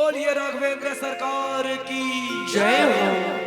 बोलिए राघवेंद्र सरकार की जय हो।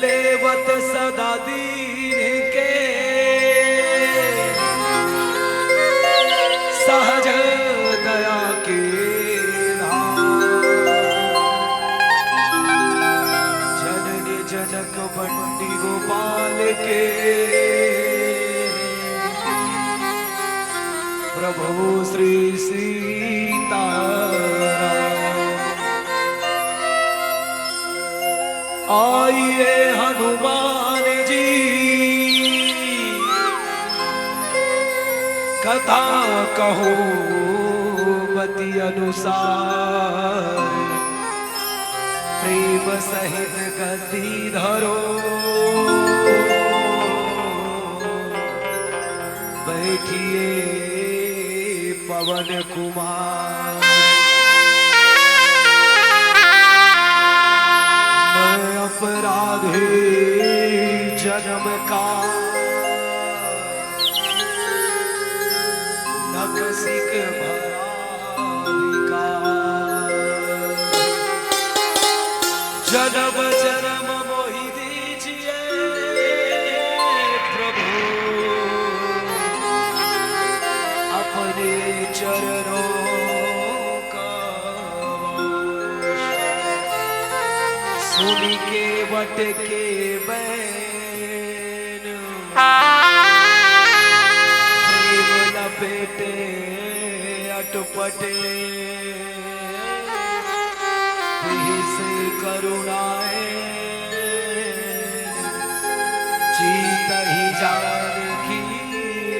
लेवत सदा दीन के सहज दया के जननी जनक बंटी गोपाल के प्रभु श्री सीताराम। आइए हनुमान जी कथा कहो मति अनुसार, प्रेम सहित गति धरो बैठिए पवन कुमार। अपराधे जन्म का नकसिक भरा जन्म जन्म मोहि दीजिए प्रभु अपने चरणों सुनी के वट के बैन प्रेम लपेटे अटपटे से करुणाए जीत ही जान की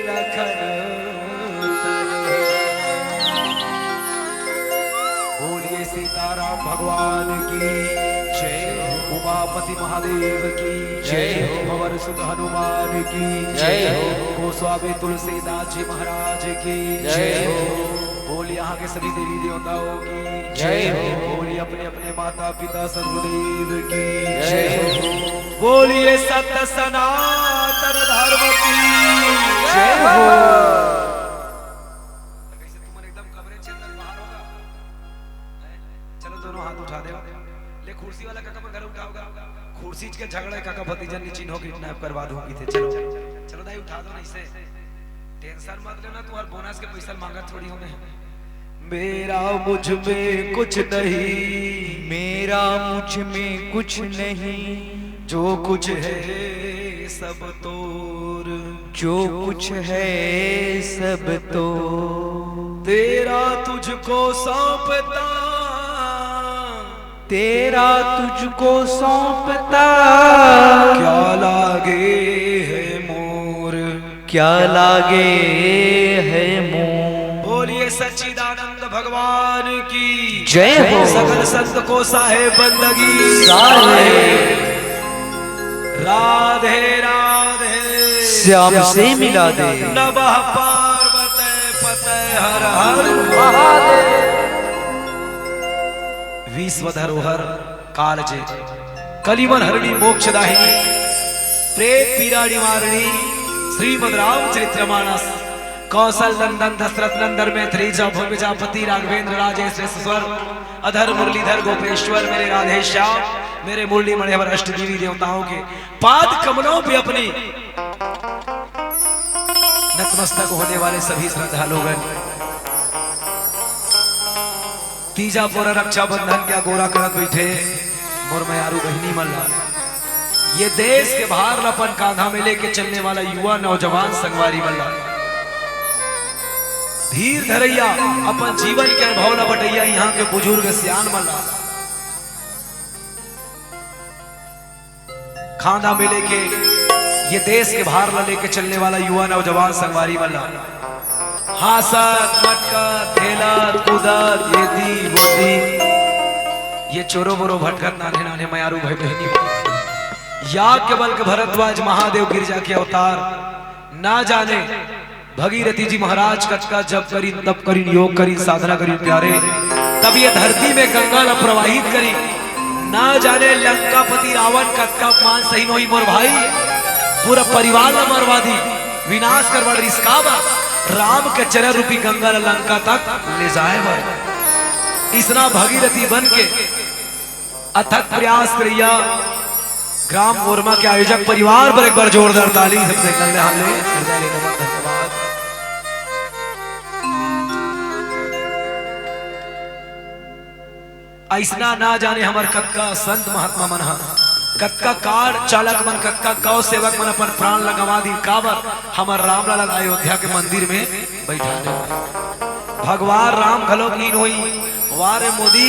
लखन बोलिए सीताराम भगवान की जय। उमा उमापति महादेव की जय हो। भंवर सुत हनुमान की जय हो। गोस्वामी तुलसीदास जी महाराज की जय हो। बोलिए यहाँ के सभी देवी देवताओं की जय हो। बोलिए अपने अपने माता पिता सर्वदेव की जय हो। बोलिए सत्य सनातन धर्म की जय हो। एकदम कवरेज चंदन बाहर होगा। चलो दोनों हाथ उठा दे। ले कुर्सी वाला काका घर उठाओगा। कुर्सी के झगड़े काका भतीजा निचिन हो किडनैप करवा दूंगी थे। चलो चलो दाई उठा दो नहीं से टेंशन मत लेना। तू और बोनस के पैसा मांगा थोड़ी होने। मेरा मुझ में कुछ नहीं, मेरा मुझ में कुछ नहीं, जो कुछ है सब तोर, जो कुछ है सब तो तेरा तुझको सौंपता, तेरा तुझको सौंपता। क्या लागे है मोर, क्या लागे है मोर। बोलिए सच्चिदानंद भगवान की जय हो। सकल संत को साहेब बंदगी साहेब। राधे राधे श्याम से मिला दे। नमः पार्वते पते हर हर महादेव। विश्व धरोहर कालजे कलिमन हरिणी मोक्षदाहिनी प्रेत पीड़ा निवारिणी श्रीमद रामचरित्र मानस कौशल नंदन दशरथ नंदन मैथिली प्रजापति राघवेंद्र राजेश्वर अधर मुरलीधर गोपेश्वर मेरे राधे श्याम मेरे मुरली मणिवर अष्ट देवी देवताओं के पाद कमलों पे अपनी नतमस्तक होने वाले सभी श्रद्धालुगण तीजा पोरा रक्षाबंधन क्या गोरा करत बैठे मोर मयारू बहनी मल्ला। ये देश के बाहर अपन कांधा में लेके चलने वाला युवा नौजवान संगवारी मल्ला। धीर धरैया अपन जीवन के अनुभव न बटैया यहाँ के बुजुर्ग सियान मल्ला। खांधा में लेके ये देश के बाहर न लेके चलने वाला युवा नौजवान संगवारी मल्ला। हासत मटकत खेलत कूदत ये दी वो दी ये चोरो बोरो भटकत नाने नाने मयारू भाई बहनी या केवल के भरद्वाज महादेव गिरजा के अवतार ना जाने भगीरथी जी महाराज कचका जब करी तब करी योग करी साधना करी प्यारे तब ये धरती में गंगा ला प्रवाहित करी ना जाने लंकापति रावण कचका अपमान सही नोई मोर भाई पूरा परिवार ला मरवा दी विनाश करवा रिस्कावा राम के चरण रूपी गंगा लंका तक ले जाए बर इसना भगीरथी बन के अथक प्रयास करिया ग्राम ओरमा के आयोजक परिवार पर एक बार जोरदार ताली सबसे करने हमले धन्यवाद। ऐसना ना जाने हमार कतका संत महात्मा मन कतका कार चालक मन कतका गौ सेवक मन अपन प्राण लगवा दी काबर हमार रामलाल अयोध्या के मंदिर में बैठा दे। भगवान राम घलो कीन हुई वारे मोदी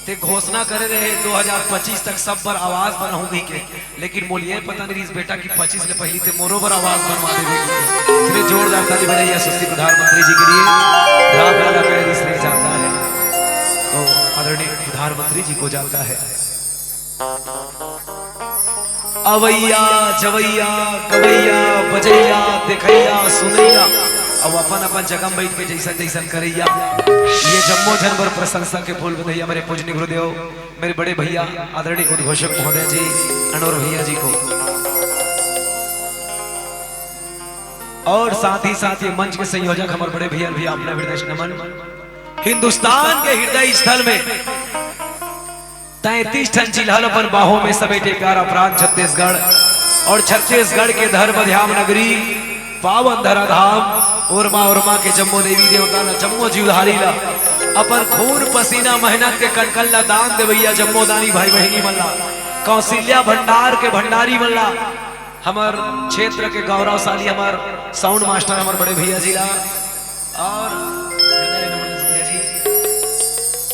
ते घोषणा करे रहे 2025 तक सब पर आवाज बनाऊंगी के लेकिन मोलिए पता नहीं इस बेटा की 25 से पहले थे मोरो पर आवाज बनवा देवे। जोरदार ताली बजाइए सुश्री प्रधानमंत्री जी के लिए। रामलाल का श्रेय जाता है तो आदरणीय प्रधानमंत्री जी को जाता है। अवैया जवैया गवैया बजैया देखैया सुनैया अब अपन अपन जगह बैठ के जैसन जैसन करैया ये जम्मो जनवर प्रशंसा के फूल बधैया मेरे पूजनीय गुरुदेव मेरे बड़े भैया आदरणीय उद्घोषक महोदय जी अनोर भैया जी को और साथ ही साथ ये मंच के संयोजक हमारे बड़े भैया भी अपना हृदय नमन। हिंदुस्तान के हृदय स्थल में 33 टन चिल्हल पर बाहों में समेटे प्यारा प्रांत छत्तीसगढ़ और छत्तीसगढ़ के धर्म ध्यान नगरी पावन धराधाम ओरमा के जम्मो देवी देवता ला जम्मो जीवधारी ला अपन खून पसीना मेहनत के कनकल ला दान देवैया जम्मो दानी भाई बहनी मल्ला कौशल्या भंडार के भंडारी मल्ला हमार क्षेत्र के गौरवशाली हमार साउंड मास्टर हमार बड़े भैया जी ला और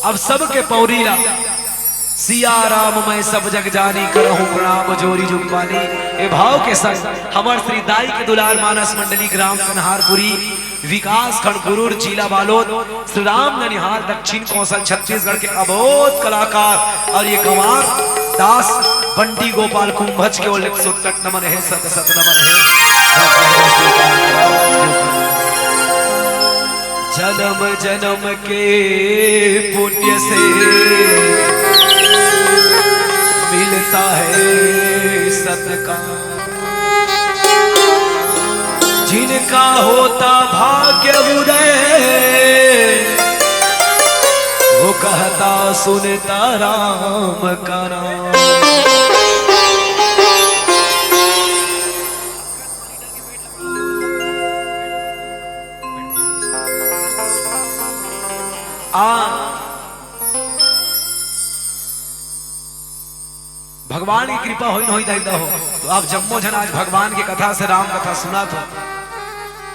अब सबके पौरी ला सिया राम मैं सब जग जानी करहूं प्रणाम जोरी जुगवानी ए भाव के संग हमार श्री दाई के दुलार मानस मंडली ग्राम कन्हारपुरी विकास खंड गुरूर जिला बालोद श्री राम ननिहाल दक्षिण कौशल छत्तीसगढ़ के अबोध कलाकार और ये गंवार दास बंटी गोपाल कुंभज के ओर 168 नमन है, सत सत नमन है। जन्म जन्म के पुण्य से मिलता है सदका, जिनका होता भाग्य उदय वो कहता सुनता राम का नाम। भगवान की कृपा हो न हो तो आप जम्मो जन आज भगवान की कथा से राम कथा सुना था,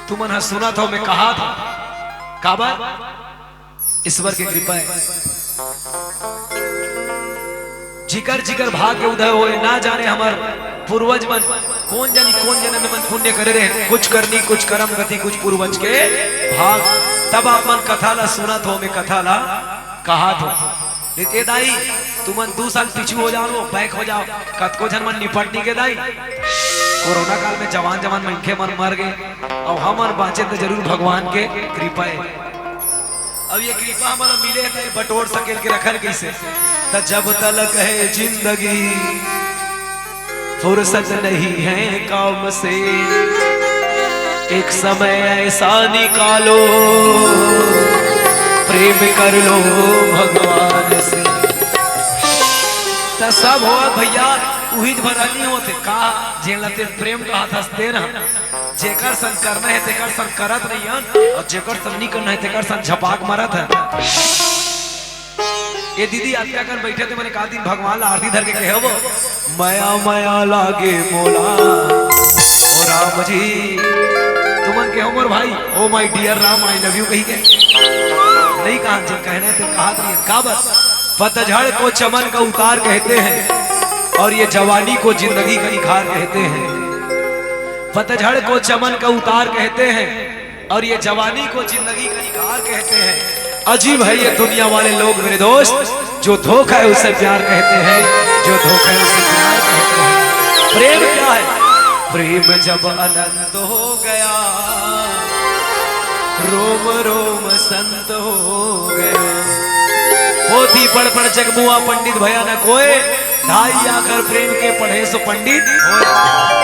तुमने सुना था, मैं कहा था काबा ईश्वर की कृपा है। जिकर जिकर भाग्य उदय होए, ना जाने हमार पूर्वज मन कौन जानी कौन जन्म में मन पुण्य करे रहे, कुछ करनी कुछ कर्म गति कुछ पूर्वज के भाग। तब आप मन कथा ला सुना था, मैं कथा ला कहा था। ए दाई तुमन 2 साल पीछू हो जाओ, बैक हो जाओ, कतको जन मन निपटनी के दाई। कोरोना काल में जवान जवान मनखे मन मर गए और हमर बाँचे तो जरूर भगवान के कृपा है। अब ये कृपा हमारा मिले तो बटोर सकेल के रखल कैसे, तो जब तलक है जिंदगी फुर्सत नहीं है काम से, एक समय ऐसा निकालो प्रेम कर लो भगवान से। तो सब हो भैया उही भरा नहीं होते का जेलते प्रेम का हाथ हंसते ना, जेकर संग करना है तेकर संग करत नहीं है, और जेकर संग नहीं करना है तेकर संग झपाक मारत है। ये दीदी आज क्या कर बैठे थे, मैंने कहा दिन भगवान ला आरती धर के कहे वो माया माया लागे मोला ओ राम जी, तुमन के उमर भाई ओ my dear Ram I love you कही के नहीं कहा, जो कहना है कहा नहीं का। बस पतझड़ को चमन का उतार कहते हैं और ये जवानी को जिंदगी का इखार कहते हैं। पतझड़ को चमन का उतार कहते हैं और ये जवानी को जिंदगी का इखार कहते हैं। अजीब है ये दुनिया वाले लोग मेरे दोस्त, जो धोखा है उसे प्यार कहते हैं, जो धोखा है उसे प्यार कहते हैं। प्रेम क्या है? प्रेम जब अनंत हो गया, रोम रोम संत हो गया। पोथी पढ़ पढ़ जगमुआ पंडित भया न कोय, ढाई आकर प्रेम के पढ़े सो पंडित होए।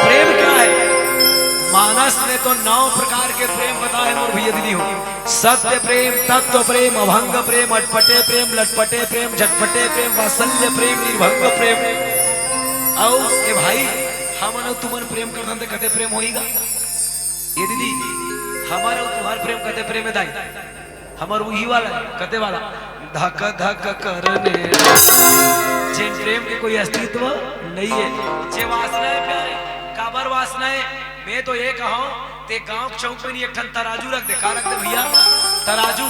प्रेम क्या है? मानस ने तो 9 प्रकार के प्रेम बताए और भैया दीदी हो, सत्य प्रेम, तत्व प्रेम, अभंग प्रेम, अटपटे प्रेम, लटपटे प्रेम, झटपटे प्रेम, वात्सल्य प्रेम, निर्भंग प्रेम। और ए भाई हम तुमन प्रेम करते थे कते प्रेम होगा ये दीदी, हमारा तुम्हार प्रेम कते प्रेम है दाई, हमार वही वाला कते वाला धक धक करने, जिन प्रेम के कोई अस्तित्व नहीं है। जे वासना है प्यारे, काबर वासना है, मैं तो ये कहूं ते गांव चौक में नहीं एक ठन तराजू रख दे, का रख दे भैया तराजू,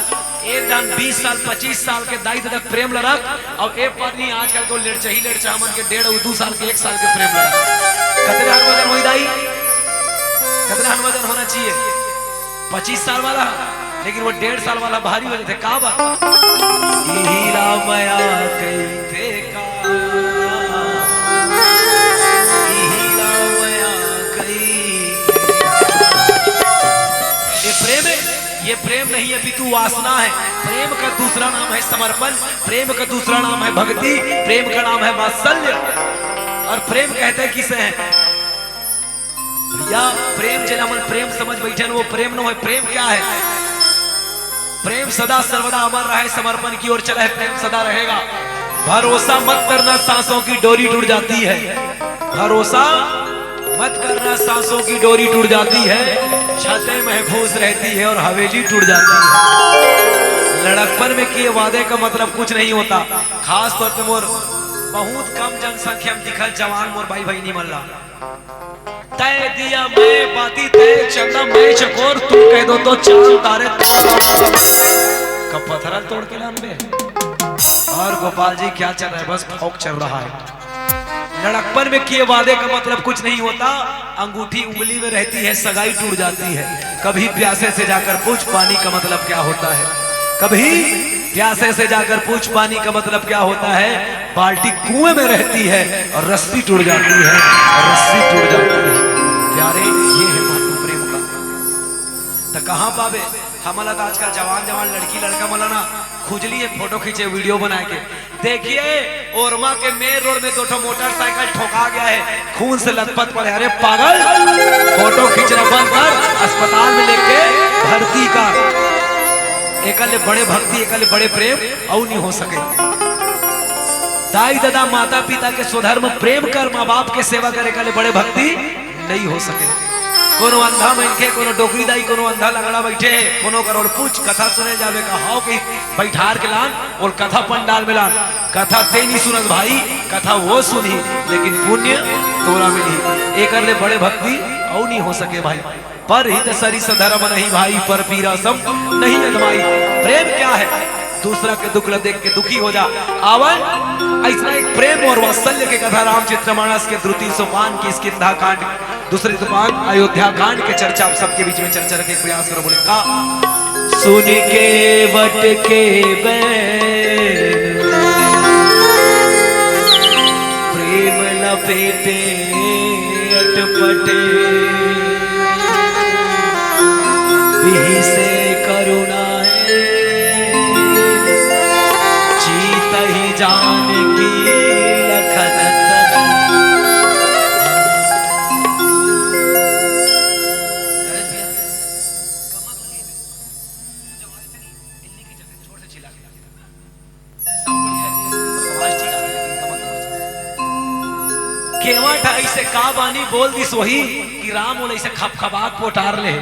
एक दान 20 साल 25 साल के दाई तक प्रेम लड़क, और एक पर नहीं आजकल तो लेड़चा मन के 1.5 2 साल के 1 साल के प्रेम लड़क। कितना वजन हुई दाई, कितना वजन होना चाहिए? 25 साल वाला, लेकिन वो 1.5 साल वाला भारी वजन थे। का बात हीरा माया कई थे का, हीरा माया कई। ये प्रेम है, ये प्रेम नहीं है पितु, वासना है। प्रेम का दूसरा नाम है समर्पण, प्रेम का दूसरा नाम है भक्ति, प्रेम का नाम है वात्सल्य। और प्रेम कहते हैं किसे है भैया? प्रेम जिला मन प्रेम समझ बैठे वो प्रेम न हो। प्रेम क्या है? प्रेम सदा सर्वदा अमर रहे, समर्पण की ओर चला है, प्रेम सदा रहेगा। भरोसा मत करना सांसों की डोरी टूट जाती है, भरोसा मत करना सांसों की डोरी टूट जाती है, छतें महफूज रहती है और हवेली टूट जाती है। लड़कपन में किए वादे का मतलब कुछ नहीं होता। खास तौर पे मोर बहुत कम जनसंख्या में दिखल जवान मोर भाई भाई नहीं मल्ला, तय दिया मैं बाती तय चंदा मैं चकोर, तुम कह दो तो चांद तारे कब पत्थर तोड़ के लान में। और गोपाल जी क्या चल रहा है? बस फौक चल रहा है। लड़कपन में किए वादे का मतलब कुछ नहीं होता, अंगूठी उंगली में रहती है, सगाई टूट जाती है। कभी प्यासे से जाकर पूछ पानी का मतलब क्या होता है, कभी प्यासे से जाकर पूछ पानी का मतलब क्या होता है। बाल्टी कुएं में रहती है और रस्सी टूट जाती है, और रस्सी टूट जाती है। प्यारे ये है महत्व प्रेम का। तो कहाँ पावे हमारा तो आजकल जवान जवान लड़की लड़का मलाना खुजली है, फोटो खींचे वीडियो बना के। देखिए ओरमा के मेन रोड में दो मोटरसाइकिल ठोका गया है, खून से लथपथ पड़े। अरे पागल, फोटो खींचना बंद कर, अस्पताल में लेके भर्ती का। एकले बड़े भक्ति, एकले बड़े प्रेम और नहीं हो सके। दाई दादा माता पिता के स्वधर्म प्रेम कर, माँ बाप के सेवा करे, एकले बड़े भक्ति नहीं हो सके। कोनो अंधा बैठे, कोनो डोकरी दाई, कोनो अंधा लगड़ा बैठे, कोनो करोड़ पूछ कथा सुने जावे का हाउ की बैठार के लान और कथा पंडाल में लान। कथा ते नहीं सुनत भाई, कथा वो सुनी लेकिन पुण्य तोरा मिली। एक ले बड़े भक्ति और नहीं हो सके भाई। पर हित सरी सधर्म नहीं भाई, पर पीरा सब नहीं अजमाई। प्रेम क्या है? दूसरा के दुख देख के दुखी हो जा। आवन ऐसा एक प्रेम और वात्सल्य के कथा रामचरित मानस के द्रुति सोपान की स्किंधा कांड, दूसरे सोपान अयोध्या कांड के चर्चा आप सबके बीच में चर्चा रखे प्रयास करो। बोले का सुन के बट के प्रेम लपेटे अटपटे, बिहि से करुणाए जीत ही जान की लखन। केवा ढाई से का बानी बोल दिस वही कि राम बोले से खपखबाक पोटार ले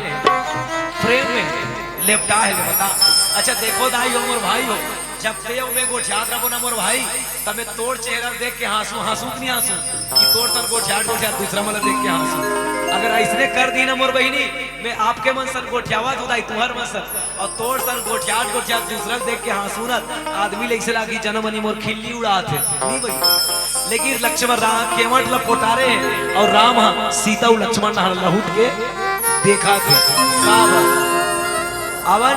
प्रेम में लेपटा है ले बता। अच्छा देखो दाई हो मोर भाई हो, जब ते में गोठियात रहो ना मोर भाई, तब तोड़ चेहरा देख के हंसू, हंसू कि नहीं हंसू कि तोड़ सर गोठियात गोठियात दूसरा मतलब देख के हंसू। अगर ऐसने कर दी ना मोर बहनी, मैं आपके मन सर गोठियावा दुदाई तुहर मन सर, और तोड़ सर गोठियात गोठियात दूसरा देख के हंसू ना आदमी लेके लागी जनमनी मोर खिल्ली उड़ाते नहीं भाई। लेकिन लक्ष्मण राम केवट लपोटारे और राम सीता लक्ष्मण लहुट के देखा थे। अवन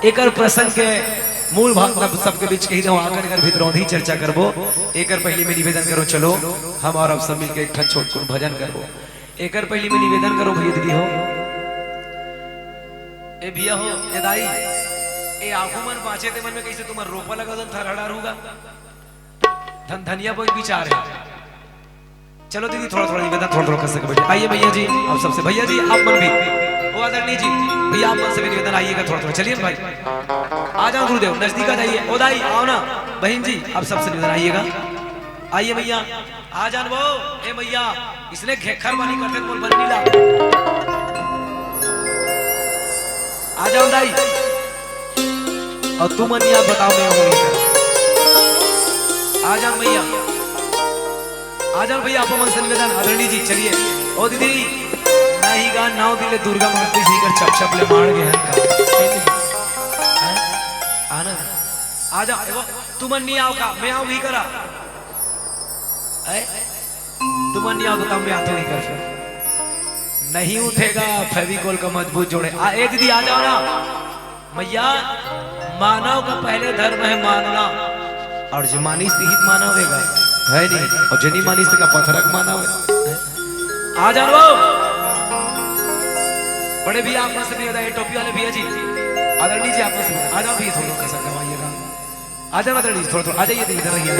एकर प्रसंग के मूल भाग सबके बीच कही दो आकर एकर भितरौंधी चर्चा करबो। एकर पहली में निवेदन करो, चलो हम और अब सब मिलके एक ठन छोट छोट भजन करबो। एकर पहली में निवेदन करो भैया दीदी हो, ए भैया हो, ए दाई, ए आंखों मन पाचे ते मन में कैसे तुम्हारा रोपा लगा दन थरहड़ा रहूगा धन धनिया पर विचार है। चलो दीदी थोड़ा थोड़ा निवेदन थोड़ा थोड़ा कर सके बैठे। आइए भैया जी आप सबसे, भैया जी आप मन भी वो आदरणीय जी भैया आप मन से भी निवेदन आइएगा थोड़ा थोड़ा। चलिए भाई आ जाओ गुरुदेव नजदीक आ जाइए। ओ दाई आओ ना, बहन जी आप सबसे निवेदन आइएगा। आइए भैया आ जान वो, ए भैया इसने घेखर वाली करते बोल बन्नी ला। आ जाओ दाई, और तुम मनिया बताओ मैं हूँ। आ जाओ भैया, आ जाओ भैया आप मन से निवेदन आदरणीय जी। चलिए ओ दीदी नहीं गा नाव दिले दुर्गा माता जी कर छप छप ले मार गए हैं आना। आ जाओ तुम नहीं आओ का मैं आऊं ही करा, तुम नहीं आओ तो मैं आता नहीं कर, फिर नहीं उठेगा फेविकोल का मजबूत जोड़े। ए दीदी आ जाओ ना मैया। मानव का पहले धर्म है मानना, और जो मानिस हित मानव है नहीं, और जनी मानिस का पत्थरक मानव है। आ जाओ बड़े भैया आप से नहीं बताइए, टोपी वाले भैया जी आदरणीय जी आप से आ जाओ भैया, थोड़ा कैसा करवाइएगा। आ जाओ आदरणीय जी थोड़ा थोड़ा आ जाइए, इधर रहिए,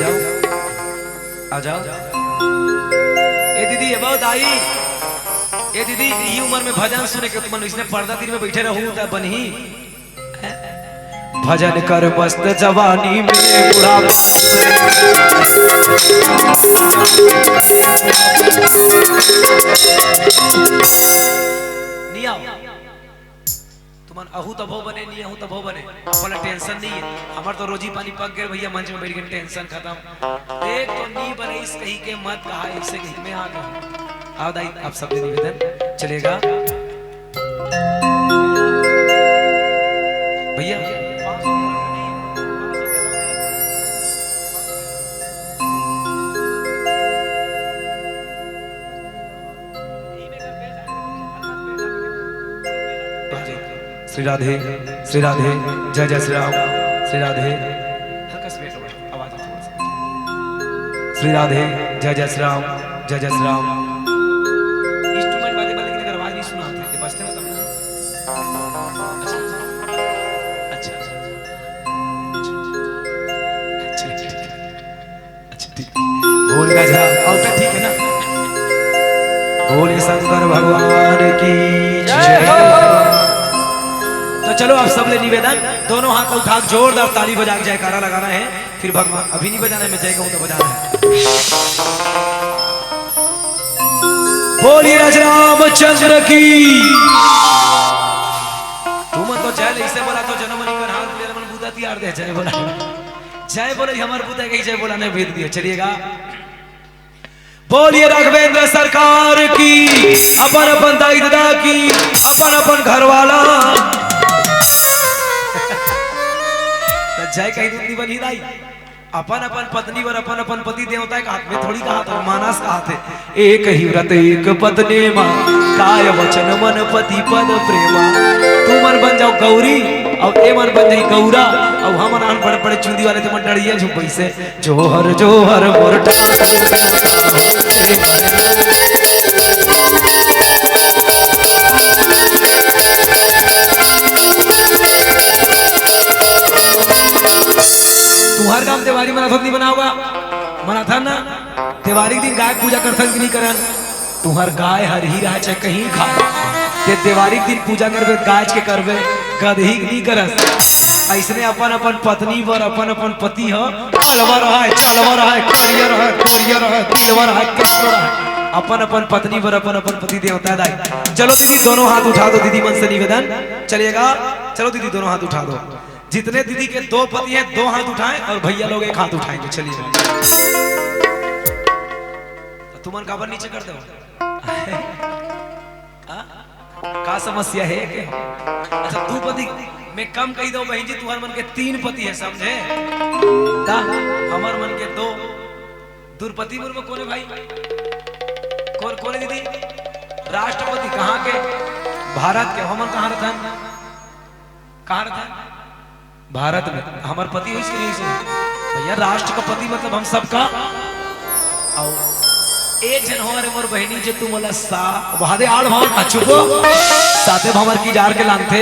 आ जाओ आ जाओ। ए दीदी ये बहुत आई, ए दीदी ये उम्र में भजन सुने के तुम इसने पर्दा तीन में बैठे रहूं त बनी भजन कर मस्त जवानी में बुढ़ापा नहीं आओ तुम अहू तभो बने नहीं अहू तभो बने, अपना टेंशन नहीं है। हमार तो रोजी पानी पक गए भैया, मंच में बैठ गए टेंशन खत्म। देख तो नहीं बने इस कहीं के मत कहा इससे कहीं में आ गए। आओ दाई आप सबसे निवेदन चलेगा भैया। श्री राधे जय जय श्री राम। श्री राधे, हल्का सा वेट करो, आवाज है थोड़ा सा। श्री राधे, जय जय श्री राम, जय जय श्री राम। इंस्ट्रूमेंट बाजे लेकिन अगर आवाज नहीं सुना थे बजते ना तब ना। अच्छा अच्छा ठीक, बोल गया आउट ठीक है ना। बोले शंकर भगवान की जय। तो चलो आप सब ले निवेदन, दोनों हाथ उठा जोरदार ताली बजा के जयकारा लगाना है। फिर भगवान अभी नहीं बजाना है, मैं जय कहूं तो बजाना है। बोलिए रामचंद्र की। तुम तो जय इसे बोला तो जन्म नहीं कर हाथ ले मन बुदा तैयार दे जय बोला, जय बोले हमार बुदा के जय बोला नहीं भेज दिया। चलिएगा बोलिए राघवेंद्र सरकार की, अपन अपन दाई दादा की, अपन अपन घर वाला। जय कही दूसरी बनी दाई, अपन अपन पत्नी वर अपन अपन पति देवता के हाथ में थोड़ी कहा था, मानस कहा थे। एक ही व्रत एक पत्नी मां, काय वचन मन पति पद प्रेमा। तू मन बन जाओ गौरी और ए मन बन जाई गौरा, और हम अन बड़े बड़े चूंदी वाले तो मन डरिए झुपई से। जोहर जोहर मोरटा तुम्हार काम तिवारी मनाथन नहीं बना हुआ, मनाथन ना तिवारी दिन गाय पूजा करथन कि नहीं करन। तुम्हार गाय हर ही रहा चाहे कहीं खा, ते तिवारी दिन पूजा करबे गाय के करबे गदही नहीं करस। ऐसने अपन अपन पत्नी पर अपन अपन पति हो चलवा रहा है, चलवा रहा है, करियर है, कोरियर है, दिलवर है, कृष्ण है। अपन अपन पत्नी पर अपन अपन पति देवता है दाई। चलो दीदी दोनों हाथ उठा दो, दीदी मन से निवेदन चलिएगा। चलो दीदी दोनों हाथ उठा दो, जितने दीदी के दो पति हैं दो हाथ उठाएं और भैया लोग एक हाथ उठाएंगे। चलिए तो तुमन काबर नीचे कर दो। का समस्या है के? अच्छा दो पति मैं कम कही दो बहन जी, तुम्हारे मन के तीन पति है समझे, हमार मन के दो। दुर्पति मुर्म कौन है भाई? कौन कौन है दीदी? राष्ट्रपति कहाँ के? भारत के। हमन कहाँ रहता है? कहाँ रहता है? भारत में। हमारे पति हो इसके नहीं भैया, राष्ट्र का पति मतलब हम सबका। और एक जन हमारे मोर बहनी जो तुम वाला सा वहादे आड़ भाव चुपो साथे भंवर की जार के लांगते,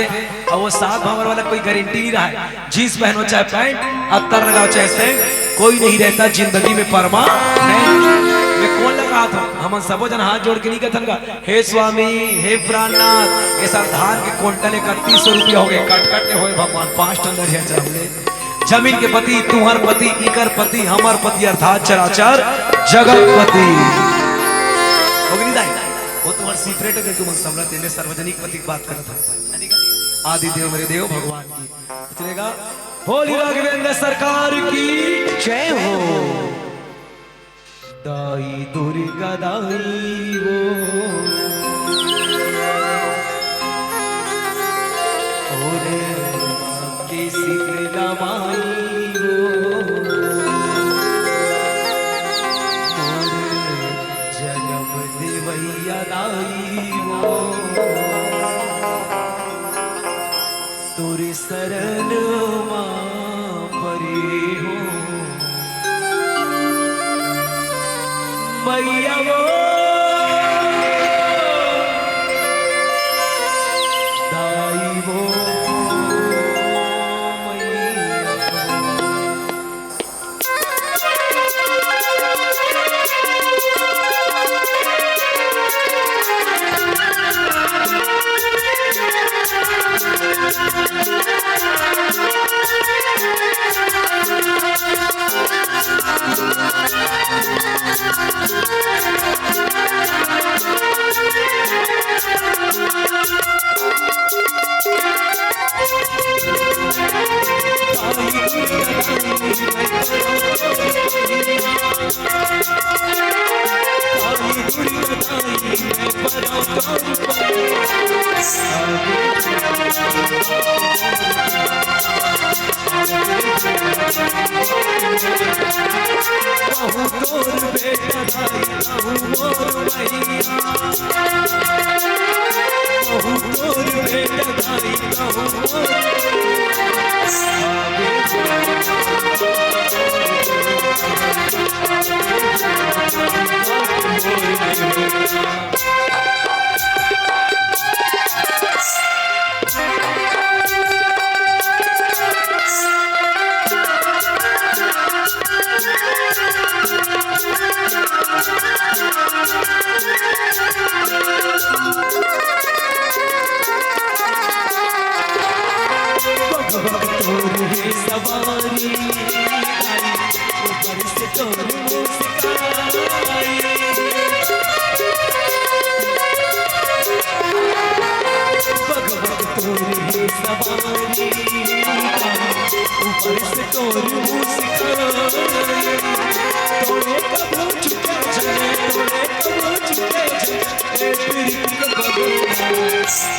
और वो साथ भंवर वाला कोई गारंटी नहीं रहा है। जींस पहनो चाहे पैंट, अत्तर लगाओ चाहे सेंट, कोई नहीं रहता जिंदगी में परमा नहीं। मैं कौन लगा था? हम सबो जन हाथ जोड़ के नहीं कहते का हे स्वामी हे प्राणनाथ, ये सब धान के क्विंटल 3100 रुपया हो गए, कट कट के होए भगवान 5 टन दरिया चावले। जमीन के पति तुम्हार पति, इकर पति हमार पति, अर्थात चराचर जगतपति। होगी दाई वो तुम्हार सीक्रेट है, तुम समझ तेने सार्वजनिक पति की बात करता है। आदि देव मेरे देव भगवान की चलेगा। बोली राघवेंद्र सरकार की जय हो। दाई दुर्गा दाई वो ओरे के शीतला माई वो, जन्म देवैया दाई वो, तोरे शरण मां परे हो मैया वो दाई वो तोर है सवारी आई, ऊपर से तोर मुस्काई। भगवत तोर है सवारी आई, ऊपर से तोर मुस्काई। तोड़े कबू चुके चले, तोड़े कबू चुके चले, प्रीत के बगुला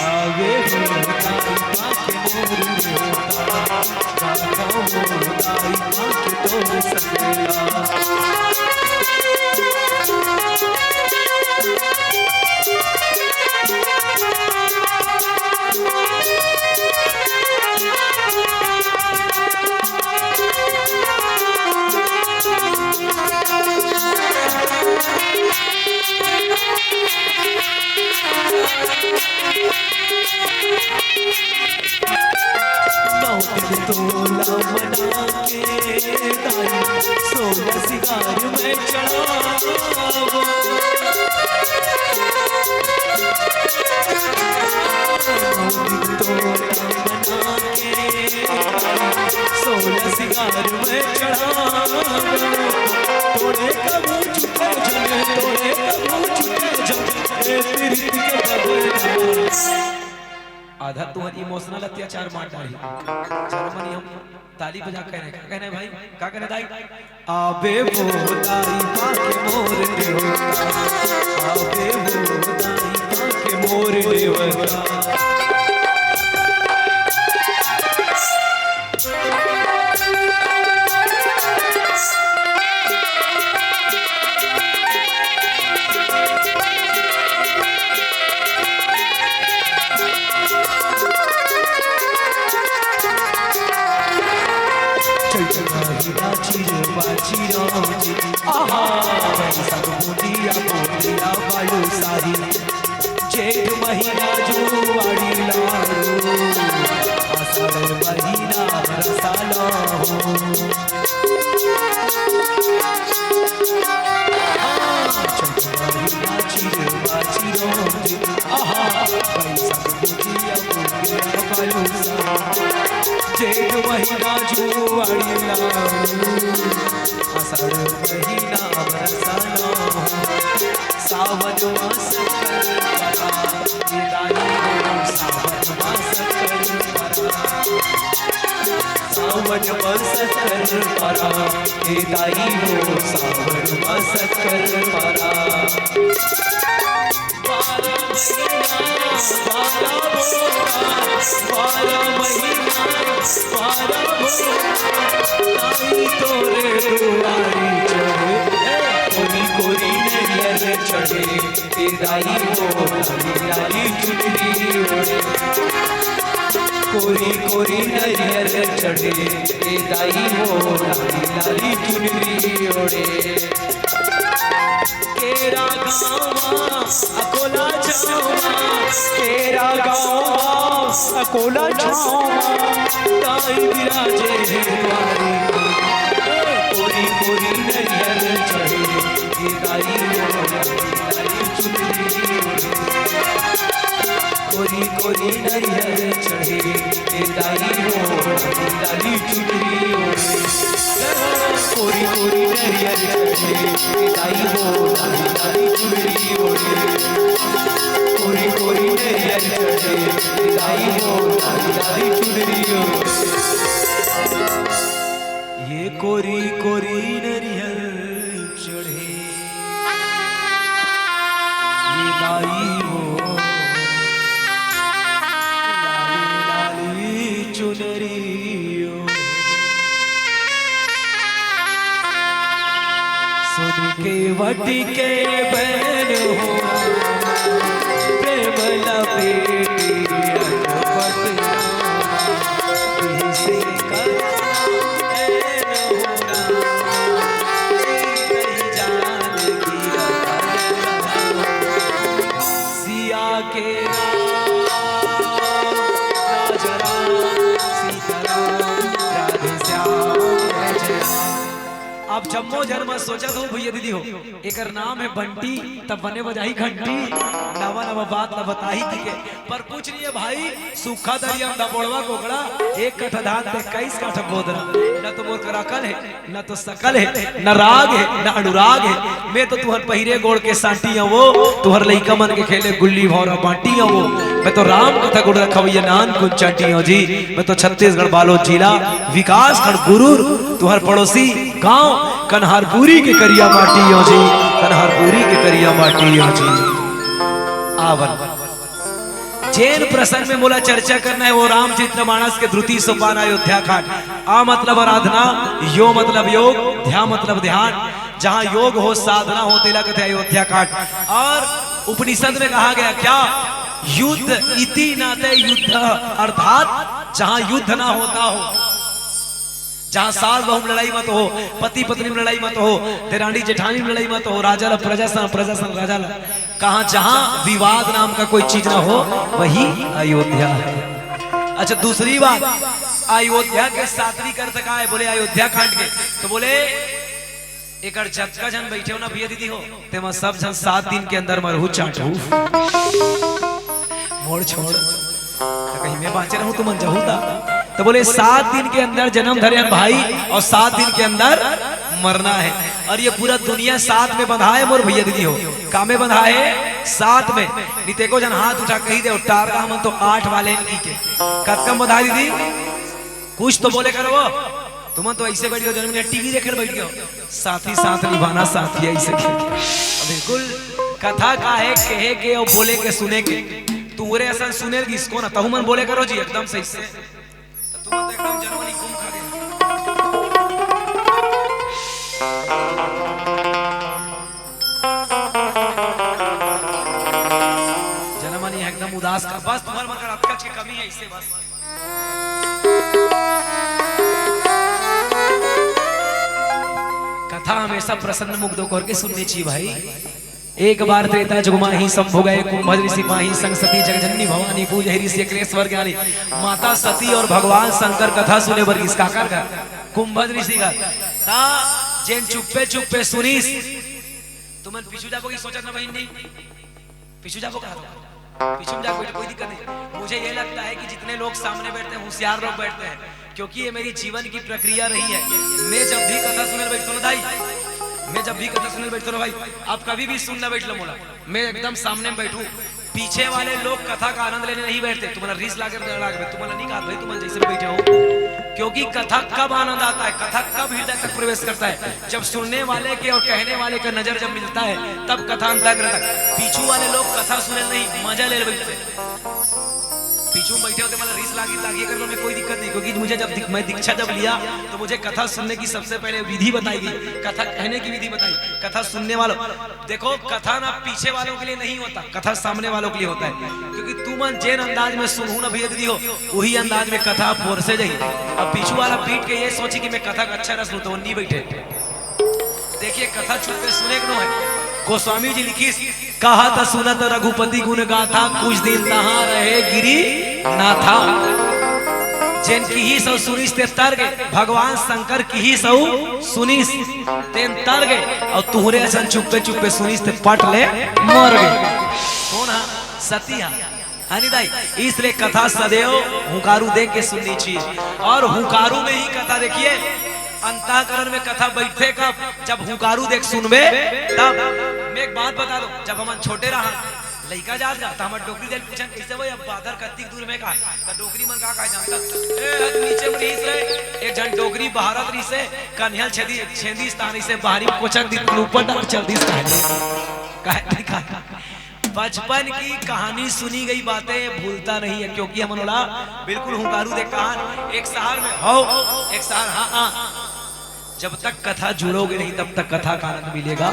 आवे हो ताई पाके मोर होता, गाता हो ताई पाके तोर सगेला। तोला मना के दाई, 16 सिंगार में चढ़ावो। तोला मना के दाई, 16 सिंगार में चढ़ावो। तोड़े कबू चुके जले, तोड़े कबू चुके जले, प्रीत के बगुला। आधा तुम्हारी इमोशनल अत्याचार मार डाली। जर्मनी हम ताली बजा कहने, क्या कहने भाई, क्या कहने दाई? आबे वो दाई पाके मोर देवता, आबे वो दाई पाके मोर देवता। जेठ महीना जुआड़ी लाड़ो, आषाढ़ महीना रसाला हो। जेठ महीना जुआड़ी लाड़ो, आषाढ़ महीना रसाला हो। सावन मास कर परा, ये दाई हो सावन मास कर परा। सावन मास कर परा, ये दाई हो सावन मास कर परा। 12 महीना 12 महीना 12 दाई तोरे दुआरी चढ़े, कोरी कोरी नरियर चढ़े, ए दाई हो लाली लाली चुनरी ओढ़े। कोरी कोरी नरियर चढ़े, ए दाई हो लाली लाली चुनरी ओढ़े। केरा गाँवा अकोला छावा, केरा गाँवा अकोला छावा, दाई विराजे द्वारी। कोरी कोरी नरियर चढ़े, ये दाई हो लाली चुनरी ओढ़े। कोरी कोरी नरियर चढ़े, ये दाई हो लाली चुनरी ओढ़े। कोरी कोरी नरियर चढ़े, ये दाई हो लाली चुनरी ओढ़े। कोरी कोरी नरियर चढ़े, ये दाई हो लाली चुनरी ओढ़े। ये कोरी कोरी नरियर चढ़े, ये दाई हो लाली लाली चुनरी ओढ़े। सुन के वटी के बैन हो, प्रेम लपेटी अनपट से अब जम्मो जन्म सोचा तो भैया दीदी हो एकर नाम है बंटी तब बने बजाई घंटी नवा नवा बात न बताई थी के पर कुछ नहीं है भाई सूखा दरिया दबोड़वा कोकड़ा एक कठ धान पे 21 कठ बोदरा न तो मोर कराकल है न तो सकल है न राग है न अनुराग है मैं तो तुहर पहिरे गोड़ के सांटी है वो तुहर लइका मन के खेले गुल्ली भौरा बांटी है वो मैं तो राम कथा गुड़ रखवैया नान कुन चाटी हूं जी मैं तो छत्तीसगढ़ बालोद जिला विकास खंड गुरूर तुहर पड़ोसी गांव कन्हारपुरी के करिया माटी हो जी कन्हारपुरी के करिया माटी हो जी आवन जैन प्रसंग में मोला चर्चा करना है वो रामचरितमानस के द्रुति सोपान अयोध्या घाट आ मतलब आराधना यो मतलब योग ध्या मतलब ध्यान जहां योग हो साधना हो तेला कहते अयोध्या घाट और उपनिषद में कहा गया क्या युद्ध इति नाते युद्ध अर्थात जहां युद्ध ना होता हो जहां सास बहू में लड़ाई मत हो पति पत्नी में लड़ाई मत हो देरानी जेठानी में लड़ाई मत हो राजा ला प्रजा राजा ला कहां जहां विवाद नाम का कोई चीज ना हो वही अयोध्या है। अच्छा दूसरी बात अयोध्या के सातवीं अर्थ का है बोले अयोध्या कांड के तो बोले एक जतका जन बैठे हो ना भैया दीदी हो ते सब जन 7 दिन के अंदर मरहू चाटू मोड़ छोड़ तो कहीं मैं बाँचे रहूं तुम जहू था तो बोले 7 दिन के अंदर जन्म धरे भाई और 7 दिन के अंदर मरना है और ये पूरा दुनिया 7 में बंधा है मोर भैया दीदी हो का में बंधा है 7 में निते को जन हाथ उठा कही दे टार का हम तो 8 वाले की के कम बंधा दीदी कुछ तो बोले करो तुम तो ऐसे बैठ गए जन्म में टीवी देखे बैठ गए साथी साथ निभाना साथी ऐसे बिल्कुल कथा का है कहे के और बोले के सुने के तूरे ऐसा सुने इसको ना तहु मन बोले करो जी एकदम सही से तुम तो एकदम जनवरी घूम खा गए जनमनी एकदम उदास का बस तुम्हारे मन का अटकच की कमी है इससे बस कथा हमेशा प्रसन्न मुग्ध होकर के सुननी चाहिए भाई। एक बार त्रेता जुगमाही संभो गए कुंभज ऋषि माही संग सती जगजननी भवानी पूज हरि से क्लेश्वर ज्ञानी माता सती और भगवान शंकर कथा सुने बर किसका कर का कुंभज ऋषि का ता जेन चुप्पे चुप्पे सुनीस तुम पीछू जाको की सोचत ना बहन नहीं पीछू जाको कहा पीछू जाको कोई दिक्कत नहीं मुझे ये लगता है कि जितने लोग सामने बैठते हैं होशियार लोग बैठते हैं क्योंकि ये मेरी जीवन की प्रक्रिया रही है। मैं जब भी कथा सुनने बैठता हूं भाई मैं जब भी कथा सुनने बैठता हूं भाई आप कभी भी सुनना बैठ लो मोला मैं एकदम सामने में बैठूं पीछे वाले लोग कथा का आनंद लेने नहीं बैठते तुम्हारा रीस लाकर तुम्हारा नहीं कहा भाई तुम जैसे बैठे हो क्योंकि कथा कब आनंद आता है कथा कब हृदय तक प्रवेश करता है जब सुनने वाले के और कहने वाले का नजर जब मिलता है तब कथा अंतर तक पीछू वाले लोग कथा सुने नहीं मजा ले बैठते पीछू बैठे होते मतलब रीस लागी कर लो मैं कोई दिक्कत नहीं क्योंकि मुझे जब मैं दीक्षा जब लिया तो मुझे कथा सुनने की सबसे पहले विधि बताई गई कथा कहने की विधि बताई कथा सुनने वालों देखो कथा ना पीछे वालों के लिए नहीं होता कथा सामने वालों के लिए होता है क्योंकि तुम जैन अंदाज में सुनू ना भैया दीदी हो वही अंदाज में कथा फोर से जाइए अब पीछू वाला पीट के ये सोची कि मैं कथा का अच्छा रस लूं तो नहीं बैठे देखिए कथा चुप के सुने क्यों है गोस्वामी जी लिखी कहा था सुनत रघुपति गुण गाथा कुछ दिन तहां रहे गिरी नाथा जिन की ही सब सुनिस ते तर गए भगवान शंकर की ही सब सुनिस ते तर गए और तुहरे असन चुप्पे चुप्पे सुनिस ते पट ले मर गए कौन है सतिया हनी दाई इसलिए कथा सदैव हुंकारू देख के सुननी चाहिए और हुंकारू में ही कथा देखिए अंतःकरण में कथा बैठे कब जब हुंकारू देख सुनबे तब मैं एक बात बता दूं जब हम छोटे रहा लइका जात जा हमर डोकरी दिल पूछन कैसे भाई अब बादर कत्ती दूर में का त डोकरी मन का जानता ए नीचे में रीस रे एक जन डोकरी भारत री से कन्हल छेदी छेदी स्थानी से बाहरी कोचक दी ऊपर डाल चल दी काहे का बचपन की कहानी सुनी गई बातें भूलता नहीं है क्योंकि हम बोला बिल्कुल हुंकारू देख कहान एक शहर में हो एक शहर हां जब तक कथा जुड़ोगे नहीं तब तक कथा का आनंद मिलेगा।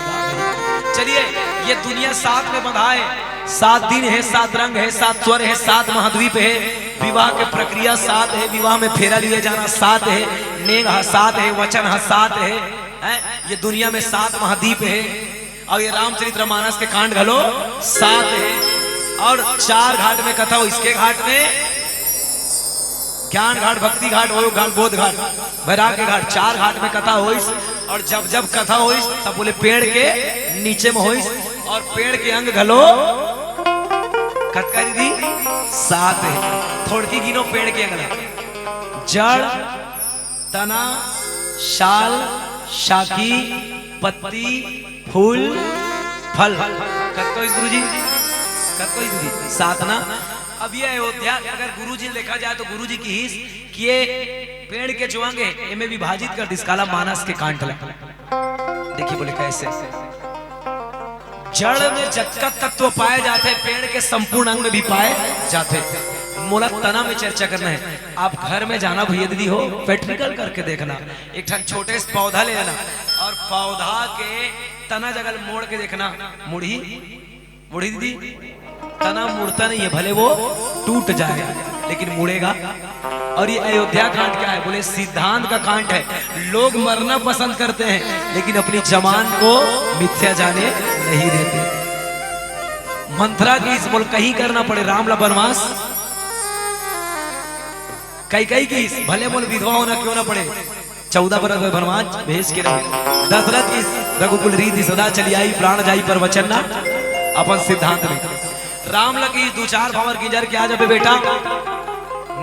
चलिए ये दुनिया 7 में बंधा है 7 दिन है 7 रंग है 7 स्वर है 7 महाद्वीप है विवाह की प्रक्रिया 7 है विवाह में फेरा लिए जाना 7 है नेग 7 है वचन 7 है ये दुनिया में 7 महाद्वीप है और ये रामचरितमानस के कांड घलो 7 है और 4 घाट में कथा हो इसके घाट में ज्ञान घाट भक्ति घाट योग घाट बोध घाट वैराग्य घाट 4 घाट में कथा हो और जब जब कथा होई तब बोले पेड़ के नीचे में होई और पेड़ के अंग घलो कतका दीदी 7 है। थोड़की गिनो पेड़ के अंग जड़ तना शाल शाखी पत्ती फूल फल कतको गुरुजी कतको दीदी 7 ना। अब ये अयोध्या अगर गुरुजी देखा जाए तो गुरुजी की हिस्स कि ये पेड़ के जो अंग है इनमें विभाजित कर दिसकाला मानस के कांट देखिए बोले कैसे जड़ में जटका तत्व पाए जाते हैं पेड़ के संपूर्ण अंग में भी पाए जाते हैं। मोला तना में चर्चा करना है। आप घर में जाना भैया दीदी हो प्रैक्टिकल करके देखना एक छोटे से पौधा ले लेना और पौधा के तना जगल मोड़ के देखना मुड़ी मुड़ी दीदी तना मुड़ता नहीं है भले वो टूट जाएगा लेकिन मुड़ेगा। और ये अयोध्या कांड क्या है बोले सिद्धांत का कांड है। लोग मरना पसंद करते हैं लेकिन अपनी जमान को मिथ्या जाने नहीं देते। मंथरा की इस बोल कहीं करना पड़े रामला वनवास कई की भले बोल विधवा होना क्यों ना पड़े 14 बरस वनवास भेज के रहे। दशरथ की रघुकुल रीति सदा चली आई प्राण जाई पर वचन ना अपन सिद्धांत में। राम लगी 2-4 भावर गिंजर के आ जाबे बेटा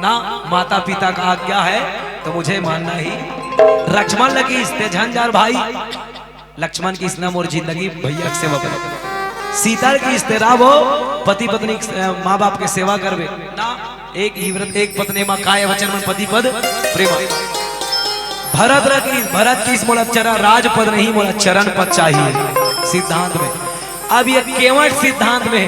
ना माता पिता का आज्ञा है तो मुझे मानना ही। लक्ष्मण लगी इसते झंझार भाई लक्ष्मण की इसना मोर जिंदगी भैया सेवा करे। सीता की इस्तेरा हो पति पत्नी माँ बाप के सेवा करवे ना एक ही व्रत एक पत्नी माँ काय वचन मन पति पद प्रेम। भरत की इस मोला चरा राजपद नहीं मोला चरण पद चाहिए सिद्धांत में। अब ये केवट सिद्धांत में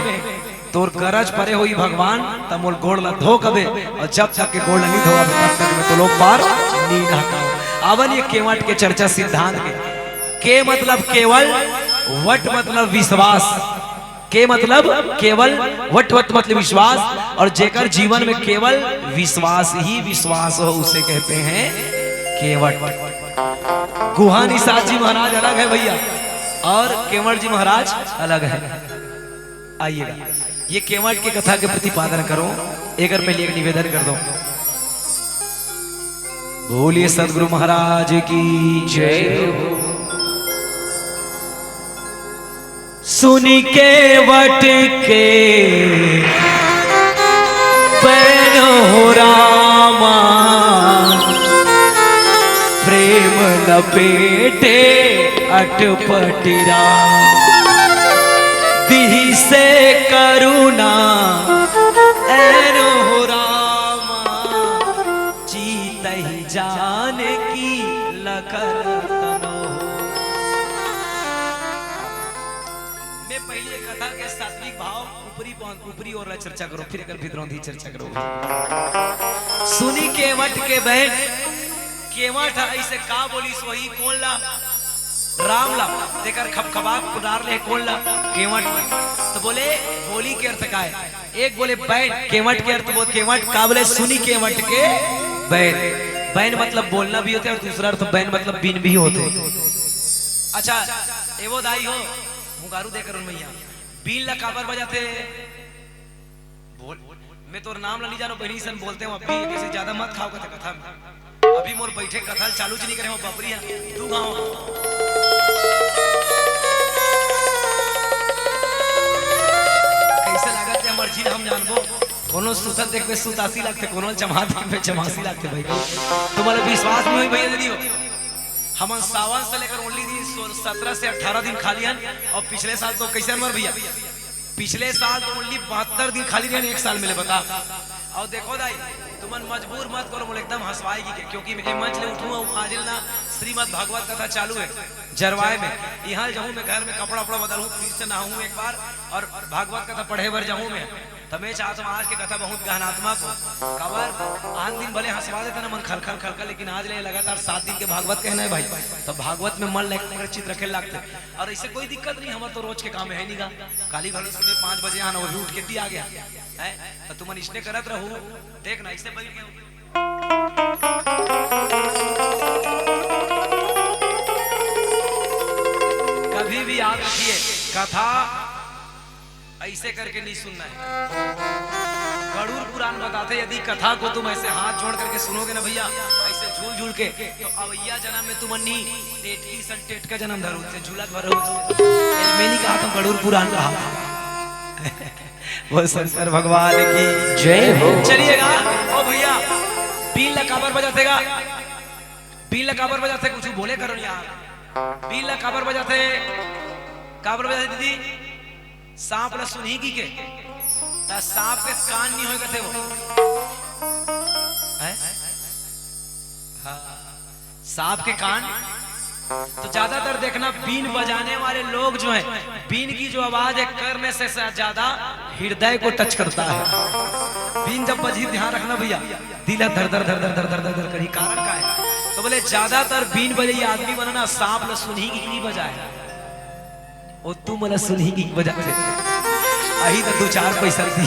तोर करज परे हुई भगवान तब मोल गोड़ ला धो कबे और जब तक के गोड़ नहीं धोआ तब तक में तो लोग पार नहीं नहाओ। अवन ये केवट के चर्चा सिद्धांत के मतलब केवल वट मतलब विश्वास के मतलब केवल वट वट मतलब विश्वास और जेकर जीवन में केवल विश्वास ही विश्वास हो उसे कहते हैं केवट। गुहा निषाद जी महाराज अलग है भैया और केवट जी महाराज अलग है। आइएगा ये केवट की कथा के प्रतिपादन करो एक पहले एक निवेदन कर दो। बोलिए सदगुरु महाराज की जय हो। सुनी केवट के पैन हो रामा प्रेम लपेटे अटपटिरा दिही से करुणा एनो हो रामा जीत ही जान की लखन तनो। मैं पहले कथा के सात्विक भाव ऊपरी और चर्चा करो फिर अगर भीतरौंधी चर्चा करो। सुनी केवट के बहन केवट ऐसे का बोली वही कौन ला राम ला देकर खपखबाक पुनार ले कौन ला केवट तो बोले बोली के अर्थ का है। एक बोले बैन केवट के अर्थ बोल केवट का बोले सुनी केवट के बैन बैन मतलब बोलना भी होते और दूसरा अर्थ बैन मतलब बीन भी होते। अच्छा एवो दाई हो मुगारू देकर उन मैया बीन ला काबर बजाते बोल मैं तो नाम ला नहीं जानो बहनी सन बोलते हो अभी किसी ज्यादा मत खाओ कथा में अभी मोर बैठे कथा चालू नहीं करे बबरी तू गाँव कैसे लागत है मर्जी हम जानबो कोनो सुतत देख पे सुतासी लगते कोनो चमा देख पे चमासी लगते भाई तुम्हारा विश्वास नहीं हुई भैया दीदी हो। हम सावन से लेकर ओनली दिन 17 से 18 दिन खाली हैं और पिछले साल तो कैसे मर भैया पिछले साल तो ओनली 72 दिन खाली रहे एक साल मिले बता। और देखो दाई तुमन मजबूर मत करो बोले एकदम हंसवाएगी के क्योंकि मैं मंच ले उठूँ आज ना श्रीमद भागवत कथा चालू है जरवाए में यहाँ जाऊँ मैं घर में कपड़ा वपड़ा बदलूँ फिर से नहाऊँ एक बार और भागवत कथा पढ़े भर जाऊँ मैं तो मैं चाहता हूँ आज की कथा बहुत गहनात्मक हो कबर आन दिन भले हंसवा देता ना मन खलखल खलखल लेकिन आज ले लगातार 7 दिन के भागवत कहना है भाई तो भागवत में मन लगकर चित्र रखे लगते और ऐसे कोई दिक्कत नहीं हमारे तो रोज के काम है नहीं गा काली भली सुबह 5 बजे आना वही उठ के दी आ गया है तो तुम इसने करत रहू देखना इससे बन गया। कभी भी याद रखिए कथा ऐसे करके नहीं सुनना है। गरुड़ पुराण बताते यदि कथा को तुम ऐसे हाथ जोड़ करके सुनोगे ना भैया ऐसे झूल झूल के तो अवैया जन्म में तुमन्नी टेटकी सन टेट का जन्म धरू से झूला भरो मैंने कहा तो गड़ूर पुराण रहा वो शंकर भगवान की जय हो। चलिएगा ओ भैया बीन ला काबर बजातेगा, बीन ला काबर बजाते कुछ बोले करो यार। बीन ला काबर बजाते दीदी सांप ला सुनही की के ता सांप के कान नहीं होए कथे वो है हाँ। सांप के कान तो ज्यादातर देखना बीन बजाने वाले लोग जो हैं बीन की जो आवाज है करने से ज्यादा हृदय को टच करता है। बीन जब बजी ध्यान रखना भैया दिल धर धर धर धर धर धर धर धर करी कारण का है तो बोले ज्यादातर बीन बजे आदमी बनना सांप ला सुनही की नहीं बजाए और तू मला सुनही की बजाते अही तो दो चार पैसा दी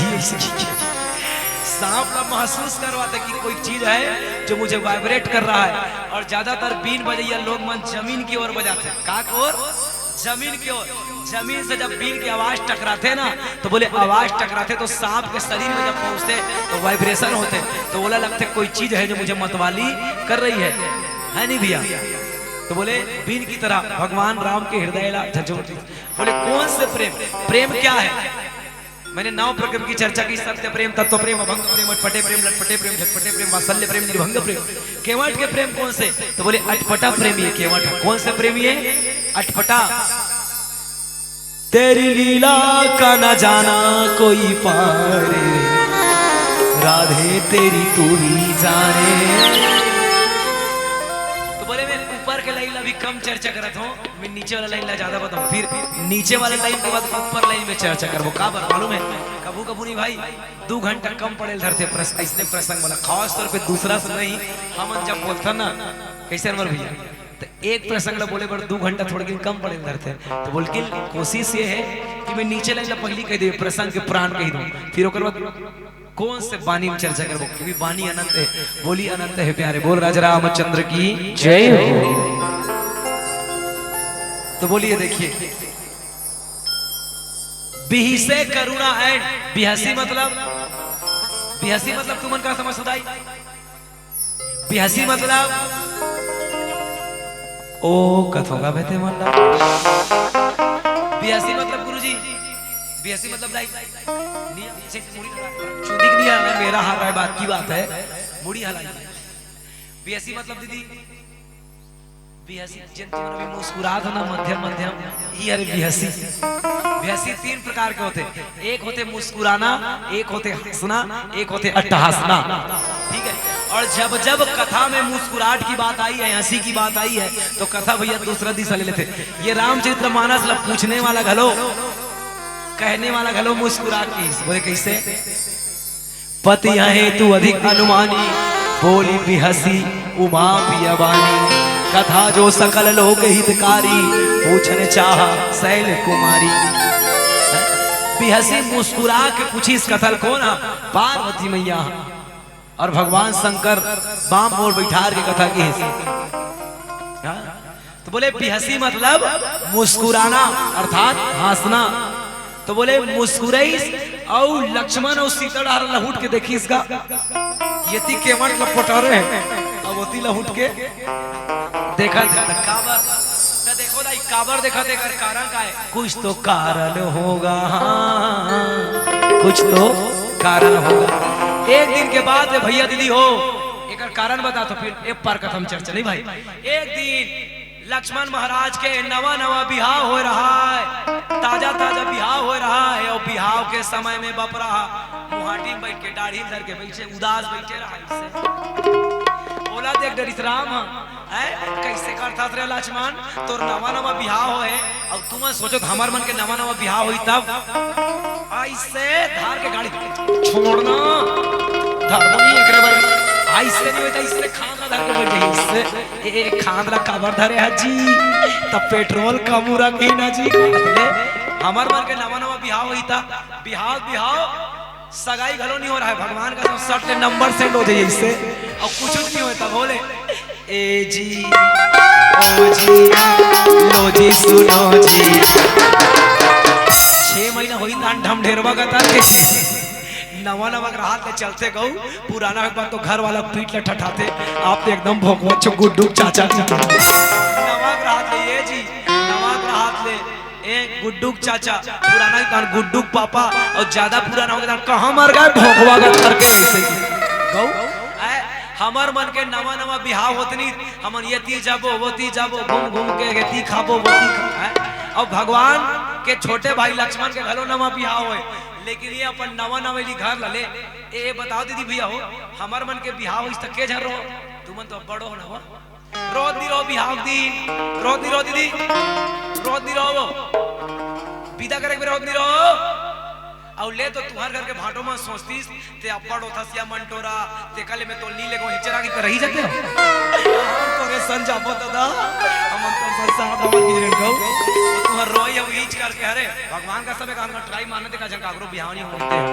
सांप ला महसूस करवाते कि कोई चीज है जो मुझे वाइब्रेट कर रहा है। और ज्यादातर बीन बजैया लोग मन जमीन की ओर बजाते हैं का ओर जमीन की ओर। जमीन से जब बीन की आवाज टकराते ना तो बोले आवाज टकराते तो सांप के शरीर में जब पहुंचते तो वाइब्रेशन होते तो बोला लगते कोई चीज है जो मुझे मतवाली कर रही है नहीं भैया। तो बोले बीन की तरह भगवान राम के हृदय झंझोड़ती। बोले कौन से प्रेम, प्रेम क्या है? मैंने 9 प्रकार की चर्चा की। सत्य प्रेम, तत्व प्रेम, अभंग प्रेम, अटपटे प्रेम, लटपटे प्रेम, झटपटे प्रेम, वात्सल्य प्रेम, निर्भंग प्रेम। केवट के प्रेम कौन से? तो बोले अटपटा प्रेम ये केवट है। कौन से प्रेम ये? अटपटा। तेरी लीला का न जाना कोई पारे, राधे तेरी तू ही जाने। तो बोले मैं ऊपर के लाइन अभी कम चर्चा करता हूँ, मैं नीचे वाला लाइन ज्यादा बताऊँ, फिर नीचे वाले लाइन के बाद ऊपर लाइन में चर्चा करबो। का मालूम है कबू कबू नहीं भाई 2 घंटा कम पड़े धरते ऐसने प्रसंग वाला खास तौर पे दूसरा से नहीं। हम जब बोलता ना कैसे अमर भैया तो एक प्रसंग ला बोले पर 2 घंटा थोड़े दिन कम पड़े धरते तो बोल के कोशिश ये है कि मैं नीचे लाइन ला पहली कह दे प्रसंग के प्राण कह दूं, फिर ओकर बाद कौन से बानी में चर्चा करबो क्योंकि बानी अनंत है। बोली अनंत है प्यारे, बोल राजा रामचंद्र की जय हो। तो बोलिए देखिए बिही से करुणा एंड बिहसी मतलब तुमन का समझ सुधाई। बिहसी मतलब ओ कथोगा बेटे मन बिहसी मतलब गुरुजी बिहसी मतलब लाइक चुदिक नहीं है मेरा हाथ है बात की बात है मुड़ी हलाई। बिहसी मतलब दीदी बिहसी जिनके मन में मुस्कुरात होना मध्यम मध्यम ही अरे बिहसी। बिहसी 3 प्रकार के होते, एक होते मुस्कुराना, एक होते हंसना, एक होते अट्टहासना। ठीक है। और जब जब कथा में मुस्कुराहट की बात आई है, हंसी की बात आई है तो कथा भैया दूसरा दिशा ले लेते। ये रामचरितमानस ला पूछने वाला घलो कहने वाला घलो मुस्कुरा की बोले कैसे पति है तू अधिक अनुमानी बोली बिहसी उमा पियावानी कथा जो सकल लोक हितकारी पूछने चाहा शैल कुमारी। बिहसी मुस्कुरा के पूछी इस कथल कौन है? पार्वती मैया और भगवान शंकर बाम और बैठार की कथा की। तो बोले बिहसी मतलब मुस्कुराना अर्थात हंसना। तो बोले मुस्कुराई और लक्ष्मण और सीता लहुट के देखी इसका यति केवट लपटरे अब होती लहुट के देखा काबर देखो ना काबर देखा देकर कारण का है कुछ तो कारण होगा, कुछ तो कारण होगा। एक दिन के बाद भैया दीदी हो एक कारण बता तो फिर एक पर कथम चर्चा नहीं भाई। एक दिन लक्ष्मण महाराज के नवा बिहाव हो रहा है, ताजा बिहाव हो रहा है और बिहाव के समय में बप रहा मुहाटी में बैठ के दाढ़ी धर के बैठे उदास बैठे रहा। इससे बोला देख डरित राम है कैसे करता रे लक्ष्मण तोर नवा बिहाव हो है और तुम सोचो हमार मन के नवा बिहाव हुई तब ऐसे धार के गाड़ी छोड़ना धर्मनी एक ऐसे नहीं होता इससे खाना धर के बैठे इससे एक खाना काबर धरे हाजी तब पेट्रोल कम रखी ना जी हमार मन के नवा बिहाव हुई था बिहाव सगाई घलो नहीं हो रहा है भगवान का सब सट ले नंबर सेंड हो जाए इससे और कुछ नहीं होता। बोले ए जी ओ जी लो जी सुनो जी 6 महीना होई तान ढम ढेरवा का तार के नवा नवा ग्राहक के चलते गऊ पुराना एक बार तो घर वाला पीट ले ठठाते आप तो एकदम भोगवा छो गुड्डू चाचा नवा ग्राहक ले ये जी नवा ग्राहक ले ए गुड्डू चाचा पुराना कान गुड्डू पापा और ज्यादा पुराना हो गया कहां मर गए भोगवा का करके ऐसे गऊ हमर मन के नवा नवा बिहाव होतनी हमन ये ती जाबो वो ती जाबो घूम घूम के ती खाबो वो ती और भगवान के छोटे भाई लक्ष्मण के घरो नवा बिहाव होए लेकिन ये अपन नवा नवेली घर लले ए बताओ दीदी भैया हो हमर मन के बिहाव इस तक के झर रहो तुमन तो बड़ो हो ना रोज दी रो बिहाव दिन रोज दी रो दीदी रोज दी रो विदा करे रोज दी रो और ले तो तुहर घर के भाटो में सोचतीस ते अब्बड़ ओथसिया मंटोरा ते कले में तो नीले को हिचरा की रही जाते हो तोरे सन जाबो दादा हम तो संसार बाबा की रे गौ तुहर रोई अब ईच करके अरे भगवान का सबे काम ट्राई मारने ते का जन कागरो बिहावनी होते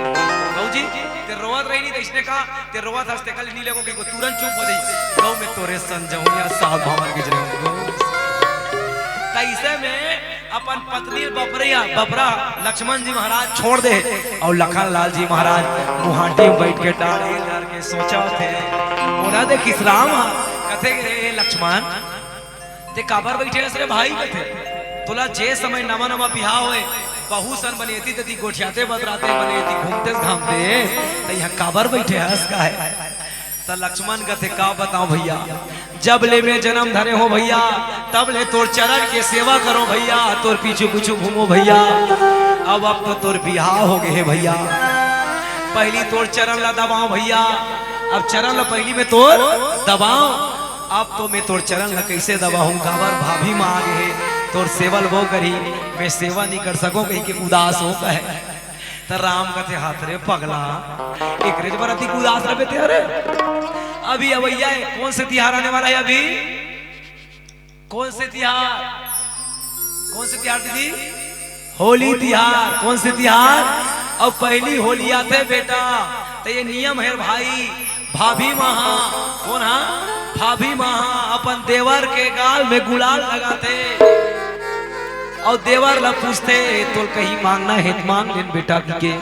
गौ जी ते रोवत रही नहीं तो इसने कहा ते रोवत हंसते कल नीले को कि तुरंत चुप हो गई गौ में तोरे सन जाऊंगा साहब भगवान की जय कैसे में अपन पत्नी बबरा लक्ष्मण जी महाराज छोड़ दे और लखन लाल जी महाराज मुहाटी में बैठ के डाढ़े डर के सोचा थे बोला दे किस राम कथे रे लक्ष्मण ते काबर बैठे रे भाई कथे तोला जे समय नवा नवा बिहाव होए बहु सन बनेती तती गोठियाते बतराते बनेती घूमते घामते त यहां काबर बैठे हंस का है त लक्ष्मण कथे का बताऊं भैया जब ले में जन्म धरे हो भैया तब ले तोर चरण के सेवा करो भैया तोर पीछे पीछे घूमो भैया अब तो तोर बिहाव हो गए भैया पहली तोर चरण ला दबाओ भैया अब चरण ला पहली में तोर दबाओ अब तो मैं तोर चरण ला कैसे दबाऊं काबर भाभी मां आ गए तोर सेवल वो करी मैं सेवा नहीं कर सको कहीं के उदास हो गए त राम कथे हाथ रे पगला एक रेज बरती उदास रहे थे अरे अभी अवैया कौन से तिहार आने वाला है अभी कौन से तिहार दीदी होली तिहार कौन से तिहार और पहली होली आते बेटा तो ये नियम है भाई भाभी महा कौन हा भाभी महा अपन देवर के गाल में गुलाल लगाते और देवर ला पूछते तो कहीं मांगना है मांग लेन बेटा के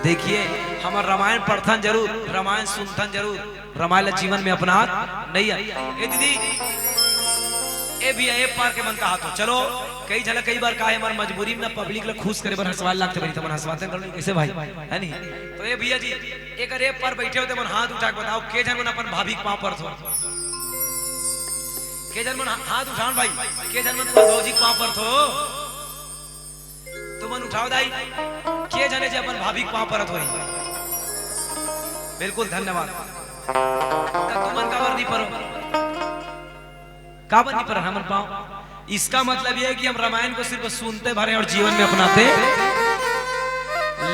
देखिए हमार रामायण पढ़थन जरूर रामायण सुनथन जरूर रामायण जीवन में अपना नहीं है ए दीदी ए भी ए पार के मन का हाथ हो चलो कई झलक कई बार काहे हमार मजबूरी में पब्लिक ला खुश करे बर हंसवाल लागते बनी तमन हंसवाते कर कैसे भाई है नहीं तो ए भैया जी एक रे पर बैठे होते मन हाथ उठा के बताओ के जन मन अपन भाभी के पांव पर थो के जन मन हाथ उठान भाई के जन मन तुम्हार भौजी के पांव पर थो तुमन उठाओ दाई के जने जे अपन भाभी के पांव पर थोई बिल्कुल धन्यवाद तुमन का वर्दी पर काबर नहीं पर हमन पाओ इसका मतलब यह है कि हम रामायण को सिर्फ सुनते भरे और जीवन में अपनाते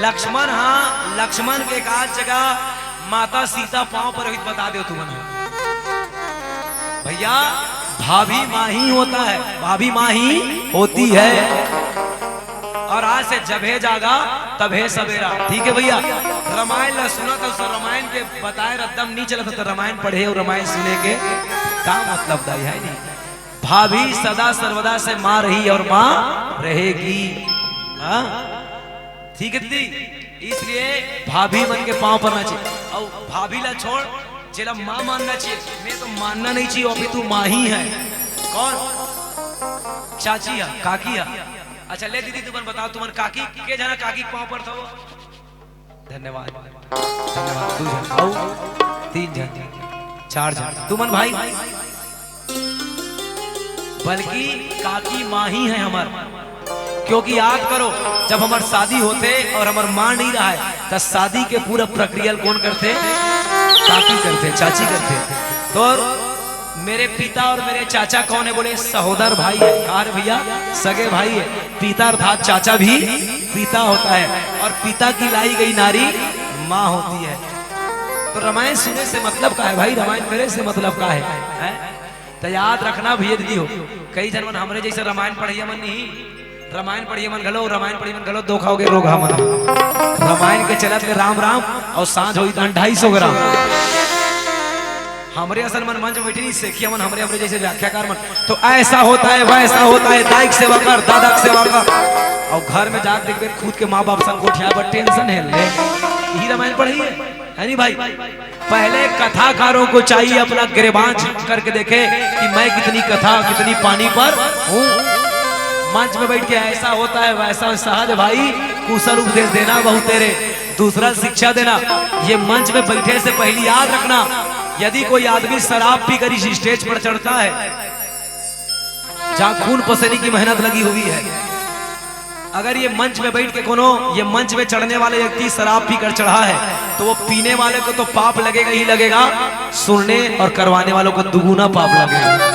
लक्ष्मण हाँ लक्ष्मण के एक जगह माता सीता पांव पर ही बता दो तुमने भैया भाभी माँ ही होता है भाभी माँ ही होती है और आज से जब है जागा तब है सवेरा ठीक है भैया रामायण ला सुना था उस रामायण के बताए रद्दम नहीं चला था तो रामायण पढ़े और रामायण सुने के का मतलब दाई है नहीं भाभी सदा सर्वदा से मां रही और मां रहेगी हाँ ठीक है दीदी इसलिए भाभी मन के पांव पर ना चाहिए और भाभी ला छोड़ जेला मां मानना चाहिए मैं तो मानना नहीं चाहिए अभी तू मां ही है कौन चाची है काकी है अच्छा ले दीदी तुम बताओ तुम्हारे काकी के जाना काकी पांव पर था वो धन्यवाद धन्यवाद दो जन आओ तीन जन चार जन तुमन भाई बल्कि काकी माँ ही है हमार क्योंकि याद करो जब हमार शादी होते और हमार माँ नहीं रहा है तो शादी के पूरा प्रक्रिया कौन करते काकी करते चाची करते तो मेरे पिता और मेरे चाचा कौन है बोले सहोदर भाई है कार भैया सगे भाई है पिता अर्थात चाचा भी पिता होता है और पिता की लाई गई नारी माँ होती है तो रामायण सुनने से मतलब का है भाई रामायण मेरे से मतलब का है? तो याद रखना भैया दीदी हो कई जन मन हमरे जैसे रामायण पढ़िए मन नहीं रामायण पढ़िए मन गलो रामायण पढ़िए मन गलो दो खाओगे रोग मन रामायण के चलत में राम राम और सांझ हो 250 ग्राम हमरे असल मन मंच बैठी नहीं सेखिया मन हमरे हमरे जैसे व्याख्याकार मन तो ऐसा होता है वैसा होता है दाई की सेवा कर दादा की सेवा कर और घर में जाके देखते खुद के माँ बाप संग गोठिया पर टेंशन है ले यही रामायण पढ़ी है नहीं भाई? पहले कथाकारों को चाहिए अपना गिरेबान करके देखे कि मैं कितनी कथा कितनी पानी पर हूँ। मंच में बैठ के ऐसा होता है वैसा सहज भाई, कुशल उपदेश देना बहुत तेरे, दूसरा शिक्षा देना। ये मंच में बैठे से पहले याद रखना, यदि कोई आदमी शराब पी कर इस स्टेज पर चढ़ता है जहां खून पसीने की मेहनत लगी हुई है, अगर ये मंच में बैठ के कोनो ये मंच में चढ़ने वाले व्यक्ति शराब पी कर चढ़ा है तो वो पीने वाले को तो पाप लगेगा ही लगेगा, सुनने और करवाने वालों को दुगुना पाप लगेगा।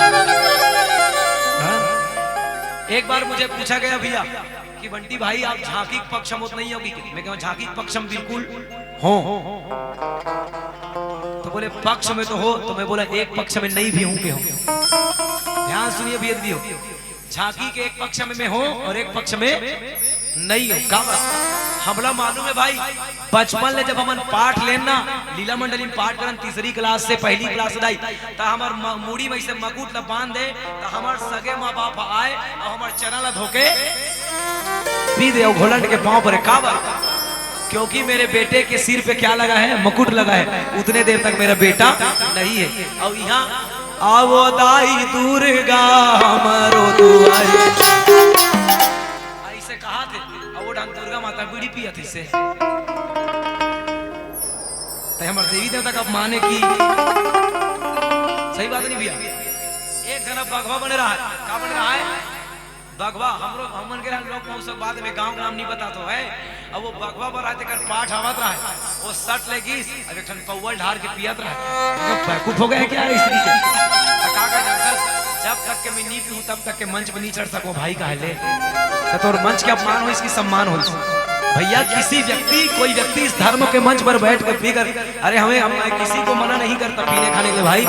एक बार मुझे पूछा गया भैया कि बंटी भाई आप झांकी पक्षम होत नहीं होगी? मैं कहूँ झांकी पक्षम बिल्कुल हो। तो बोले पक्ष में तो हो, तो मैं बोला एक पक्ष में नहीं भी हूं के हो। ध्यान सुनिए भैया दीदी, झांकी के एक पक्ष में हो और एक पक्ष में नहीं हो। का हमला मालूम है भाई, बचपन ले जब हमन पाठ लेना लीला मंडली में पाठ करन तीसरी क्लास से पहली क्लास दाई तो हमार मूड़ी में से मकुट ल बांध दे तो हमार सगे माँ बाप आए और हमार चरण ला धोके पी दे घोलट के पांव पर काबर, क्योंकि मेरे बेटे के सिर पे क्या लगा है? मुकुट लगा है। उतने देर तक मेरा बेटा नहीं है। और यहाँ आवो दाई दुर्गा हमारो दुआई ऐसे कहा थे, और वो ढंग दुर्गा माता बीड़ी पिया थी से हमारे देवी देवता का माने की सही बात नहीं भैया। एक जना भगवा बन रहा है, क्या बन रहा है? भगवा। हम लोग हमन के लोग सब बात में गांव नाम नहीं बता तो है। अब वो भगवा पर आते कर पाठ आवत रहा है, वो सट लेगी अब एक ठन पौवल ढार के पियत रहा है। बेवकूफ हो गए क्या स्त्री के? जब तक के मैं नीच हूं तब तक के मंच पर नहीं चढ़ सको भाई का ले तो मंच के अपमान हो इसकी सम्मान हो। भैया किसी व्यक्ति कोई व्यक्ति इस धर्म के मंच पर बैठ कर पी कर, अरे हम किसी को मना नहीं करता पीने खाने के भाई,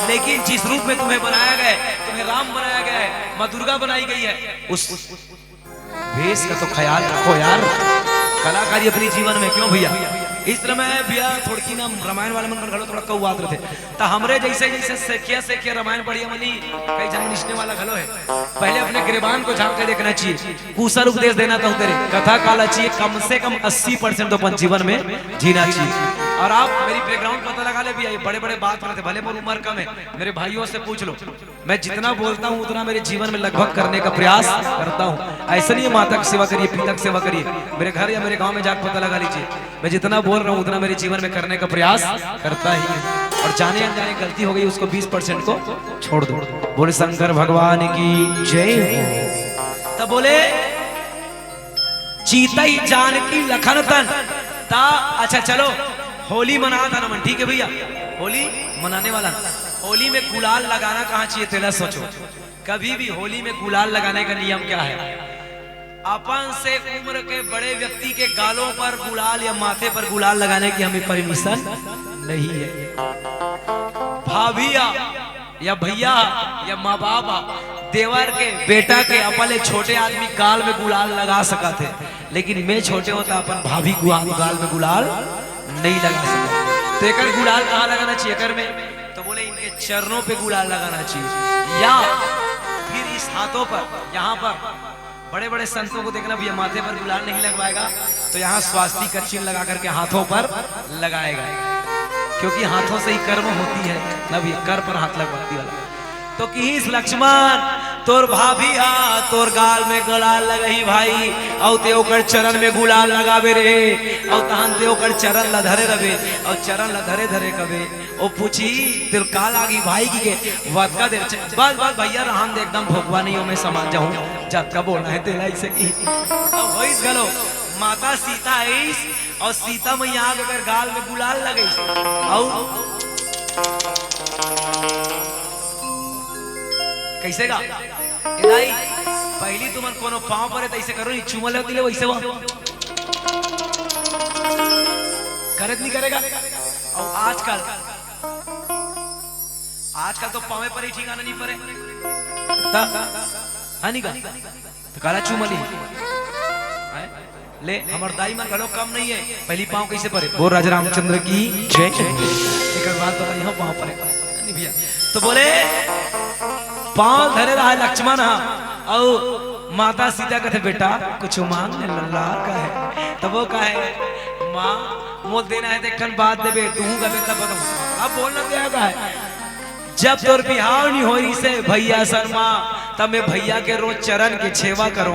लेकिन जिस रूप में तुम्हें बनाया गया है, तुम्हें राम बनाया गया है, माँ दुर्गा बनाई गई है, उस भेष का तो ख्याल रखो यार। कलाकारी अपनी जीवन में क्यों भैया? इस तरह में भैया थोड़ी ना रामायण वाले मन घलो थोड़ा कौआत रहे तो हमरे जैसे जैसे सेखिया रामायण बढ़िया मनी कई जान निश्चने वाला घलो है। पहले अपने गिरबान को झांक के देखना चाहिए, कुशल उपदेश देना तो तेरे कथा काला चाहिए, कम से कम 80% तो अपन जीवन में जीना चाहिए। और आप मेरी बैकग्राउंड पता लगा ले भैया, ये बड़े बड़े बात करते भले मेरी उम्र कम है, मेरे भाइयों से पूछ लो, मैं जितना बोलता हूँ उतना मेरे जीवन में लगभग करने का प्रयास करता हूँ। ऐसा नहीं माता की सेवा करिए, पिता की सेवा करिए, मेरे घर या मेरे गांव में जाकर पता लगा लीजिए, मैं जितना बोल रहा हूँ उतना मेरे जीवन में करने का प्रयास करता ही है। और जाने अनजाने गलती हो गई उसको 20% को छोड़ दो। बोले शंकर भगवान की जय हो। तब बोले चीता ही जानकी लखन तन ता। अच्छा चलो होली मना था ना मन, ठीक है भैया, होली मनाने वाला। होली में गुलाल लगाना कहाँ चाहिए तेरा सोचो। कभी भी होली में गुलाल लगाने का नियम क्या है? अपन से उम्र के बड़े व्यक्ति के गालों पर गुलाल या माथे पर गुलाल लगाने की हमें परमिशन नहीं है। भाभिया या भैया या माँ बाप देवर के बेटा के अपन एक छोटे आदमी गाल में गुलाल लगा सका थे, लेकिन मैं छोटे होता अपन भाभी गाल में गुलाल नहीं लगा सकता। तो एक गुलाल कहाँ लगाना चाहिए कर में? तो बोले इनके चरणों पे गुलाल लगाना चाहिए, या फिर इस हाथों पर। यहाँ पर बड़े बड़े संतों को देखना भैया माथे पर गुलाल नहीं लगवाएगा तो यहाँ स्वास्तिक का चिन्ह लगा करके हाथों पर लगाएगा, क्योंकि हाथों से ही कर्म होती है ना भैया, कर पर हाथ लगवाती वाला। तो किस लक्ष्मण तोर भाभिया तोर गाल में गुलाल लगही भाई, और ते ओकर चरण में गुलाल लगावे रे, और तहन ते ओकर चरण ला धरे रवे, और चरण ला धरे धरे कवे ओ पूछी तेर का लागी भाई की के वदका दे। बस बस भैया रहन दे, एकदम भोगवा नहीं हो, मैं समझ जाऊं जब का बोलना है तेरा ऐसे की। अब होइस गलो माता सीता आईस और सीता मैया अगर गाल में गुलाल लगे और कैसे गा इलाई पहली तुमन कोनो पांव पर ऐसे करो नहीं चुमल होती ले वैसे वो करत नहीं करेगा। और आजकल तो पावे पर ही ठिकाना नहीं पड़े हानि का तो काला चुमली ले हमार दाई मन घलो कम नहीं है, पहली पांव कैसे परे बोल राजा रामचंद्र की जय। एक बात तो यहाँ पांव परे नहीं भैया। तो बोले पांव धरे रहा लक्ष्मण और माता सीता कहते बेटा कुछ मांग ले लल्ला का है। तब वो कहे माँ मोल देना है देखन बात देबे तू गबे तब बताऊं अब बोलना देगा है जब तोर बिहाव नहीं होई से भैया शर्मा तब मैं भैया के रोज चरण के सेवा करो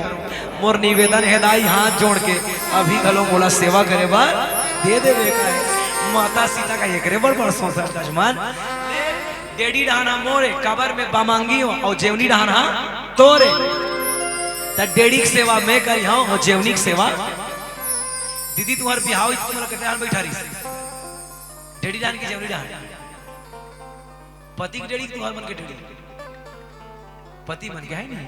मोर निवेदन है दाई हाथ जोड़ के अभी गलो मोला सेवा करे बा दे देवे का है माता सीता का ये करे बड़ बड़ सोचर जजमान डेडी रहना मोरे कबर में बामांगी हो और जेवनी रहना तोरे त डेडी की सेवा मैं करी हूं और जेवनी की सेवा दीदी तुम्हारे बिहाव तुम्हारा कहते हैं बैठा रही डेडी रहन की जेवनी रहन पति की डेडी तुम्हारे मन के डेडी पति मन के है नहीं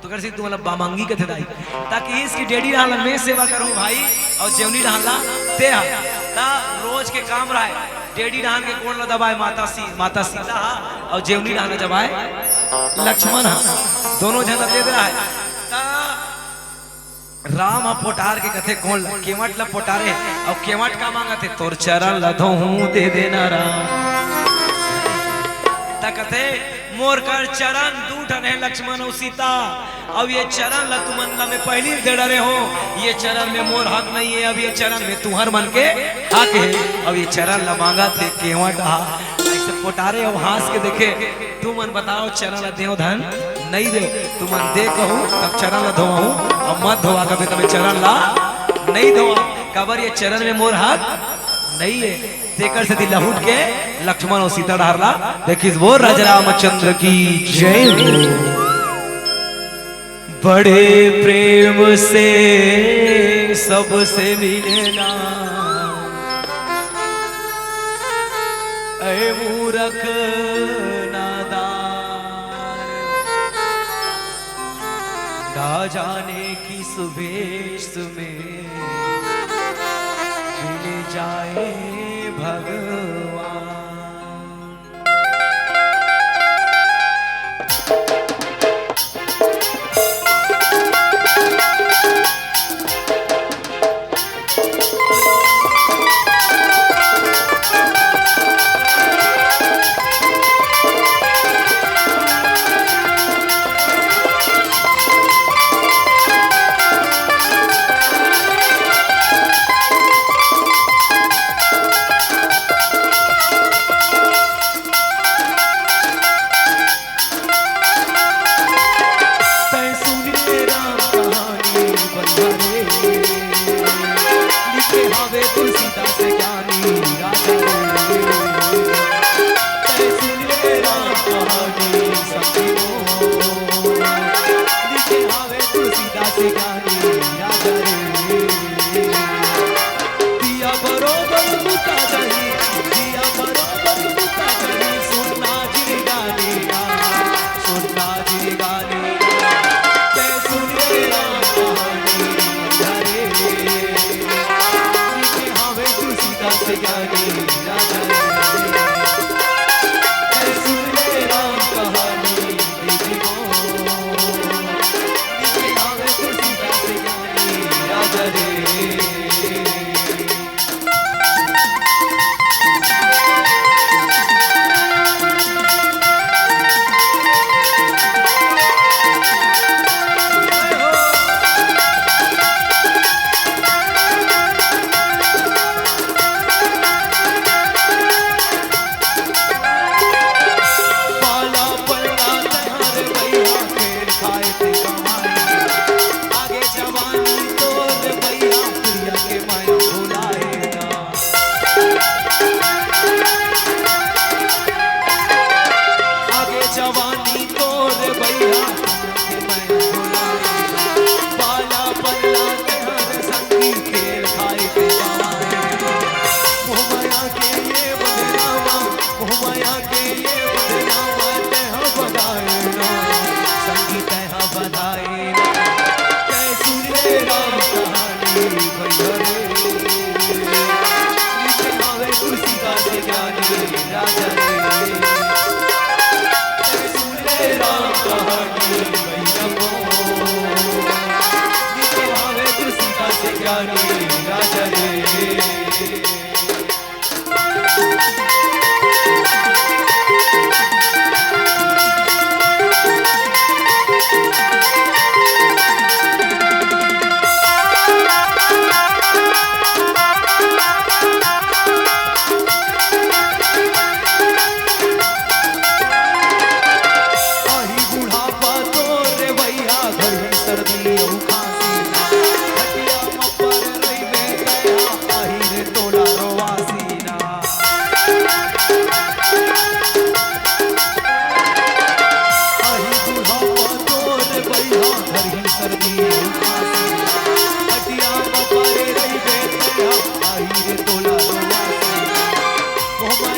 तो कर सी तुम्हारा बामांगी के थे दाई ताकि इसकी डेडी रहला मैं सेवा करूं भाई और जेवनी रहला ते ता रोज के काम रहा डेडी रहन के कौन ला दबाए माता सीता और जेवनी रहना जबाए लक्ष्मण दोनों जन दे रहा है ता राम पोटार के कथे कौन ला केवट ला पोटारे और केवट का मांगा थे तोर चरण लधो हूं दे देना राम ता कथे मोर कर चरण दूठन है लक्ष्मण और सीता अब ये चरण ला तुमन ला में पहली दे डरे हो ये चरण में मोर हक नहीं है अब ये चरण में तुहर मन के हक है अब ये चरण ला मांगा थे केवट ऐसे पोटारे और हंस के देखे तू मन बताओ चरण ला देव धन नहीं दे तू मन दे कहूं तब चरण ला धोवाऊं और मत धोवा कभी तभी चरण ला नहीं धोवा कबर ये चरण में मोर हक नहीं है तेकर से दिल लहुट के लक्ष्मण और सीता डारला देखिस वो राजा रामचंद्र की जय हो बड़े प्रेम से सबसे मिलना ऐ मूरख नादान ना जाने किस वेश में मिल जाए भगवान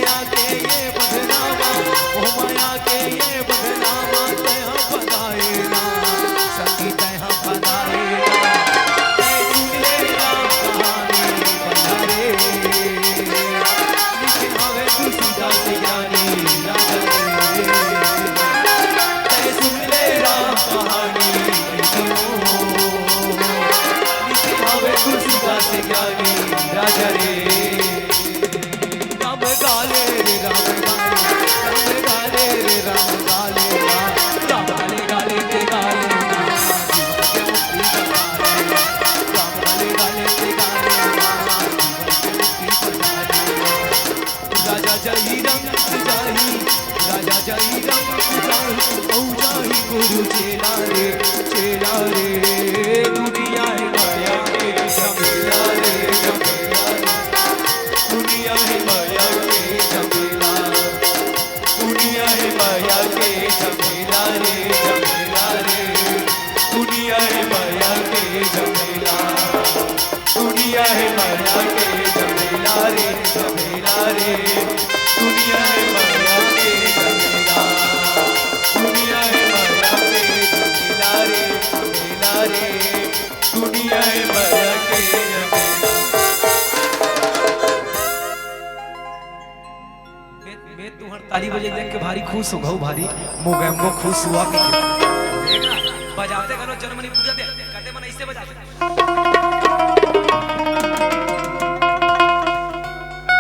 माया के ये बदनामा, ओ माया के ये बदनामा तया बधाए ना, संगी तया बधाए ना। ऐ सुन ले राम कहानी बधारे, लिखे हवे तुलसीदास ज्ञानी राजा रे। ऐ सुन ले राम कहानी लिखे हवे तुलसीदास ज्ञानी राजा रे। राम गाले रे राम गाले रे राम गाले राम गाले गाले ते गाले राम गाले गाले ते गाले राजा जही रंग जाही, राजा जही रंग जाही, औ जाही गुरु चेला रे दुनिया है माया के झमेला रे दुनिया है माया के झमेला, दुनिया है माया के झमेला रे दुनिया है माया के झमेला, दुनिया है माया के झमेला रे दुनिया है माया के झमेला, दुनिया है माया के झमेला रे दुनिया है माया के झमेला। मैं तुहर ताली बजे देख के भारी खुश हो गऊ, भारी मोगैम्बो खुश हुआ कि देखा बजाते करो जर्मनी पूजा दे कटे मन ऐसे बजाते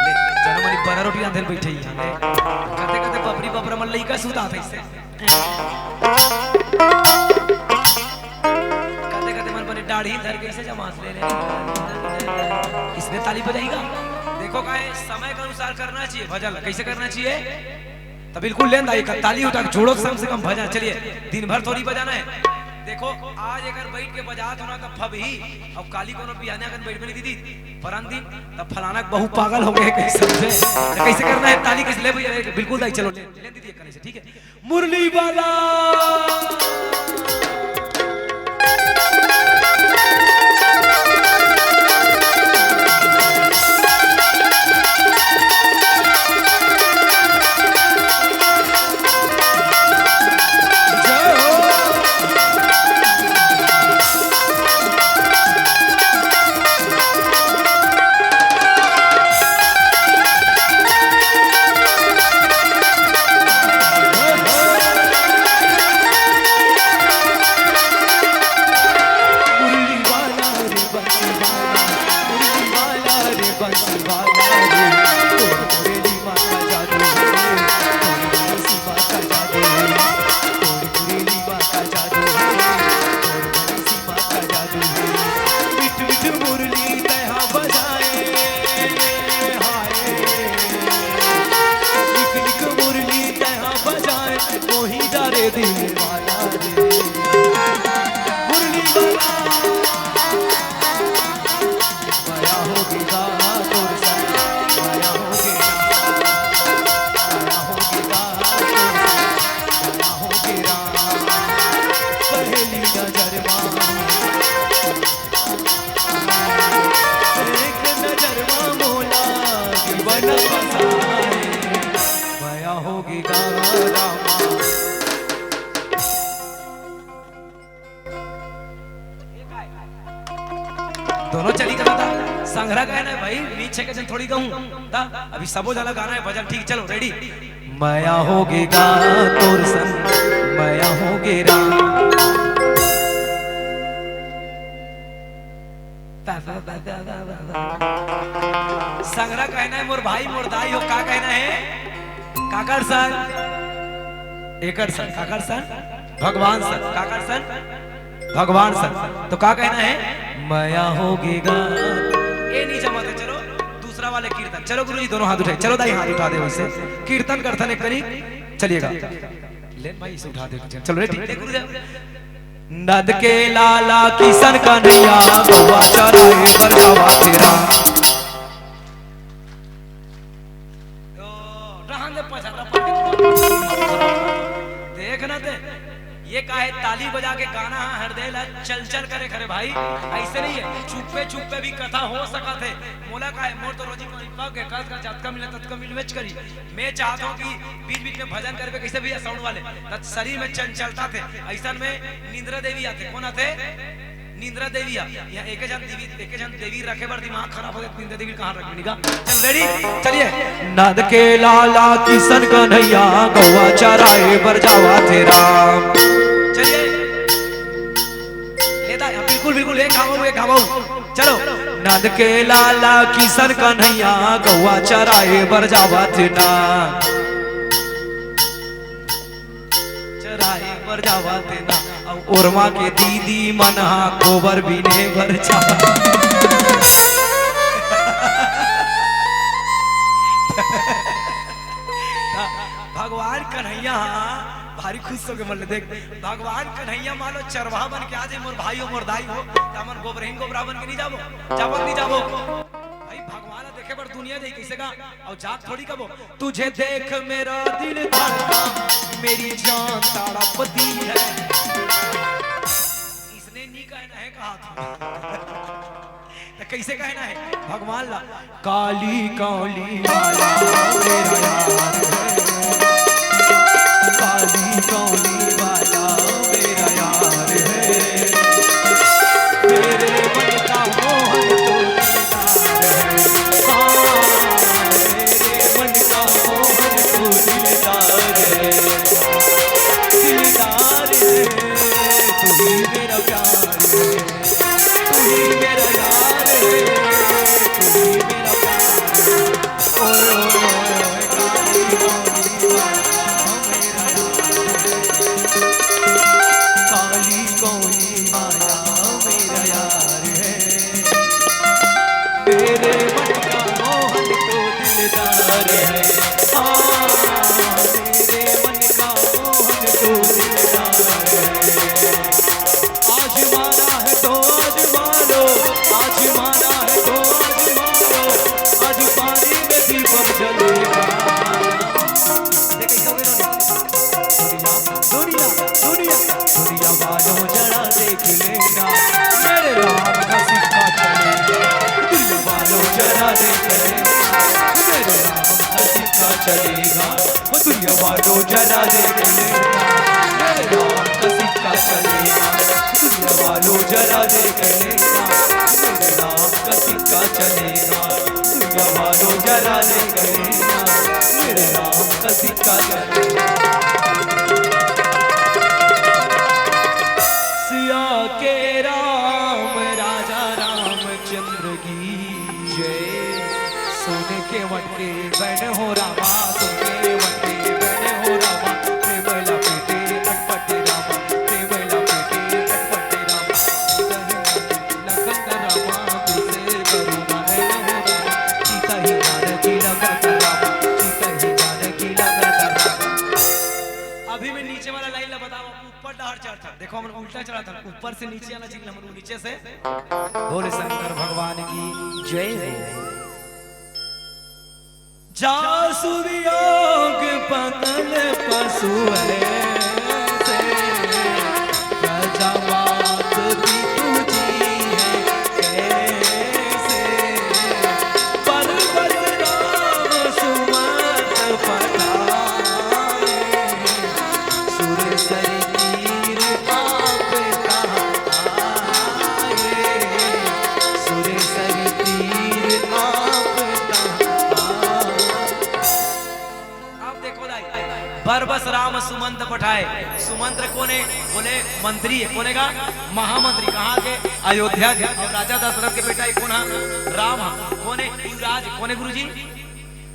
ले जर्मनी बरा रोटी आंधेल बैठे ही ले कते कते बबरी बबरा मन लइका सुता था इससे कते कते मन बने दाढ़ी धर के इसे जमात ले इसने ताली बजाएगा। देखो का है समय के अनुसार करना चाहिए भजन, कैसे करना चाहिए तो बिल्कुल लेंदा एक ताली उठा के जोड़ो कम से कम भजन। चलिए दिन भर थोड़ी बजाना है। देखो आज अगर बैठ के बजात होना तो फब ही अब काली कोनो बिहाने अगर बैठ में दीदी परन दिन तब फलाना बहु पागल हो गए कैसे समझे तो कैसे करना है ताली किस ले बिल्कुल दाई चलो ले दीदी करने से ठीक है। मुरली वाला दोनों चली करा था संग्रह गाना है भाई बीच छे के जन थोड़ी कहूं ता अभी सबो जला गाना है भजन ठीक चलो रेडी। माया होगी गा तोर सन माया होगी राम संग्रह कहना है मोर भाई मोर दाई हो का कहना है काकर सन एकड़ सन काकर सन भगवान सन काकर सन भगवान सन तो का कहना है माया होगी गा ये नहीं जमाते चलो दूसरा वाले कीर्तन चलो गुरुजी दोनों हाथ उठाए चलो दाई हाथ उठा दे वैसे कीर्तन करतन एक करी चलिएगा ले भाई इसे उठा दे चलो रेडी गुरुजी। नद के लाला किशन कन्हैया गोवा चराए पर जावा तेरा देखना दे ये काहे ताली बजा के गाना हृदय ला चल चल करे खरे भाई, ऐसे नहीं है। चुप्पे चुप्पे भी कथा हो सका थे। मोला काहे मोर तो रोजी पाव के कल का जातका मिले तत्का मिल वेच करी। मैं चाहता हूँ कि बीच बीच में भजन करके कैसे भी साउंड वाले तत् शरीर में चंचलता थे। ऐसा में निंद्रा देवी आते, कौन आते? निंद्रा देवी या एक जन देवी रखे बर दिमाग खराब हो गया। निंद्रा देवी कहाँ रख निका? चल रेडी, चलिए। नंद के लाला किशन कन्हैया गौवा चराए बर जावा थे राम। चलिए लेता बिल्कुल बिल्कुल एक गाओ चलो। नंद के लाला किशन कन्हैया गौवा चराए बर जावा थे ना, चराए बर जावा थे ना। उर्मा के दीदी मनहा गोबर बीने भर जा। भगवान कन्हैया भारी खुश हो गए। देख भगवान कन्हैया मानो चरवाहा बन के आज मोर भाई हो मोर दाई हो तमन गोबरहीन गोबरा बन के नहीं जाबो, जाबो नहीं जाबो भाई। भगवान देखे पर दुनिया दे कैसे का और जात थोड़ी कबो। तुझे देख मेरा दिल धड़का, मेरी जान तड़पती है। इसने नहीं कहना है कहा था तो कैसे कहना है? भगवान ला काली काली वाला मेरा यार है, काली काली वाला मेरा यार है। मेरे मन का मोहन तो दिलदार है, दिलदार है, तू ही मेरा प्यार है, तू ही मेरा यार है, तू ही मेरा प्यार है। ओए ओए ओए काली काली वाला मेरा यार है, काली काली वाला मेरा यार है। मेरे मन का मोहन तो दिलदार है, मेरे मन का मोहन तो दिलदार है। आज माना है तो आज मानो, आज माना है तो आज मानो, आज पानी में दीपक जलेगा। दुनिया दुनिया दुनिया वालों जरा देख लेना, मेरे राम का सिक्का चलेगा। दुनिया वालों जरा देख लेना, मेरे राम का सिक्का चलेगा। दुनिया वालों जरा देख लेना, मेरे राम का सिक्का चलेगा। दुनिया वालों जरा देख लेना, मेरे राम का सिक्का चलेगा। दुनिया वालों जरा देख लेना, मेरे राम का सिक्का चलेगा। सिया के राम राजा रामचंद्र की जय। सोने के वटे बन हो रामा, सोने वटे बन हो रामा। प्रेमला पेटे अटपटे रामा, प्रेमला पेटे अटपटे रामा। लखन रामा तुझसे करुणा है हो रामा, सीता ही जानकी लगा कर रामा, सीता ही जानकी लगा कर रामा। अभी मैं नीचे वाला लाइन ला बताओ, ऊपर डहर चढ़ता देखो हम उल्टा चढ़ा था, ऊपर से नीचे आना चाहिए, हम नीचे से। भोले शंकर भगवान की जय हो। जासु वियोग पतन पशु है से, प्रजा मात भी तुझी है कैसे। पर बस राम सुमत पठाए, सुर सर तीर आप कहाँ आए, सुर सर तीर आप बरबस राम सुमंत पठाए। सुमंत्र कौन है? बोले मंत्री है। कौन का? महामंत्री। कहाँ के? अयोध्या के। और राजा दशरथ के बेटा कौन है? राम। कौन है? युवराज। कौन है गुरुजी?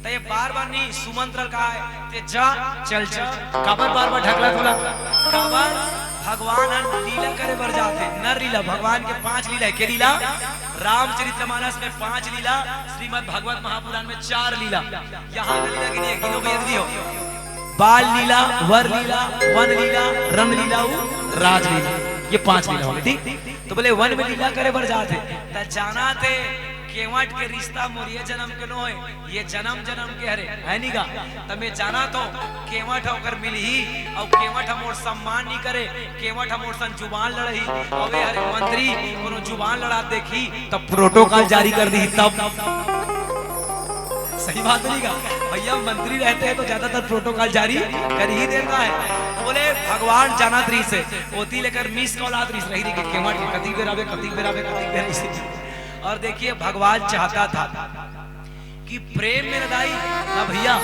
तो ये बार बार नहीं सुमंत्र कहा है ते जा चल जा काबर बार बार ढकला थोड़ा काबर भगवान लीला करे बर जाते। नर लीला भगवान के 5 लीला है। के लीला? रामचरितमानस में 5 लीला, श्रीमद् भागवत महापुराण में 4 लीला। यहाँ लीला के लिए गिनो यदि हो बाल लीला, वर लीला, वन लीला, रंग लीला, राज लीला, ये 5 लीला हो गई। ठीक तो बोले वन में लीला करे बर जाते जाना थे केवट के रिश्ता मोरिये जन्म के नो है, ये जन्म जन्म के हरे है नी गा। तमे जाना तो केवट होकर मिल ही और केवट हमोर सम्मान नहीं करे, केवट हमोर सन जुबान लड़ही अवे हरे मंत्री कोनो जुबान लड़ा देखी तब प्रोटोकॉल जारी कर दी तब। सही बात नहीं का भैया, मंत्री रहते हैं तो ज्यादातर प्रोटोकॉल जारी कर ही देता है। बोले भगवान जाना त्री से ओती लेकर मिस कॉल आत रही के केवट के कती बेर आवे कती बेर आवे कती बेर ऐसे। और देखिए भगवान चाहता था कि प्रेम में दाई ना भैया,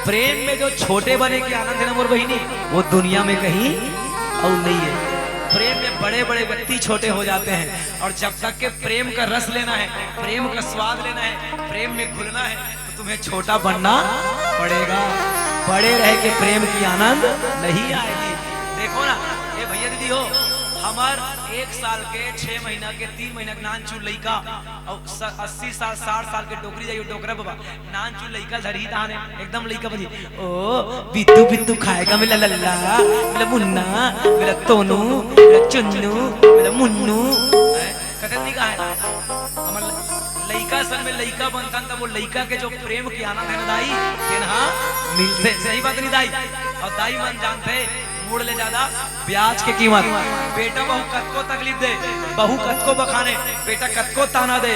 प्रेम में जो छोटे बने के आनंद है ना मोर बहिनी, वो दुनिया में कहीं और नहीं है। प्रेम में बड़े बड़े व्यक्ति छोटे हो जाते हैं और जब तक के प्रेम का रस लेना है, प्रेम का स्वाद लेना है, प्रेम में घुलना है तो तुम्हें छोटा बनना पड़ेगा। बड़े रह के प्रेम की आनंद नहीं आएगी। देखो ना ये भैया दीदी हो, हमार 1 साल के 6 महीना के 3 महीना के नान चू लइका और 80 साल 60 साल के डोकरी जाइयो डोकरा बाबा नान चू लइका धरी ताने एकदम लइका बजी ओ बिट्टू बिट्टू खाएगा मेरा लल्ला मेरा मुन्ना मेरा तोनू मेरा चुन्नू मेरा मुन्नू कथन नहीं कहा है। हमार लइका सन में लइका बनता तब वो लइका के जो प्रेम की आनंद है ना दाई तेनहा मिलते। सही बात नहीं दाई। और दाई मन जानते मूड ले ज्यादा ब्याज के कीमत। बेटा बहू कत को तकलीफ दे, बहू कत को बखाने, बेटा कत को ताना दे,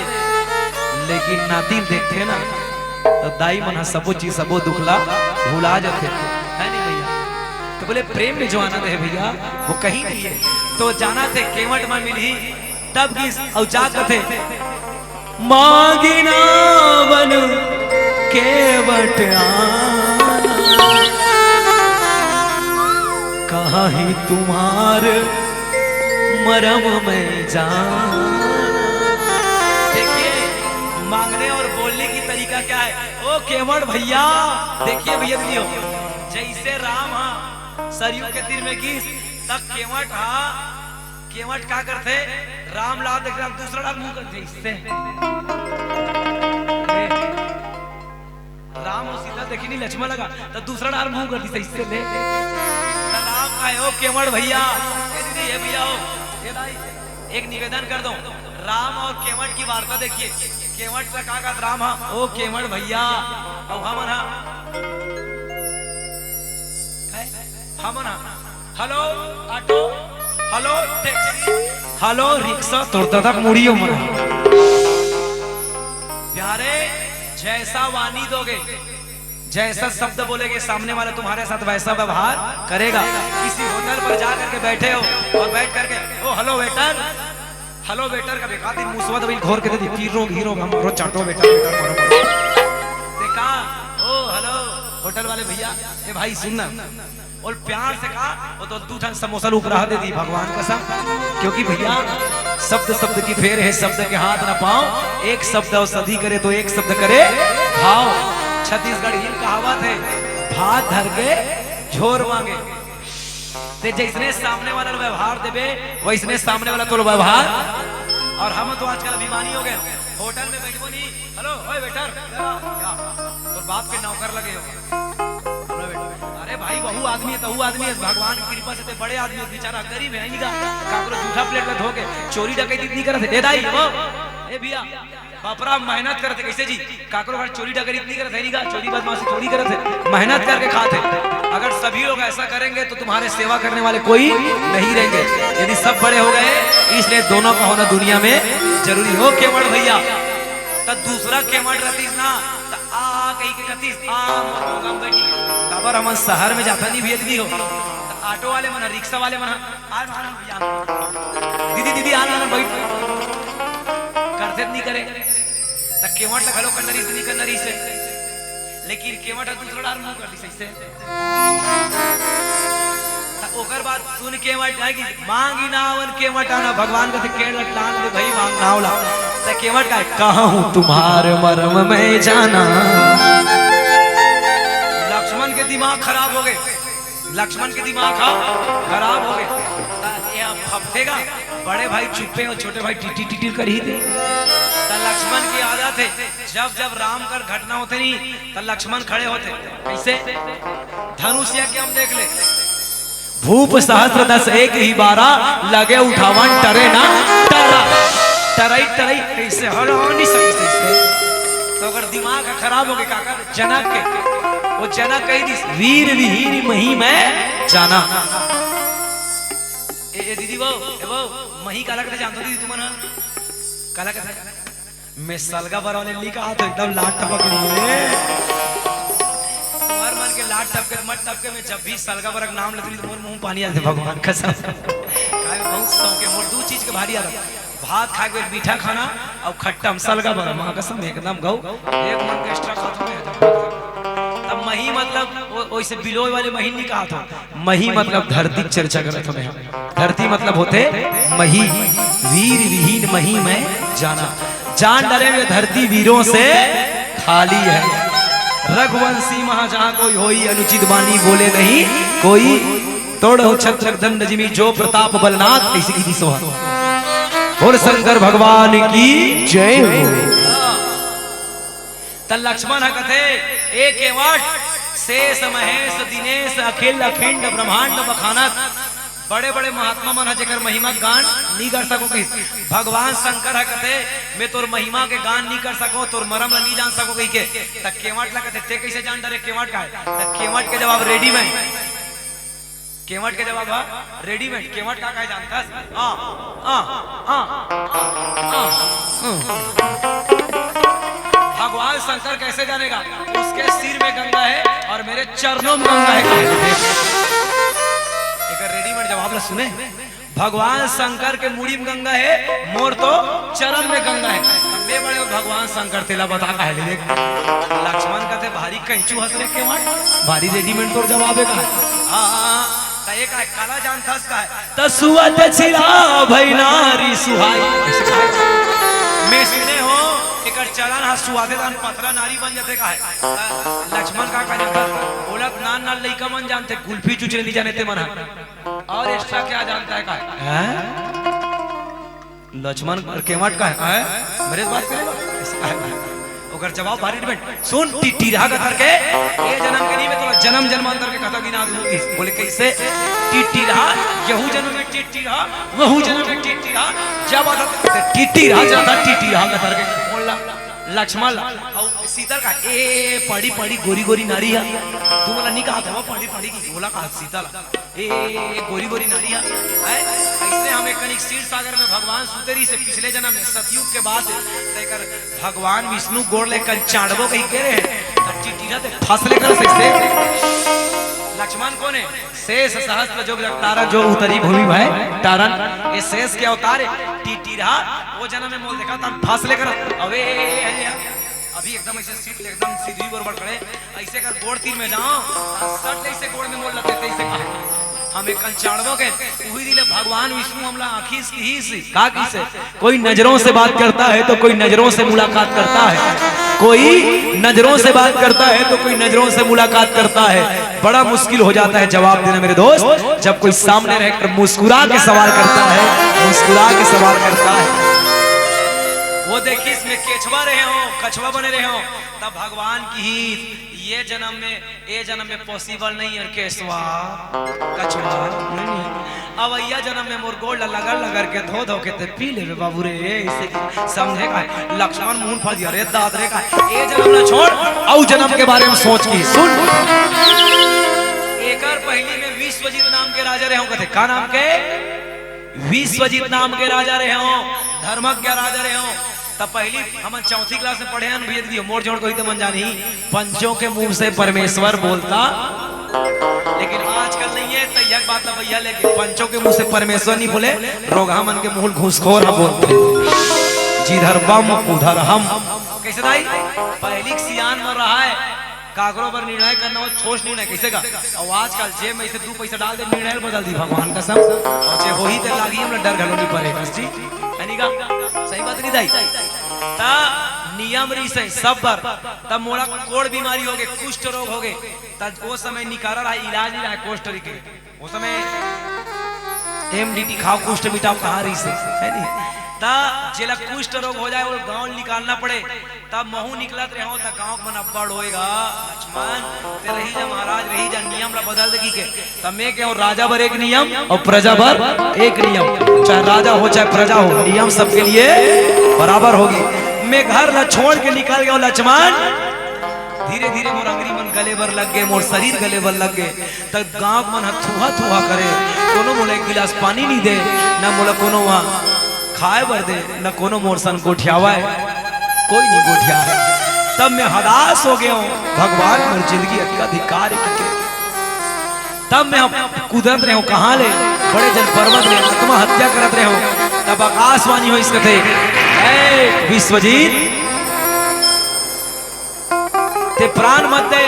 लेकिन नातिन देखते ना तो दाई मन सबो चीज सबो दुखला भुला जाते है नहीं भैया। तो बोले प्रेम में जो आनंद है भैया वो कहीं नहीं है। तो जाना थे केवट में मिली तब की औचात थे मांगी ना बन केवट कहाँ ही तुम्हार मरम में जान। देखिए मांगने और बोलने की तरीका क्या है। ओ केवट भैया, देखिए भैया दीदी जैसे राम हा सरयू के तीर में घिस तब केवट हा केवट क्या करते राम लाल देख दूसरा लाल मुंह करते इससे राम और सीता देखी नहीं लक्ष्मण लगा तो दूसरा डाल मुंह कर दी इससे ले राम आए। ओ केवट भैया दीदी ये भैया हो ये भाई एक निवेदन कर दो। राम और केवट की वार्ता देखिए। केवट से कहा राम हा ओ केवट भैया हमन hello auto hello taxi hello rickshaw तोड़ता तक मुड़ियो मन प्यारे जैसा वाणी दोगे जैसा शब्द बोलेगे सामने वाला तुम्हारे साथ वैसा व्यवहार करेगा। किसी होटल पर जा करके बैठे हो और बैठ करके ओ हेलो वेटर का बेकार दिन मुसवा दबी घोर के दे हीरो हीरो हमरो चाटो वेटर देखा ओ हेलो होटल वाले भैया ए भाई सुनना और प्यार से कहा वो तो 2 ठन समोसा लूक रहा दे दी भगवान कसम। क्योंकि भैया शब्द शब्द की फेर है, शब्द के हाथ ना पाओ। एक शब्द और सदी करे तो एक शब्द करे खाओ। छत्तीसगढ़ की कहावत है भात धर के झोर मांगे। ते जैसने सामने वाला व्यवहार देवे वैसने सामने वाला तो व्यवहार। और हम तो आजकल अभिमानी हो गए। होटल में बैठो नहीं हेलो ओए वेटर तो बाप के नौकर लगे हो। अरे भाई वहू आदमी है तो आदमी है भगवान की कृपा से बड़े आदमी है बेचारा गरीब है काकरो झूठा प्लेट में धोके चोरी डकैती नहीं करते दे दाई वो ए भैया बापरा मेहनत करते कैसे जी काकरो घर चोरी डकैती नहीं करते नहीं का चोरी बदमाशी थोड़ी करते मेहनत करके खाते। अगर सभी लोग ऐसा करेंगे तो तुम्हारे सेवा करने वाले कोई नहीं रहेंगे। यदि सब बड़े हो गए इसलिए दोनों का होना दुनिया में जरूरी हो। केवट भैया तो दूसरा केवट रतीस ना कहीं के कतीस बैठी खबर हम शहर में जाता नहीं भैया दीदी हो तो ऑटो वाले मन रिक्शा वाले मन दीदी दीदी आना बैठ करते नहीं करे तो केवट लगा लो कन्नरी से नहीं कन्नरी से लेकिन केवट दूसरा डाल मुंह कर दी सही से ओकर बात सुन केवट जाएगी मांगी नावन केवट आना भगवान का केवट लान दे भाई मांग नावला तो केवट का कहां हूं तुम्हारे मरम में जाना। लक्ष्मण के दिमाग खराब हो गए। लक्ष्मण के दिमाग खराब हो गए। फफेगा बड़े भाई चुप्पे और छोटे भाई टीटी टीटी कर ही थे। लक्ष्मण की आदत है जब जब राम कर घटना होते नहीं तो लक्ष्मण खड़े होते कैसे धनुषिया के हम देख ले भूप सहस्त्र 10 एक ही 12 लगे उठावन टरे ना टरा टराई टराई कैसे हरा नहीं सकते से तो अगर दिमाग खराब हो गया काका जनक के वो जनक कही दी वीर विहीन मही में जाना ए दीदी वो मही काला कहते जानतो दीदी तुम्हारा काला कहते मैं सलगा बरौने ली कहा तो एकदम लाट टपक रही है और मन के लाट टपके मत टपके में जब भी सलगा बरक नाम लेती तो मोर मुंह पानी आते भगवान कसम काय बहुत शौक है मोर दो चीज के भारी आता भात खा के मीठा खाना और खट्टा सलगा बरक मां कसम एकदम गौ एक मन के एक्स्ट्रा खत्म है तब मही मतलब वैसे बिलोय वाले मही नहीं कहा था मही मतलब धरती चर्चा करत हमें धरती मतलब होते मही वीर विहीन मही में जाना जान डरे में धरती वीरों से खाली है रघुवंशी महाजहां कोई होई अनुचित वाणी बोले नहीं कोई तोड़ छत्रक दंड जिमी जो प्रताप बलनाथ ऐसी की सोहा और शंकर भगवान की जय हो तल लक्ष्मण कथे एक वाट शेष महेश दिनेश अखिल अखंड ब्रह्मांड बखानत बड़े बड़े महात्मा मन जेकर महिमा गान नहीं कर सको कि भगवान शंकर है कथे मैं तोर महिमा के गान नहीं कर सको तोर मरम नहीं जान सको कही के त केवट ला कथे ते कैसे जान डरे केवट का है त केवट के जवाब रेडीमेड केवट के जवाब रेडीमेड केवट का कहे जानता भगवान शंकर कैसे जानेगा उसके सिर में गंगा है और मेरे चरणों में गंगा है रेडीमेड जवाब ला सुने भगवान शंकर के मुड़ी में गंगा है मोर तो चरण में गंगा है बे बड़े भगवान शंकर तेला बता का है देख लक्ष्मण कहते भारी कैंचू हंस रे के मार भारी रेडीमेड तोर जवाब है का हां त एक काला जानथस का है तसुवत छिरा भैनारी सुहाई मैं सुने हो एकर चरण हा सुहादे दान पतरा नारी बन जाते का है लक्ष्मण का जानता बोलत नान नाल लइका मन जानते कुल्फी चुचरे नहीं जानते मन और एक्स्ट्रा क्या जानता है का है लक्ष्मण केवट का है मेरे बात करे ओकर जवाब भारी डिबेट सुन टिटिरा का करके ये जन्म के नहीं मैं तोरा जन्म जन्मांतर के कथा गिना दूंगी बोले कैसे टिटिरा यहू जन्म में टिटिरा वहू जन्म में टिटिरा जब आता टिटिरा जाता टिटिरा का करके बोलला लक्ष्मण और सीता का ए पड़ी पड़ी गोरी गोरी नारी है तू मला नहीं कहा था वो पड़ी पड़ी की बोला कहा सीता ए गोरी गोरी नारी है इसने हमें कनिक क्षीर सागर में भगवान सुतेरी से पिछले जन्म में सतयुग के बाद लेकर भगवान विष्णु गोड़ लेकर चाड़बो कहीं कह रहे हैं टिटिरा ते फसले कर सकते लक्ष्मण कौन है शेष सहस्त्र जोग तारा जो उतरी भूमि भाई तारन ये शेष के अवतार है टिटिरा वो जन्म में मोल देखा था फासले कर अबे अभी एकदम ऐसे सीट एकदम सीधी बराबर खड़े ऐसे कर गोड़ तीर में जाओ सट ऐसे गोड़ में मोल लगते ऐसे कहा हमें कंचाड़वो के वही दिले भगवान विष्णु हमला आखिस की ही का की से कोई नजरों से बात करता है तो कोई नजरों से मुलाकात करता है कोई नजरों से बात करता है तो कोई नजरों से मुलाकात करता है बड़ा मुश्किल हो जाता है जवाब देना मेरे दोस्त जब कोई सामने रहकर मुस्कुरा के सवाल करता है मुस्कुरा के सवाल करता है वो देखिए इसमें केचवा रहे हो कछवा बने रहे हो तब भगवान की ही ये जन्म में पॉसिबल नहीं है केसवा कछवा नहीं अब या जन्म में मोर गोड़ लगर के धो के ते पी ले बाबू रे इसे समझेगा लक्ष्मण मुंह फल दिया रे दाद रे का ए जन्म ना छोड़ औ जन्म के बारे में सोच की सुन एकर पहली में विश्वजीत नाम के राजा रहे हो कथे का नाम के विश्वजीत नाम के राजा रहे हो धर्मज्ञ राजा रहे हो तब पहली हम चौथी क्लास में पढ़े हैं भैया दियो मोर जोड़ कोई तो मन जानी पंचों के मुंह से परमेश्वर बोलता लेकिन आजकल नहीं है तो यह बात भैया लेके पंचों के मुंह से परमेश्वर नहीं बोले रोगा मन के मुंह घूसखोर हम बोलते जिधर बम उधर हम कैसे भाई पहली सियान मर रहा है काकरों पर निर्णय करना हो ठोस निर्णय कैसे का और आजकल जेब में से 2 पैसा डाल दे निर्णय बदल दी भगवान का सब और जे हो ही ते लागी हम डर घलो नहीं पड़ेगा जी हनीगा सही बात नहीं दाई ता नियम री से सब पर तब मोड़ा कोड़ बीमारी हो गए कुष्ठ रोग हो गए तब वो समय निकारा रहा इलाज नहीं रहा कुष्ठ के वो समय एमडीटी खाओ कुष्ठ मिटाओ कहां रही से है नहीं ता जेला कुष्ठ रोग हो जाए वो गांव निकालना पड़े तब महू निकलत रहे हो ता गांव मन अब्बड़ होएगा लक्ष्मण ते रही जा महाराज रही जा नियम नियम ला बदल देगी के तब मैं क्या राजा बर एक नियम और प्रजा बर एक नियम, चाहे राजा हो चाहे प्रजा हो, नियम सबके लिए बराबर होगी। मैं घर ला छोड़ के निकल गया लक्ष्मण, धीरे धीरे मोर अंगरी मन गले बर लग गए, मोर शरीर गले बर लग गए। तब गांव मन थुहा थुहा करे, कोनो मोला एक गिलास पानी नहीं दे, न मोला कोनो वहाँ खाए बर दे, न कोनो मोर सन गोठियावा है, कोई नहीं गोठिया है। तब मैं हदास हो गया हूँ, भगवान मोर जिंदगी अधिकार के। तब मैं कुदरत रहे हूँ कहाँ ले, बड़े जन पर्वत में आत्महत्या करत रहे हूँ। तब आकाशवाणी हो इस कथे, ऐ विश्वजीत ते प्राण मत दे,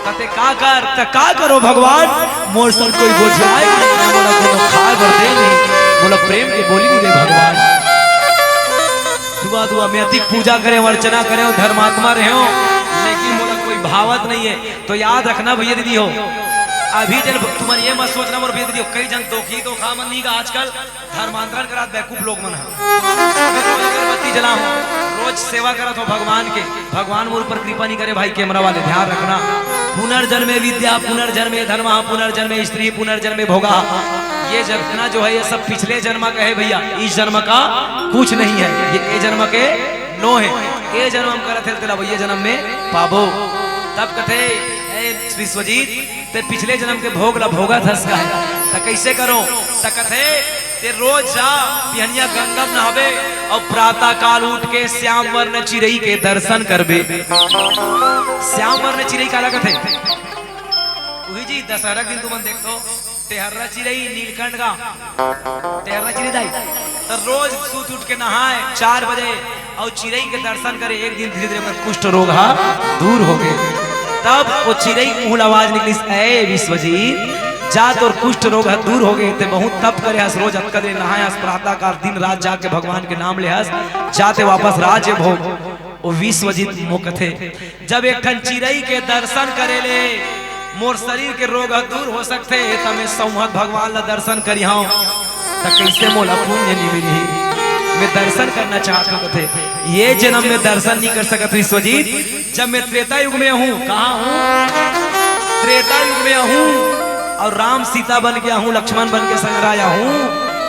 कते का कर त का करो भगवान, मोर सर कोई गोठियाए नहीं, मोला कोनो खाए बर दे नहीं, मोला प्रेम के बोली नहीं दे भगवान। दुआ दुआ मैं अधिक पूजा करे अर्चना करे धर्मात्मा रहे हो, लेकिन मोला कोई भावत नहीं है। तो याद रखना भैया दीदी हो, अभी जन तुम्हारे ये मत सोचना मोर भैया दीदी हो, कई जन धोखा मन नहीं का आजकल धर्मांतरण करा बेवकूफ लोग मन अगरबत्ती जला हो, रोज सेवा करत हो भगवान के, भगवान मोर ऊपर कृपा नहीं करे भाई। कैमरा वाले ध्यान रखना, पुनर्जन्मे विद्या पुनर्जन्मे धर्म पुनर्जन्मे स्त्री पुनर्जन्मे भोगा, ये जितना जो है ये सब पिछले जन्म का है भैया, इस जन्म का कुछ नहीं है, ये जन्म के नो है। ये जन्म हम करत थे भैया जन्म में पाबो। तब कथे विश्वजीत ते पिछले जन्म के भोग ला भोगा धस का है, त कैसे करो त कथे ते रोज जा पिहनिया गंगा नहावे और प्रातः काल उठ के श्याम वर्ण चिरई के दर्शन करबे। श्याम वर्ण चिरई काला कथे वही जी दशहरा दिन तुम देखो टेहर्रा चिरई नीलकंठ का टेहर्रा चिरई दाई तो रोज सूत उठ के नहाए 4 बजे और चिरई के दर्शन करे। एक दिन धीरे धीरे कुष्ठ रोग दूर हो गए। तब वो चिरई मुँह आवाज निकली, ऐ विश्वजीत जा तोर कुष्ठ रोग दूर हो गए, ते बहुत तप करे हस, रोज अटक दे नहाए हस, प्रातः काल दिन रात जाके भगवान के नाम ले हस, जाते वापस राज्य भोग। वो विश्वजीत मुकथे जब एक ठन चिरई के दर्शन करे ले मोर शरीर के रोग दूर हो सकते, तमें संवत भगवान ला दर्शन करी हूं तो कैसे मोला पुण्य नहीं मिली। मैं दर्शन करना चाहता हूँ थे, ये जन्म में दर्शन नहीं कर सकता विश्वजीत। जब मैं त्रेता युग में हूँ, कहाँ हूँ त्रेता युग में हूँ और राम सीता बन गया हूँ, लक्ष्मण बन के संग आया हूँ,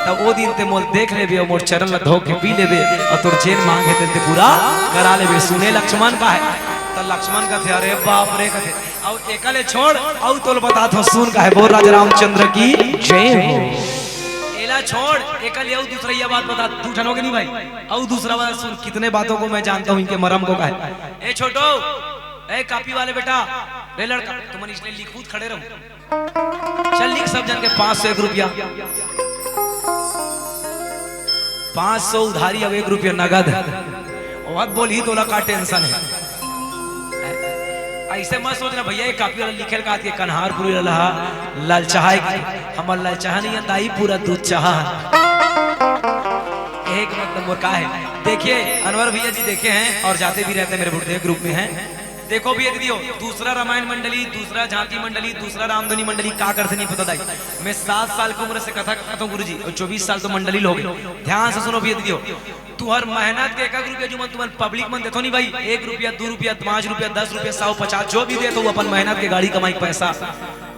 तब वो दिन ते मोल देख ले और मोर चरण ला धो के पी ले और तोर जेन मांगे ते पूरा करा ले। सुने लक्ष्मण का है तो लक्ष्मण का थे, अरे बाप रे का थे, और एकले छोड़ और तोल बता तो सुन का है, बोल राजा रामचंद्र की जय हो। एला छोड़ एकल और दूसरा ये बात बता, तू ठनोगे नहीं भाई, और दूसरा बात सुन, कितने बातों को मैं जानता हूँ इनके मरम को का है। ए छोटो, ए कापी वाले बेटा, रे लड़का तुम इसलिए लिख खुद खड़े रहो, चल लिख सब जन के 501 रुपया, 500 उधारी अब 1 रुपया नगद। और बोल ही तोला का टेंशन है, ऐसे मत सोचना भैया ये काफी वाला लिखे का आती कन्हारपुरी रहा लाल चाह, हमार लाल चाह नहीं दाई पूरा दूध चाह। एक मतलब का है, देखिए अनवर भैया जी देखे हैं और जाते भी रहते हैं मेरे बुढ़े ग्रुप में हैं। देखो भैया दीदी, दूसरा रामायण मंडली, दूसरा झांकी मंडली, दूसरा रामधनी मंडली का करते नहीं पता दाई। मैं 7 साल की उम्र से कथा करता हूँ गुरुजी, और 24 साल तो मंडली लोग। ध्यान से सुनो भैया दीदी, तू हर मेहनत के 1 रुपया जो मन तुम्हारे पब्लिक मन देतो नहीं भाई, 1 रुपया 2 रुपया 5 रुपया 10 रुपया 100 50 जो भी दे तो वो अपन मेहनत के गाड़ी कमाई पैसा।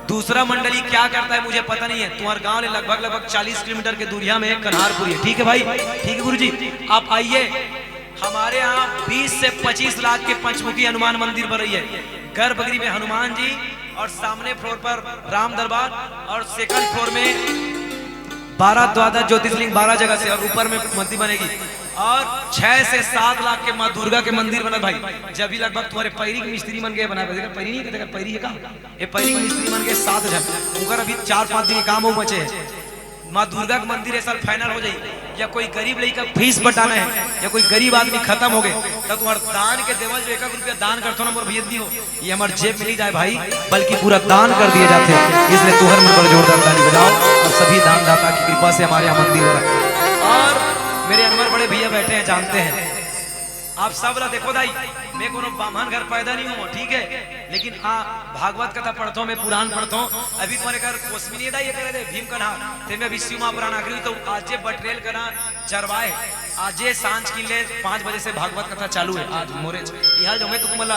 दूसरा मंडली क्या करता है मुझे पता नहीं है, तुम्हारे गांव में लगभग 40 किलोमीटर के दूरिया में कन्हारपुरी है। ठीक है भाई, ठीक है गुरुजी, आप आइए हमारे यहाँ 20 से 25 लाख के पंचमुखी हनुमान मंदिर बन रही है। गर्भगृह में हनुमान जी और सामने फ्लोर पर राम दरबार और सेकंड फ्लोर में 12 द्वादश ज्योतिर्लिंग 12 जगह से, और ऊपर में मंदिर बनेगी। और 6 से 7 लाख के माँ दुर्गा के मंदिर बना भाई। जब भी लगभग तुम्हारे पैरी के मिस्त्री बन गए बना, पैरी नहीं कहते, पैरी है का ये पैरी के मिस्त्री बन गए 7 जन, उनका अभी 4-5 दिन काम हो बचे हैं। माँ दुर्गा का मंदिर ऐसा फाइनल हो जाए, या कोई गरीब लड़का फीस बटाना है, या कोई गरीब आदमी खत्म हो गए, तब तुम्हारे दान के देवल जो 1 रुपया दान करते हो ना मोर भैया दी हो, ये हमारे जेब में नहीं जाए भाई, बल्कि पूरा दान कर दिए जाते हैं। इसलिए तुहर मन पर जोरदार ताली बजाओ, और सभी दानदाता की कृपा से हमारे यहाँ मंदिर हो रहा है। और मेरे अनवर बड़े भैया बैठे हैं, जानते हैं आप सब ला। देखो दाई, मैं कोनो ब्राह्मण घर पैदा नहीं हूँ, ठीक है, लेकिन हाँ भागवत कथा पढ़ता हूँ, मैं पुराण पढ़ता हूँ। अभी तुम्हारे घर कोसमी नहीं दाई करे दे भीम कन्हा थे, मैं विश्व महापुराण आखिरी तो आज बटरेल करा चरवाए, आज सांझ की ले 5 बजे से भागवत कथा चालू है। आज मोरे यहाँ जो मैं तो तुम्हारा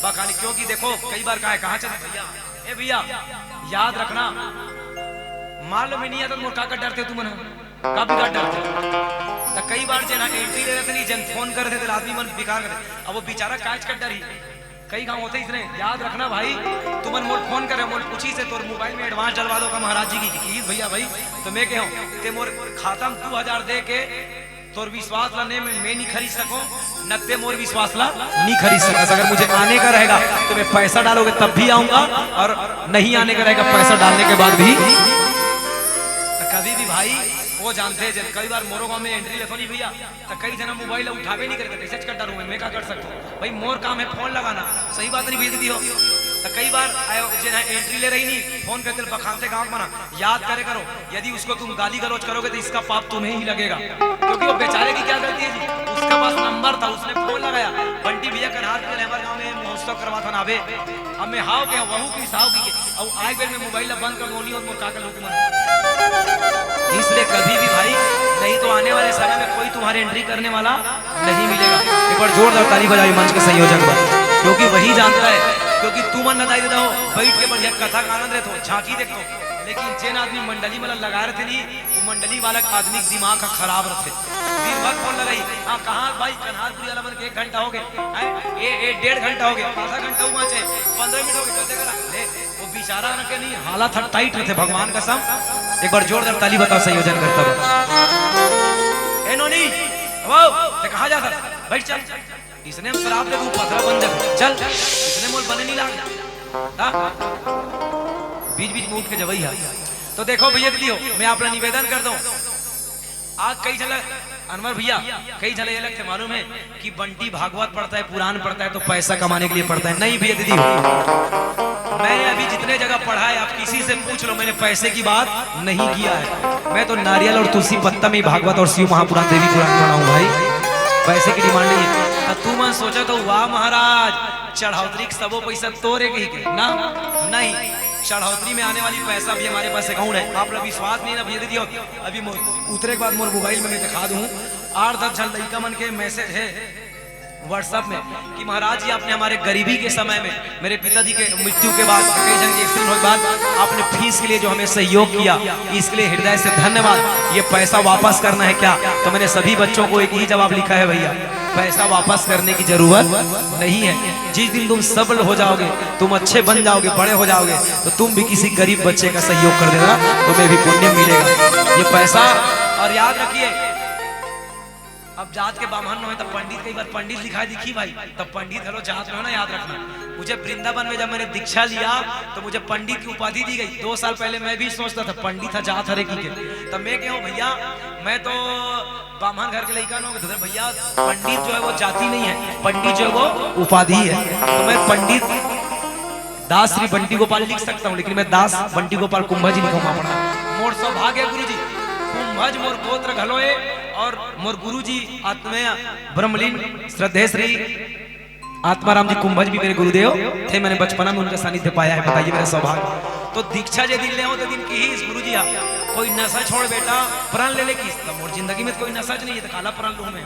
बखानी, क्योंकि देखो कई बार कहा चले भैया ए भैया याद रखना, मालूम ही नहीं आता मोर का डरते तुम काफी का डरते। तो कई बार जना एंट्री ले रहे थे जन फोन कर रहे थे आदमी मन बिकार करे, अब वो बेचारा काज का डर ही कई गाँव होते इसने। याद रखना भाई, तुमन मोर फोन करे मोर पूछी से तोर मोबाइल में एडवांस डलवा दो का महाराज जी की भैया भाई, तो मैं कहूँ ते मोर खाता में 2000 दे के तोर विश्वास ला ने मैं नहीं खरीद सकूं, नत्ते मोर विश्वास ला नहीं खरीद सका। अगर मुझे आने का रहेगा तो मैं पैसा डालोगे तब भी आऊंगा, और नहीं आने का रहेगा पैसा डालने के बाद भी। तो कभी भी भाई वो जानते हैं, जब कई बार मोरो गांव में एंट्री लेतो नहीं भैया, तो कई जना मोबाइल उठावे नहीं करते, कैसे कर डरूं मैं क्या कर सकता हूँ भाई, मोर काम है फोन लगाना, सही बात नहीं भेज दी हो। तो कई बार जना एंट्री ले रही नहीं फोन करते बखानते गाँव मना, याद करे करो यदि उसको तुम गाली गलौज करोगे तो इसका पाप तुम्हें ही लगेगा, क्योंकि वो बेचारे की क्या गलती है जी, उसके पास नंबर था उसने फोन लगाया, बंटी भैया कन्हार के हमारे गाँव में महोत्सव करवा था नावे, अब मैं हाव के वहू की साव की अब आए बेर में मोबाइल बंद कर मोनी और मोर का लोग मन। इसलिए कभी भी भाई नहीं तो आने वाले समय में कोई तुम्हारे एंट्री करने वाला नहीं मिलेगा। एक बार जोरदार ताली बजाई मंच के संयोजक पर, क्योंकि वही जानता है, क्योंकि तू मन नदाई देता हो बैठ के बढ़िया कथा का आनंद लेते हो झांकी देखते हो, लेकिन जेन आदमी मंडली मतलब लगा रहे थे नहीं, वो मंडली वाला आदमी दिमाग का खराब रहते, दिन भर फोन लगाई, हाँ कहाँ भाई कन्हारपुरी वाला मन के 1 घंटा हो गए, ये 1.5 घंटा हो गया, आधा घंटा हुआ चाहे 15 मिनट हो गए, कहते करा वो बेचारा न के नहीं हालत टाइट रहते भगवान का सम। एक बार जोरदार ताली बताओ संयोजन करता हुआ। ए नोनी वो कहाँ जाता बैठ चल, इसने हम शराब दे दूं पथरा बन जाए चल, इसने मोल बने नहीं लाग बीच बीच में उठ के जबई है। तो देखो भैया दीदी हो, मैं आपका निवेदन कर दूं, आज कई झलक अनवर भैया कई झलक ये लगते मालूम है कि बंटी भागवत पढ़ता है पुराण पढ़ता है तो पैसा कमाने के लिए पढ़ता है, नहीं भैया दीदी हो, मैंने अभी जितने जगह पढ़ा है आप किसी से पूछ लो, मैंने पैसे की बात नहीं किया है, मैं तो नारियल और तुलसी पत्ता में भागवत और शिव महापुराण देवी पुराण पढ़ा हूँ भाई, पैसे की डिमांड नहीं है। तू मन सोचा तो वाह महाराज चढ़ौतरी सबो पैसा तोरे के ही के ना, नहीं चढ़ौतरी में आने वाली पैसा भी हमारे पास अकाउंट है, आप लोग विश्वास नहीं ना भैया दीदी हो, अभी उतरे के बाद मोर मोबाइल में मैं दिखा दूं 8-10 झल लड़का मन के मैसेज है व्हाट्सएप में कि महाराज जी आपने हमारे गरीबी के समय में मेरे पिताजी के मृत्यु के बाद कई जन के एक्सीडेंट होने के बाद आपने फीस के लिए जो हमें सहयोग किया, इसके लिए हृदय से धन्यवाद, ये पैसा वापस करना है क्या? तो मैंने सभी बच्चों को एक ही जवाब लिखा है भैया, पैसा वापस करने की जरूरत नहीं है, जिस दिन तुम सबल हो जाओगे, तुम अच्छे बन जाओगे, बड़े हो जाओगे, तो तुम भी किसी गरीब बच्चे का सहयोग कर देना, तुम्हें भी पुण्य मिलेगा ये पैसा। और याद रखिए अब जात के बामन हो तो पंडित, कई बार पंडित लिखा दिखी भाई, तब पंडित हेलो जात हो ना, याद रखना। मुझे वृंदावन में जब मैंने दीक्षा लिया तो मुझे पंडित की उपाधि दी गई, 2 साल पहले मैं भी सोचता था पंडित था जात हरे की के, तब मैं कहूँ भैया मैं तो बामन घर के लड़का हो तो भैया पंडित जो है वो जाति नहीं है, पंडित जो है वो उपाधि है, तो मैं पंडित दास श्री बंटी गोपाल लिख सकता हूँ, लेकिन मैं दास बंटी गोपाल कुंभज लिखूंगा अपना, मोर सौभाग्य गुरु जी कुंभज मोर गोत्र घलोए, और मोर गुरुजी आत्मय ब्रह्मलीन श्रद्धेय श्री आत्माराम जी कुंभज भी मेरे गुरुदेव थे, मैंने बचपना में उनका सानिध्य पाया है, बताइए मेरा सौभाग्य। तो दीक्षा जे दिन ले हो तो दिन की ही गुरुजी आ कोई नशा छोड़ बेटा प्रण ले की, तो मोर जिंदगी में कोई नशा नहीं है, तो काला प्रण लूं मैं,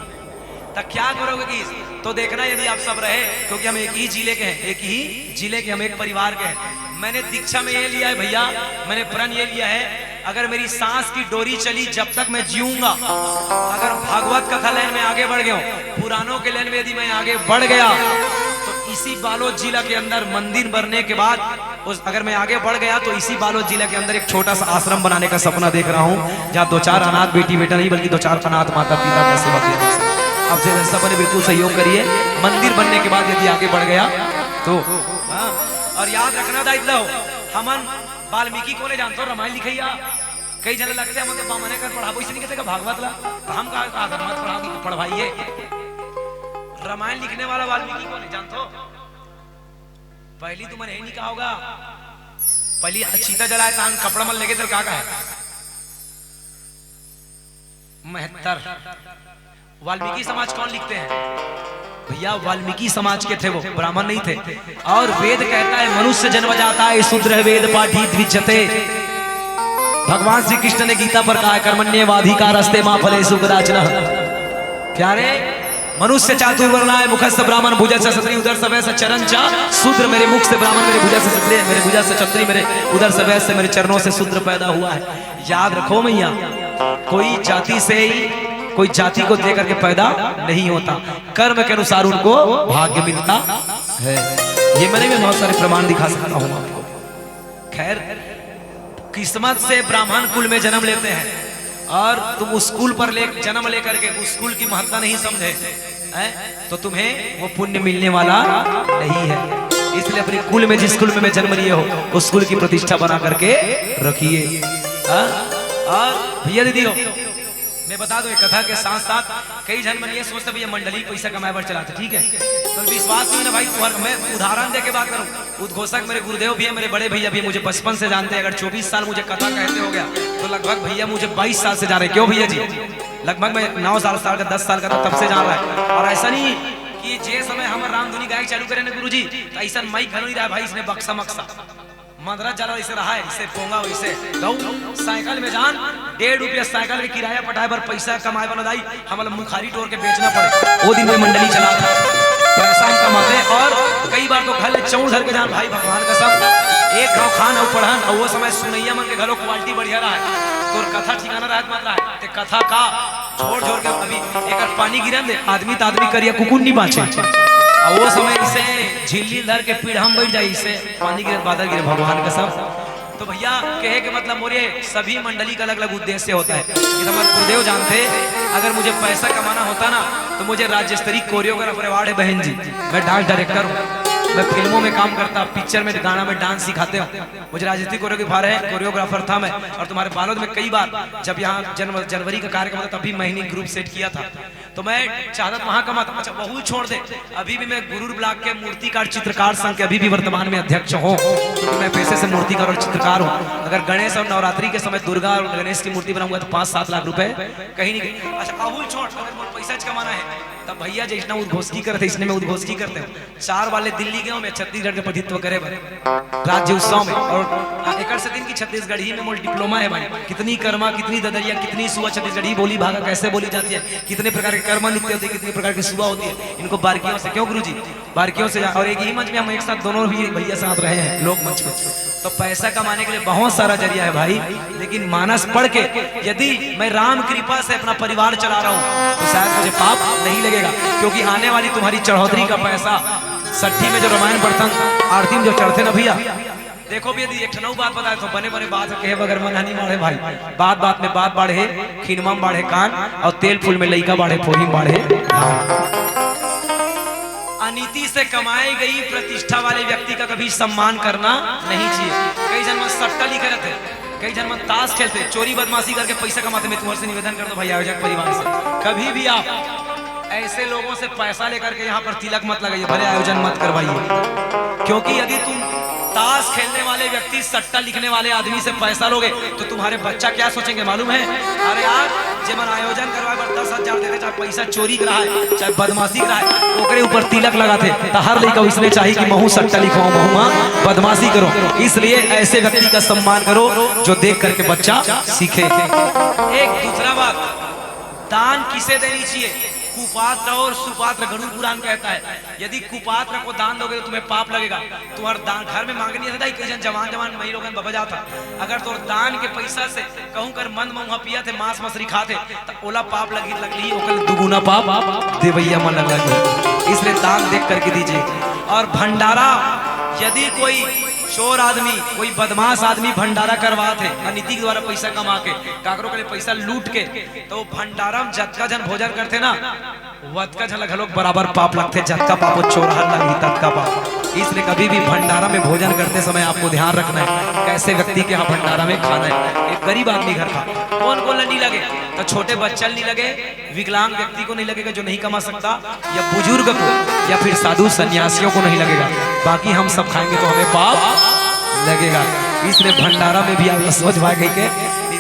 तो क्या करोगे कि तो देखना यदि आप सब रहे, क्योंकि हम एक ही जिले के हैं, एक ही जिले के हम एक परिवार के हैं। मैंने दीक्षा में ये लिया है भैया, मैंने प्रण ये लिया है, अगर मेरी सांस की डोरी चली जब तक मैं जीऊंगा, अगर भागवत कथा लाइन में आगे बढ़ गया हूं, पुराणों के लाइन में यदि मैं आगे बढ़ गया, तो इसी बालोद जिला के अंदर मंदिर बनने के बाद अगर मैं आगे बढ़ गया तो इसी बालोद जिला के अंदर एक छोटा सा आश्रम बनाने का सपना देख रहा हूं, जहाँ 2-4 अनाथ बेटी बेटा नहीं बल्कि 2-4 अनाथ माता पिता का सेवा किया। आपसे सबने बिल्कुल सहयोग करिए, मंदिर बनने के बाद यदि आगे बढ़ गया तो और याद रखना दायित्व हो, हमन वाल्मीकि को ले जानते हो रामायण लिखैया, कई जन लगते हैं मतलब बामने कर पढ़ाबो, इसे नहीं कहते भागवत ला, तो हम कहा मत पढ़ाइए, रामायण लिखने वाला वाल्मीकि को नहीं जानते हो, पहली तो मैंने नहीं कहा होगा, पहली चीता जलाए तान कपड़ा मल लेके तो क्या है 72। वाल्मीकि समाज कौन लिखते हैं भैया? वाल्मीकि समाज के थे, वो ब्राह्मण नहीं थे, और वेद कहता है मनुष्य जन्म जाता है शूद्र वेद पाठी द्विजते, भगवान श्री कृष्ण ने गीता पर कहा कर्मण्येवाधिकारस्ते मा फलेषु कदाचन, क्या रे मनुष्य चातुर वर्णाय मुखस्य ब्राह्मण भुजा से क्षत्रिय उदर से वैश्य चरण चा शूद्र। मेरे मुख से ब्राह्मण, मेरे भुजा से क्षत्रिय, मेरे भुजा से क्षत्रिय, मेरे उदर से वैश्य, मेरे चरणों से शूद्र पैदा हुआ है। याद रखो मैया, कोई जाति से ही कोई जाति को देकर के पैदा नहीं होता, कर्म के अनुसार उनको भाग्य मिलता है। ये मैंने भी बहुत सारे प्रमाण दिखा सकता हूँ आपको। खैर, किस्मत से ब्राह्मण कुल में जन्म लेते हैं और तुम उस स्कूल पर जन्म लेकर के उस स्कूल की महत्ता नहीं समझे हैं, तो तुम्हें वो पुण्य मिलने वाला नहीं है। इसलिए अपने कुल में, जिस कुल में जन्म लिए हो, उस कुल की प्रतिष्ठा बना करके रखिए। और भैया दीदी हो, मैं बता दूं, कथा के साथ साथ कई जन मन ये सोचते भैया मंडली पैसा कमाए पर चलाते, ठीक है, तो विश्वास नहीं ना भाई। मैं उदाहरण दे के बात करूं, उद्घोषक मेरे गुरुदेव भी है, मेरे बड़े भैया भी मुझे बचपन से जानते हैं। अगर 24 साल मुझे कथा कहते हो गया तो लगभग भैया मुझे 22 साल से जा रहे। क्यों भैया जी? लगभग मैं 9 साल का 10 साल का था तब से जान रहा है। और ऐसा नहीं कि जे समय हम रामधुनी गायक चालू करें ना गुरुजी, तो ऐसा माइक घलो नहीं रहा भाई, इसने बक्सा मक्सा मदरा जला इसे रहा है, इसे पोंगा वैसे साइकिल में जान 1.5 रुपया साइकिल के किराया पटाए पर पैसा कमाए बना दाई हमारा मुखारी टोर के बेचना पड़े। वो दिन में मंडली चला था, पैसा हम कमाते। और कई बार तो घर चौड़ धर के जान भाई भगवान का सब एक गाँव खान और पढ़ान, और वो समय सुनैया मन के घरों क्वालिटी बढ़िया रहा है, तो कथा ठिकाना रहत मत रहा है, ते कथा का छोड़ छोड़ के अभी एक पानी गिरन दे आदमी तो आदमी करिया कुकुन नहीं बाँचे। और वो समय इसे झिल्ली धर के पीढ़ हम बैठ जाए, इसे पानी गिरे बादल गिरे भगवान का सब। तो भैया कहे के मतलब मोरे सभी मंडली का अलग अलग उद्देश्य होता है। कि हमारे गुरुदेव जानते, अगर मुझे पैसा कमाना होता ना तो मुझे राज्य स्तरीय कोरियोग्राफर अवार्ड है बहन जी। मैं डांस डायरेक्टर हूँ, मैं फिल्मों में काम करता, पिक्चर में गाना में डांस सिखाते हो, मुझे राजनीतिक कोरियोग्राफर था मैं। और तुम्हारे बालोद में कई बार जब यहाँ जनवरी का कार्यक्रम था तभी महीने ग्रुप सेट किया था, तो मैं चाहता वहां कमाता। अच्छा बहुत छोड़ दे, अभी भी मैं गुरूर ब्लॉक के मूर्तिकार चित्रकार संघ के अभी भी वर्तमान में अध्यक्ष हूँ, क्योंकि मैं पैसे से मूर्तिकार और चित्रकार हूँ। अगर गणेश और नवरात्रि के समय दुर्गा और गणेश की मूर्ति बनाऊंगा तो 5-7 लाख रुपए कहीं नहीं गई। अच्छा अबुल छोड़, अगर पैसा कमाना है तब भैया जितना उद्घोषकी करते इसने में उद्घोषकी करते हो। 4 वाले दिल्ली गए, मैं छत्तीसगढ़ के प्रतिनिधित्व करे राज्य उत्सव में, और एक से दिन की छत्तीसगढ़ी में मोल डिप्लोमा है भाई। कितनी कर्मा, कितनी ददरिया, कितनी सुबह छत्तीसगढ़ी बोली भागा कैसे बोली जाती है, कितने प्रकार के कर्म नित्य होते हैं, कितने प्रकार की सुबह होती है, इनको बारीकियों से क्यों गुरुजी बारीकियों से। और एक ही मंच में हम एक साथ दोनों भी भैया साथ रहे हैं लोक मंच में। तो पैसा कमाने के लिए बहुत सारा जरिया है भाई, लेकिन मानस पढ़ के यदि मैं राम कृपा से अपना परिवार चला रहा हूँ तो शायद मुझे पाप नहीं लगेगा, क्योंकि आने वाली तुम्हारी चढ़ौतरी का पैसा 60 में जो रामायण पढ़ता आरती में जो चढ़ते ना भैया, देखो भी यदि एक नौ बात बताए तो बने बने बात कहे बगैर मन हनी मारे भाई। बात बात में बात बाढ़े, खीनमा में बाढ़े कान, और तेल फूल में लइका बाढ़े, फोही में बाढ़े। अनीति से कमाई गई प्रतिष्ठा वाले व्यक्ति का कभी सम्मान करना नहीं चाहिए। कई जन्म सट्टा लिखे रहते, कई जन्म ताश खेलते, चोरी बदमाशी करके पैसा कमाते। मैं तुम्हारे से निवेदन करता हूं भाई आयोजक परिवार से, कभी भी आप ऐसे लोगों से पैसा लेकर के यहाँ पर तिलक मत लगाइए, भले आयोजन मत करवाइए। क्योंकि यदि तुम ताश खेलने वाले व्यक्ति, सट्टा लिखने वाले आदमी से पैसा लोगे तो तुम्हारे बच्चा क्या सोचेंगे मालूम है? अरे यार जब आयोजन करवा कर 10,000 देते, चाहे पैसा चोरी करा है चाहे बदमाशी करा है, ओकरे ऊपर तिलक लगाते, तो हर लड़का इसलिए चाहिए कि महू सट्टा लिखवाओ, महू बदमाशी करो। इसलिए ऐसे व्यक्ति का सम्मान करो जो देख करके बच्चा सीखे। एक दूसरा बात, दान किसे देनी चाहिए? कुपात्र और सुपात्र। गरुड़ पुराण कहता है यदि कुपात्र को दान दोगे तो तुम्हें पाप लगेगा। तुम्हारे दान घर में मांगनी है कई जन जवान मई लोगन बबा जाता, अगर तो दान के पैसा से कहूं कर मंद महुआ पिया थे, मांस मछली खाते, तो ओला पाप लगली ओकर दुगुना पाप देवैया मन लगी। इसलिए दान देख करके दीजिए। और भंडारा, यदि कोई चोर आदमी, कोई बदमाश आदमी भंडारा करवाते अनीति के द्वारा पैसा कमा के, काकरों के लिए पैसा लूट के, तो भंडारा में जतका जन भोजन करते ना वतका झलक लोग बराबर पाप लगते। जतका पाप चोरहर लगी ततका पाप। इसलिए कभी भी भंडारा में भोजन करते समय आपको ध्यान रखना है कैसे व्यक्ति के यहाँ भंडारा में खाना है। एक गरीब आदमी घर का कौन को नहीं लगे, तो छोटे बच्चा नहीं लगे, विकलांग व्यक्ति को नहीं लगेगा जो नहीं कमा सकता, या बुजुर्ग को, या फिर साधु सन्यासियों को नहीं लगेगा। बाकी हम सब खाएंगे तो हमें पाप लगेगा। इसलिए भंडारा में भी आप सोच भाई गई के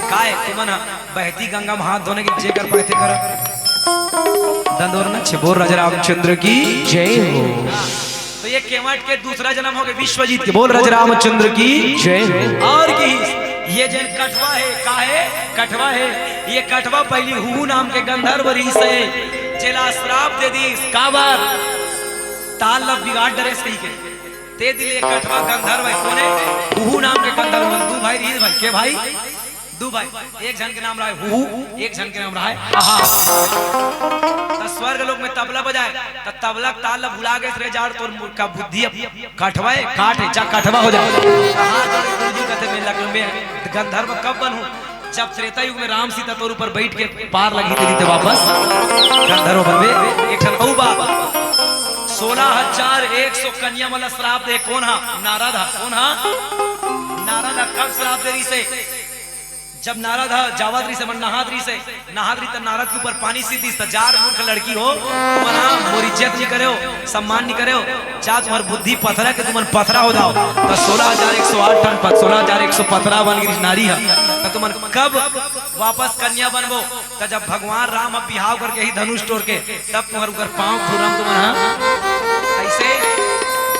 काय तुमन बहती गंगा में हाथ धोने की जेकर पाते कर दंदोर न बोल राजा रामचंद्र की जय हो। तो ये केवट के दूसरा जन्म हो गए विश्वजीत के, बोल राजा रामचंद्र की जय हो। और की ये जन कठवा है, का है कठवा है, ये कठवा पहली हु नाम के गंधर्व ऋषि से चेला श्राप दे दी काबर ताल लब बिगाड़ डरे सही के ते दिले कठवा गंधर्व है कोने उहू नाम के गंधर्व दू भाई रीत भाई के भाई दू भाई एक जन के नाम रहा है उहू एक जन के नाम रहा है आहा त स्वर्ग लोक में तबला बजाए त तबला ताल भुला गए रे जाड़ तोर का बुद्धि कठवा है काट है जा कठवा हो जा कहां जाने गुरुजी कहते में लग में गंधर्व कब बनूं जब त्रेता युग में राम सीता तोर ऊपर बैठ के पार लगी थी वापस गंधर्व बनवे एक ठन औ बाबा 16,100 कन्या वाला श्राप दे कौन हा नारद हा कौन हा नारद हा कब श्राप दे रही से जब नारद हा जावाद्री से नहाद्री से नहाद्री त नारद के ऊपर पानी सीधी हजार मूर्ख लड़की हो मना मोर इज्जत नहीं करे हो सम्मान नहीं करे हो जा तुम्हार बुद्धि पथरा के तुमन पथरा हो जाओ त 16,108 टन 16,115 बन गई नारी है त तुमन कब वापस कन्या बनबो त जब भगवान राम अब बिहाव करके ही धनुष तोड़ के तब तुम्हार ऊपर पांव फुरम तुमन ऐसे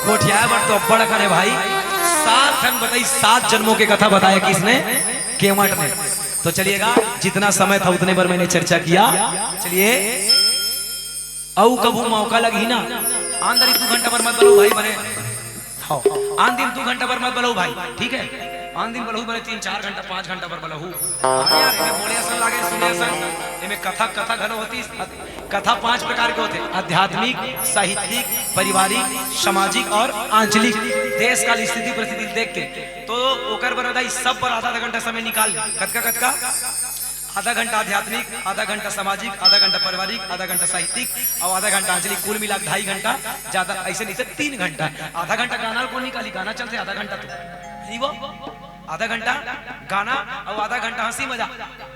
कोठिया बड़ तो बड़ करे भाई 7 ठन बताई 7 जन्मों की कथा बताया किसने केवट ने तो चलिएगा जितना समय था उतने बार मैंने चर्चा किया चलिए औ कबू मौका लगी ना आंदरी 2 घंटा पर मत बोलो भाई बने हाँ आन दिन 2 घंटा पर मत बोलो भाई ठीक है आन दिन बोलो बने 3-4 घंटा 5 घंटा पर बोलो यार इमे बोले असन लागे सुने असन इमे कथा कथा घनो होती कथा 5 प्रकार के होते आध्यात्मिक साहित्यिक पारिवारिक सामाजिक और आंचलिक देश काल स्थिति परिस्थिति देख के तो ओकर बरदाई सब पर आधा घंटा समय निकाल कतका आधा घंटा आध्यात्मिक आधा घंटा सामाजिक आधा घंटा पारिवारिक आधा घंटा साहित्यिक और आधा घंटा आंचलिक कुल मिला 2.5 घंटा ज्यादा ऐसे नहीं से 3 घंटा आधा घंटा गाना कौन निकाली गाना चलते आधा घंटा तो वो आधा घंटा गाना और आधा घंटा हंसी मजा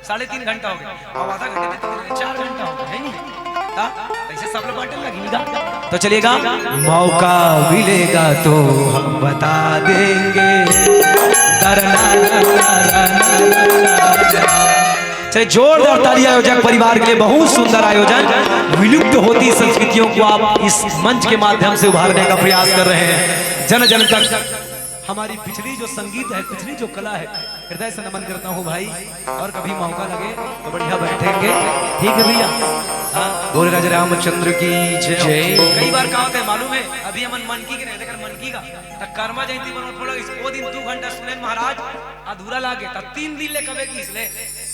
3.5 घंटा हो गया और आधा घंटे 4 घंटा हो गया है नहीं ऐसे सब लोग बांटने लगेगा तो चलिएगा मौका मिलेगा तो हम बता देंगे चलिए जोरदार ताली आयोजक परिवार के लिए बहुत सुंदर आयोजन विलुप्त होती संस्कृतियों को आप इस मंच के माध्यम से उभारने का प्रयास कर रहे हैं जन जन तक हमारी पिछली जो संगीत है पिछली जो कला है हृदय से नमन करता हूँ भाई और कभी मौका लगे तो बढ़िया बैठेंगे ठीक है भैया हाँ बोले राजा रामचंद्र की जय कई बार कहा होता है मालूम है अभी हम मन की नहीं देखकर मन की का कर्मा जयंती बनो थोड़ा वो दिन 2 घंटा सुने महाराज अधूरा लागे 3 दिन ले कबे की इसलिए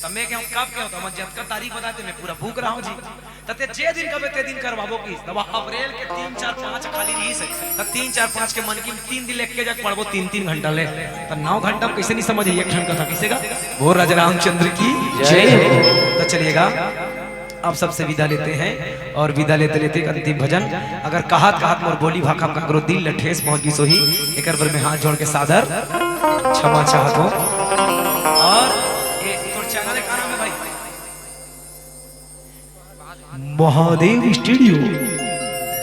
तब मैं क्या कब क्या होता मैं जब का तारीख बताते मैं पूरा भूख रहा हूँ जी तते जे दिन कबे ते दिन करवाबो की तब अप्रैल के 3-4-5 खाली रही से तब 3-4-5 के मन की 3 दिन लेके जग पढ़बो 3-3 घंटा ले तो 9 घंटा कैसे नहीं समझ एक घंटा था किसेगा वो राजा रामचंद्र की जय तो चलिएगा आप सबसे विदा लेते हैं और विदा लेते लेते एक अंतिम भजन अगर कहात मोर बोली भाखा का करो दिल लठेस पहुंची सोही एक बार में हाथ जोड़ के सादर क्षमा चाहत हो और चैनल का नाम है भाई महादेव स्टूडियो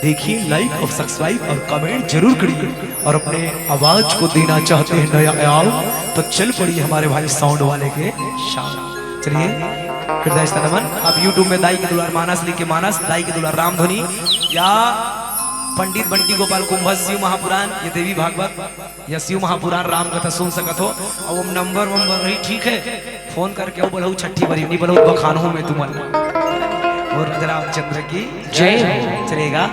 देखिए लाइक और सब्सक्राइब और कमेंट जरूर करिए और अपने आवाज को देना चाहते हैं नया आयाम तो चल पड़िए हमारे भाई साउंड वाले के साथ चलिए हृदय से नमन आप YouTube में दाई के दुलार मानस लिख के मानस दाई के दुलार रामधुनी या पंडित बंटी गोपाल कुंभ शिव महापुराण ये देवी भागवत या शिव महापुराण राम कथा सुन सकत हो और वो नंबर रही ठीक है फोन करके वो बोलू छठी बरी नहीं बोलू बखानों में तुम और राजा रामचंद्र की जय चलेगा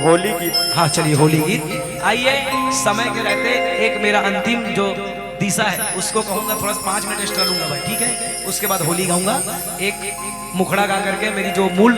होली गीत हाँ चलिए होली गीत आइए समय के रहते एक मेरा अंतिम जो दिशा है उसको कहूंगा थोड़ा 5 मिनट एक्स्ट्रा लूंगा भाई ठीक है उसके बाद होली गाऊंगा एक मुखड़ा गा करके मेरी जो मूल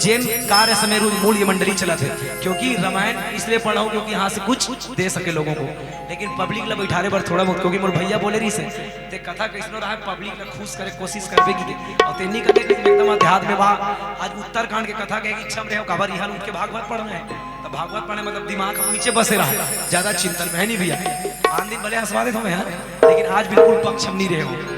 जैन कार्य से मेरी मूल ये मंडली चला थे क्योंकि रामायण इसलिए पढ़ा हूँ क्योंकि यहाँ से कुछ दे सके लोगों को लेकिन पब्लिक ला बैठारे पर थोड़ा बहुत क्योंकि मोर भैया बोले रही से ते कथा कैसनो रहा पब्लिक ला खुश करे कोशिश करबे की और तेनी करके एकदम अध्यात्म में वहाँ आज उत्तरकांड के कथा के इच्छा में रहे खबर यहाँ उनके भागवत पढ़ना है तो भागवत पढ़ने मतलब दिमाग नीचे बसे रहा ज्यादा चिंतन में है नहीं भैया आन दिन भले हंसवा देता हूँ यार लेकिन आज बिल्कुल पक्ष हम नहीं रहे हो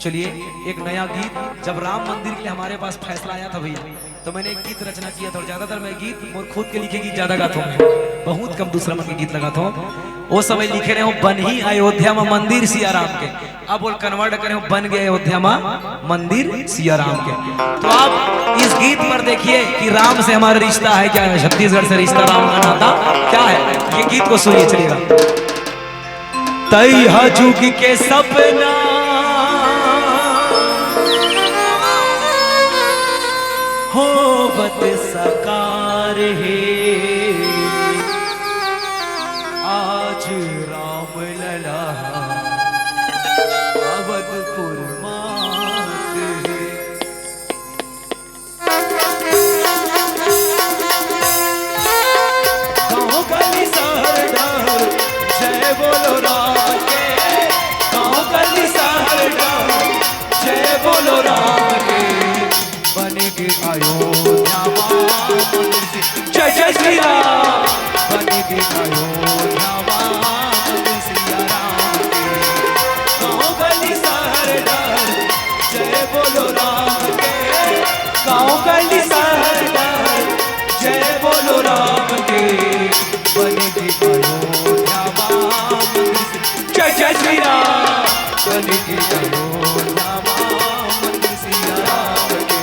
चलिए एक नया गीत जब राम मंदिर के लिए हमारे पास फैसला आया था भैया तो मैंने एक गीत रचना किया था और ज्यादातर मैं गीत और खुद के लिखे गीत ज्यादा गाता हूँ बहुत कम दूसरा मन के गीत लगाता हूँ वो समय लिखे रहे हो बन ही अयोध्या में मंदिर सिया राम के अब बोल कन्वर्ट करे हो बन गए अयोध्या में मंदिर सिया राम के तो आप इस गीत पर देखिए कि राम से हमारा रिश्ता है क्या है छत्तीसगढ़ से रिश्ता राम का नाता क्या है ये गीत को सुनिए चलिएगा तैहा जुग के सपना होवत सकार है। आज राम लला अवधपुर मात है। गाँव गली शहर डर जय बोलो राम के, गाँव गली शहर डर जय बोलो राम के। बनेगे अयोध्या जय जय श्री राम, बनेगे अयोध्या सिया राम के। गाँव गली शहर डर जय बोलो राम के, गाँव गली शहर डर जय बोलो राम के। बनेगे अयोध्या जय जय श्री राम, बनेगे अयोध्या सिया राम के।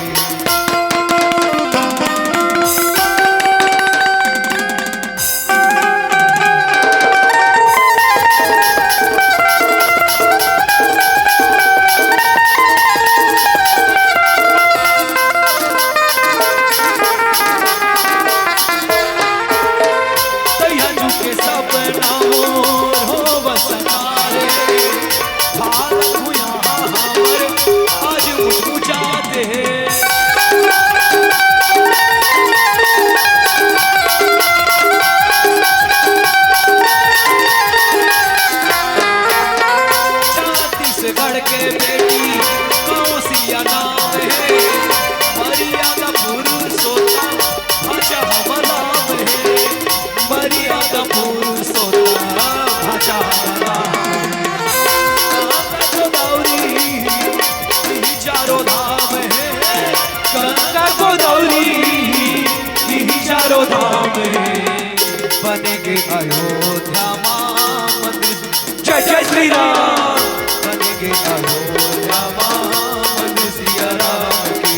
बनेगे अयोध्या मंदिर जय जय श्री राम, बनेगे अयोध्या मंदिर सिया राम की।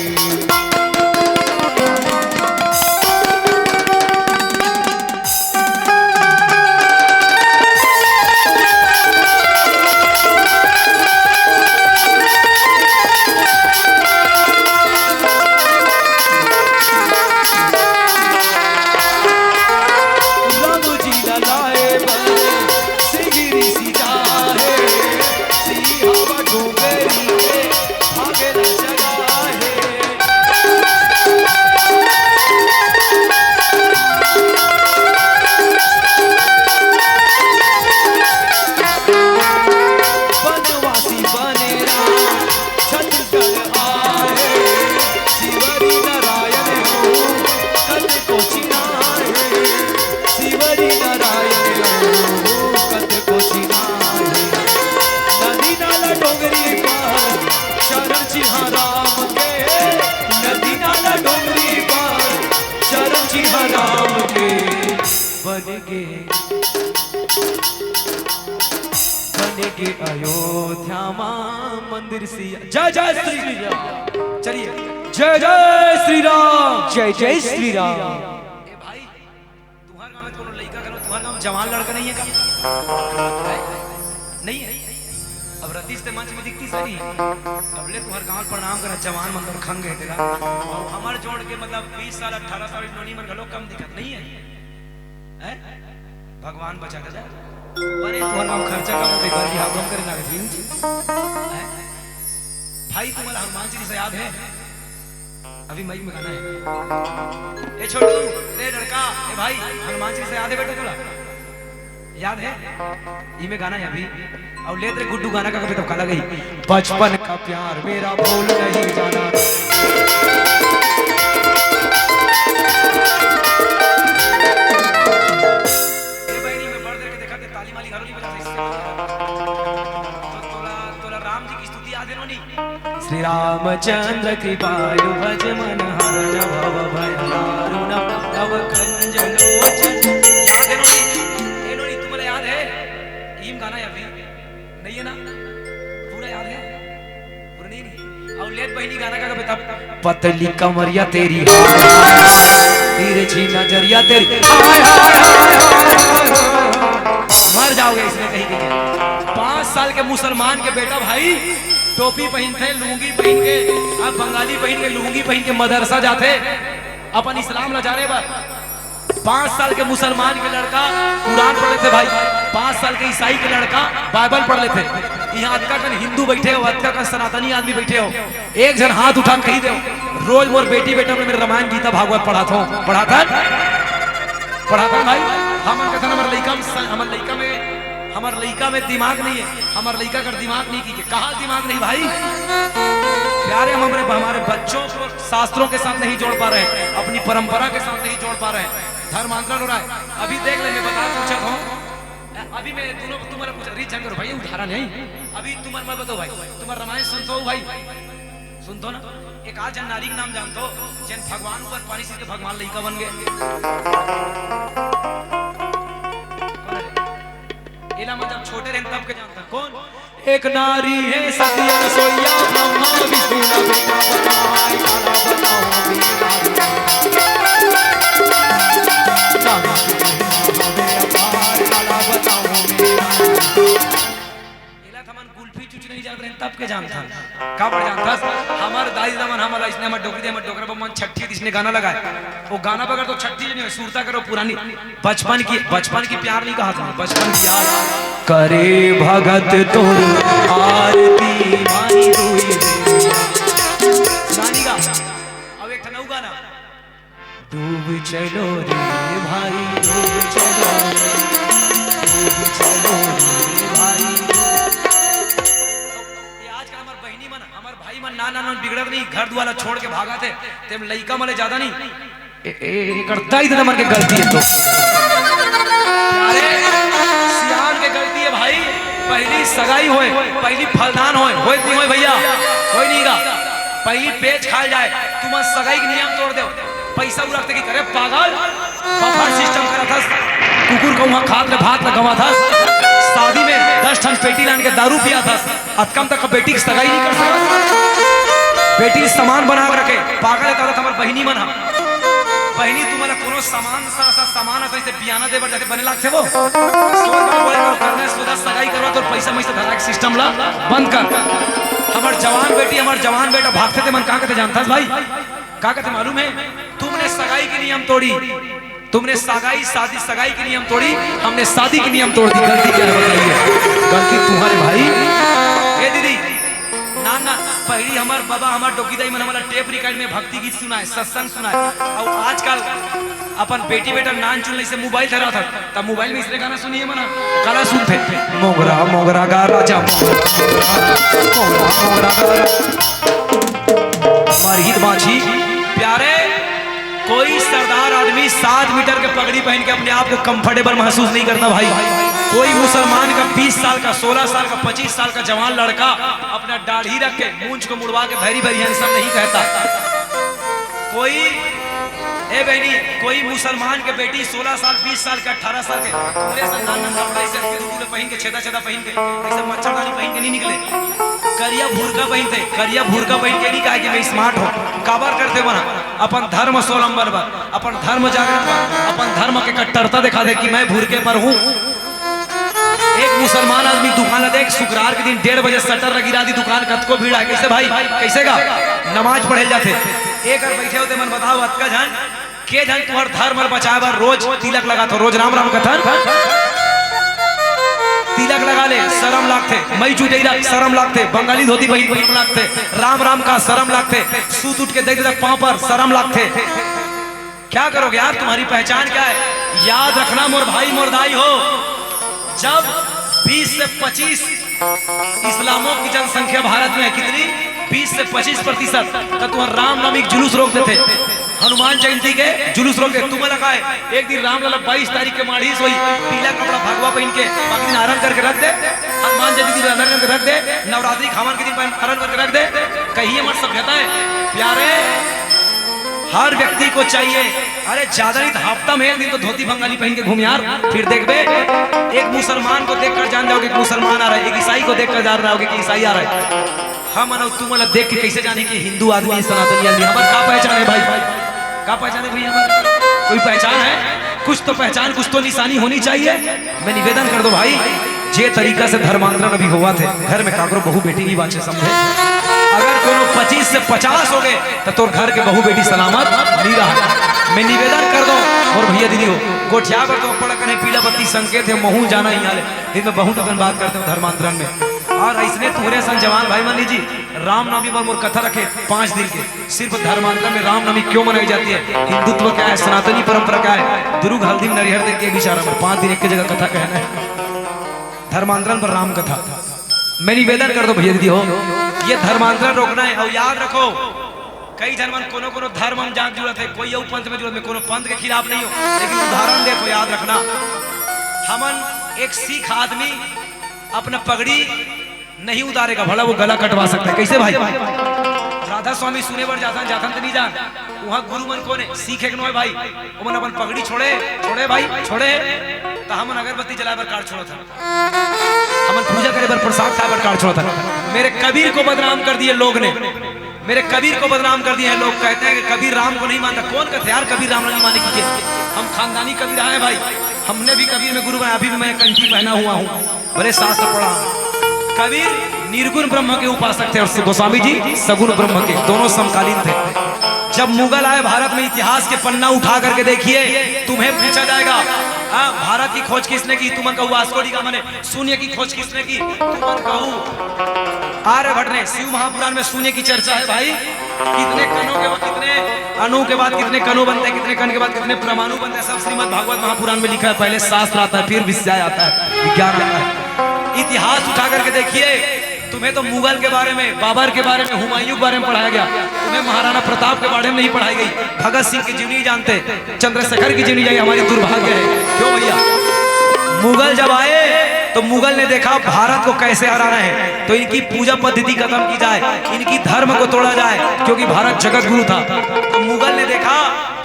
बनेगे अयोध्या मंदिर सिया जय जय श्री राम। चलिए जय जय श्री राम, जय जय श्री राम। ए भाई तुम्हारे गांव में कोनो लड़का करो, तुम्हारे गांव में जवान लड़का नहीं है क्या? नहीं है। अब रतीश ते मंच में दिखती सही अब ले तुम्हारे गांव प्रणाम करा जवान मतलब खंग है तेरा। और हमारे जोड़ के मतलब 20 साल 18 साल नोनी मन गलो कम दिक्कत नहीं है। भगवान बचा के जा अरे तुम्हारा नाम खर्चा कम होते घर की हाथों करे ना भाई। तुम्हारा हनुमान जी से याद है अभी मई में गाना है। ए छोटू रे लड़का ए भाई हनुमान जी से याद है बेटा तुला याद है? ये में गाना है अभी और ले तेरे गुड्डू गाना का कभी तब काला गई बचपन का प्यार मेरा भूल नहीं जाना। श्री रामचंद्र कृपालु भज मन हरण भव भय दारुण नव कंज लोचन। याद है नोनी? ए नोनी तुम्हें याद है? ये गाना है अभी नहीं है ना? पूरा याद है? पूरा नहीं? और लेट बहनी गाना का बता पतली कमरिया तेरी तिरछी नजरिया तेरी मर जाओगे इसमें कहीं कहीं। के मुसलमान के बेटा भाई टोपी पहनते, लुंगी पहन के, अब बंगाली पहन के लुंगी पहन के मदरसा जाते, अपन इस्लाम ला जा रहे बा। 5 साल के मुसलमान के लड़का कुरान पढ़ लेते भाई, 5 साल के ईसाई के लड़का बाइबल पढ़ लेते। यहाँ अधका कन हिंदू बैठे हो, अधका कन सनातनी आदमी बैठे हो, एक जन हाथ उठा कही दे रोज मोर बेटी बेटा में मेरे रामायण गीता भागवत पढ़ाता हूँ, पढ़ाता भाई। हमारे कथन हमार लड़का में दिमाग नहीं है, हमार लड़का का दिमाग नहीं की कहा दिमाग नहीं भाई। प्यारे हम हमारे बच्चों को शास्त्रों के साथ नहीं जोड़ पा रहे हैं, अपनी परंपरा के साथ नहीं जोड़ पा रहे हैं, धर्मांतरण हो रहा है। अभी देख ले, मैं बता पूछा हूँ, अभी मैं दोनों तुम्हारा पूछा रीच करो भाई, उदाहरण नहीं। अभी तुम्हारे मैं बताओ भाई, तुम्हारा रामायण सुनते हो भाई, सुनते हो ना? एक आज जन नारी का नाम जानते हो जन भगवान पर पानी से भगवान लड़का बन गए, जब छोटे रहते तब के जानता कौन? एक नारी है सतिया सोया ब्रह्मा विष्णु बनाए काला बताओ गुल्फी चुच नहीं जाते तब के जानता का पड़ जानता। हमारे दाई दमन हमारा इसने हमारे डोकरी दे डोकरा पर मन छठी इसने गाना लगाया, वो गाना बगैर तो छठी नहीं सुरता करो पुरानी बचपन की प्यार नहीं कहा था, बचपन की याद करे भगत तुर आरती भाई रोई गानी गा। अब एक नौ गाना डूब चलो रे भाई डूब चलो रे, डूब चलो रे भाई। हमार भाई मन ना बिगड़त नहीं, घर द्वारा छोड़ के भागा थे, तेम लइका मले ज्यादा नहीं करता ही मन के गलती है। तो अरे सियान के गलती है भाई, पहली सगाई होए, पहली फलदान होए नहीं होए भैया, कोई नहीं गा, पहली पेच खा जाए तुम सगाई के नियम तोड़ दो, पैसा रखते की करे पागल। बफर सिस्टम करा था, कुकुर को वहां खाद भात लगवा था, शादी में 10 टन पेटी लान के दारू पिया था, अतकम तक बेटी की सगाई नहीं कर सकता, बेटी सामान बना के रखे पागल है। तो हमार बहनी मना बहनी तुम्हारा कोनो सामान ऐसे बियाना देवर जाके बने लागते वो करना सुधा सगाई करवा तो पैसा में से धरा के सिस्टम ला बंद कर। हमार जवान बेटी हमार जवान बेटा भागते थे मन कहा कहते जानता भाई कहा कहते मालूम है? तुमने सगाई के नियम तोड़ी, तुमने सगाई के नियम तोड़ी, हमने शादी के नियम तोड़ दी। गलती क्या है बताइए? गलती तुम्हारे भाई। ए दीदी ना पहली हमार बाबा हमार डोकीदाई मन हमारा टेप रिकॉर्ड में भक्ति गीत सुनाए, सत्संग सुनाए, और आजकल अपन बेटी बेटा नान चुनने से मोबाइल धरा था, तब मोबाइल में इसलिए गाना सुनिए मना गाना सुनते मोगरा मोगरा गा राजा मोगरा मोगरा मरहित बाछी। प्यारे कोई सरदार आदमी 7 मीटर के पगड़ी पहन के अपने आप को कंफर्टेबल महसूस नहीं करता भाई। कोई मुसलमान का 20 साल का 16 साल का 25 साल का जवान लड़का अपना दाढ़ी रख के मूंछ को मुड़वा के भैरी भैरी हैंडसम नहीं कहता। कोई ए बहनी कोई मुसलमान के बेटी 16 साल 20 साल के 18 साल के पूरे संतान कपड़े से पहन के छेदा पहन के ऐसे मच्छरदानी पहन के नहीं निकले, करिया भूरका पहनते, करिया भूरका पहन के नहीं कहा कि मैं स्मार्ट हूँ, काबर करते बना अपन धर्म स्वलंबन पर, अपन धर्म जागरण पर, अपन धर्म के कट्टरता दिखा दे कि मैं भूरके पर हूँ। एक मुसलमान आदमी दुकान देख शुक्रवार के दिन 1:30 बजे शटर लगी राती दुकान कत को भीड़ है, कैसे भाई कैसे का नमाज पढ़े जाते एक और बैठे होते मन बताओ अतका जन के जन तुम्हार धर्म बचाए बार रोज तिलक लगा तो रोज राम राम कथन तिलक लगा ले शर्म लागते, मई चुटेरा शर्म लागते, बंगाली धोती बहिन लागते, राम राम का शर्म लागते, सूत उठ के देख दे पांव पर शर्म लागते। क्या करोगे यार? तुम्हारी पहचान क्या है? याद रखना मोर भाई मोर दाई हो, जब 20 से 25 इस्लामों की जनसंख्या भारत में है कितनी 20 से 25% तो तुम्हारा रामनवमी जुलूस रोक देते, हनुमान जयंती के जुलूस रोक दे। तुम्हें लगा है एक दिन रामलला 22 तारीख के माढ़ी सोई पीला कपड़ा भगवा पहन के बाकी दिन हरण करके रख दे, हनुमान जयंती दिन हरण करके रख दे, नवरात्रि खावन के दिन हरण करके रख दे। कहीं हमारी सभ्यता है प्यारे, हर व्यक्ति को चाहिए अरे ज्यादा नहीं हफ्ता में एक दिन तो धोती बंगाली पहन के घूम यार, फिर देखबे एक मुसलमान को देखकर जान जाओगे कि मुसलमान आ रहा है, एक ईसाई को देखकर जान रहा होगे कि ईसाई आ रहा है। हम तुम देख के कैसे जाने कि हिंदू आदमी सनातनी आदमी हमारे का पहचान है भाई? का पहचान है भाई? हमारे कोई पहचान है? कुछ तो पहचान कुछ तो निशानी होनी चाहिए। मैं निवेदन कर दो भाई जे तरीका से धर्मांतरण अभी हुआ थे घर में काकरो बहू बेटी की बात समझे। अगर कोनो 25 से 50 हो गए तो तोर घर के बहू बेटी सलामत नहीं रहा। मैं निवेदन कर दो और भैया दीदी हो गोठिया कर दो पड़ा कने पीला बत्ती संकेत है महू जाना ही हाले इसमें बहुत अपन बात करते हो धर्मांतरण में। और ऐसने तुम्हारे संग जवान भाई मान लीजिए रामनवमी पर मोर कथा रखे 5 दिन के सिर्फ धर्मांतरण में रामनवमी क्यों मनाई जाती है, हिंदुत्व क्या है, सनातनी परंपरा क्या है, दुर्ग हल्दी में नरिहर देख के विचार 5 दिन एक जगह कथा कहना है धर्मांतरण पर राम कथा। मैं निवेदन कर दो भैया दीदी हो ये धर्मांतरण रोकना है। और याद रखो कई जन मन कोनो धर्म हम जान जरूरत है कोई यू पंथ में जरूरत में कोनो पंथ के खिलाफ नहीं हो लेकिन उदाहरण देखो याद रखना हमन एक सिख आदमी अपना पगड़ी नहीं उतारेगा भला वो गला कटवा सकता है कैसे भाई। राधा स्वामी सुने पर जाता जातन तो नहीं जान वहाँ गुरु मन को सीखे नो है भाई वो मन अपन पगड़ी छोड़े भाई छोड़े तो हम अगरबत्ती जलाए पर कार्ड छोड़ा था हम पूजा करे पर प्रसाद खाए पर कार्ड छोड़ा था। मेरे कबीर को बदनाम कर दिए लोग ने मेरे कबीर को बदनाम कर दिए हैं। लोग कहते हैं कि कबीर राम को नहीं मानता कौन कहते यार कबीर राम नहीं माने कीजिए हम खानदानी कबीर आए भाई हमने भी कबीर में गुरु बनाया अभी भी मैं कंठी पहना हुआ हूँ बड़े शास्त्र पढ़ा। कबीर निर्गुण ब्रह्म के उपासक थे और गोस्वामी जी सगुण ब्रह्म के दोनों समकालीन थे। जब मुगल आए भारत में इतिहास के पन्ना उठा करके देखिए तुम्हें पूछा जाएगा भारत की खोज किसने की तुमन कहू वास्को डी गामा ने शून्य की खोज किसने की तुमन कहू आर्यभट्ट ने। शिव महापुराण में शून्य की चर्चा है भाई कितने कणों के बाद कितने अणु के बाद कितने कणों बनते हैं कितने कण के बाद कितने परमाणु बनते हैं सब श्रीमद् भागवत महापुराण में लिखा है। पहले शास्त्र आता है फिर विषय आता है विज्ञान आता है। इतिहास उठा करके देखिए तुम्हें तो मुगल के बारे में बाबर के बारे में हुमायूं के बारे में पढ़ाया गया तुम्हें महाराणा प्रताप के बारे में नहीं पढ़ाई गई भगत सिंह की जीवनी जानते चंद्रशेखर की जीवनी जाइए हमारी दुर्भाग्य है क्यों भैया। मुगल जब आए तो मुगल ने देखा भारत को कैसे हराना है तो इनकी पूजा पद्धति खत्म की जाए इनकी धर्म को तोड़ा जाए क्योंकि भारत जगत गुरु था। तो मुगल ने देखा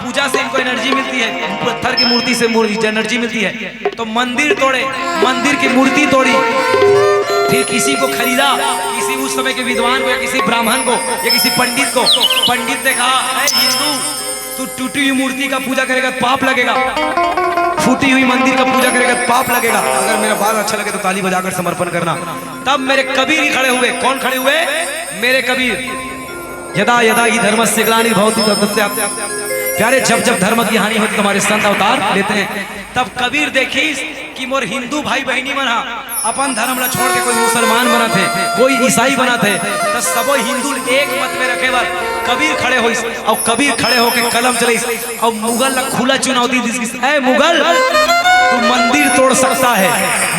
पूजा से इनको एनर्जी मिलती है पत्थर की मूर्ति से एनर्जी मिलती है तो मंदिर तोड़े मंदिर की मूर्ति तोड़ी फिर किसी को खरीदा किसी उस समय के विद्वान को या किसी ब्राह्मण को या किसी पंडित ने कहा हिंदू तू टूटी हुई मूर्ति का पूजा करेगा तो पाप लगेगा फूटी हुई मंदिर का पूजा करेगा तो पाप लगेगा। अगर मेरा बात अच्छा लगे तो ताली बजाकर समर्पण करना। तब मेरे कबीर ही खड़े हुए कौन खड़े हुए मेरे कबीर यदा यदा ही धर्मस्य ग्लानिर्भवति तस्य प्यारे जब जब धर्म की हानि होती तुम्हारे संत अवतार लेते हैं। तब कबीर देखी कि मोर हिंदू भाई बहनी मन अपन धर्म ला छोड़ के कोई मुसलमान बना थे कोई ईसाई बना थे तो सबो हिंदू एक मत में रखे बार कबीर खड़े हो और कबीर खड़े होके कलम चले और मुगल ला खुला चुनौती दी ऐ मुगल तू मंदिर तोड़ सकता है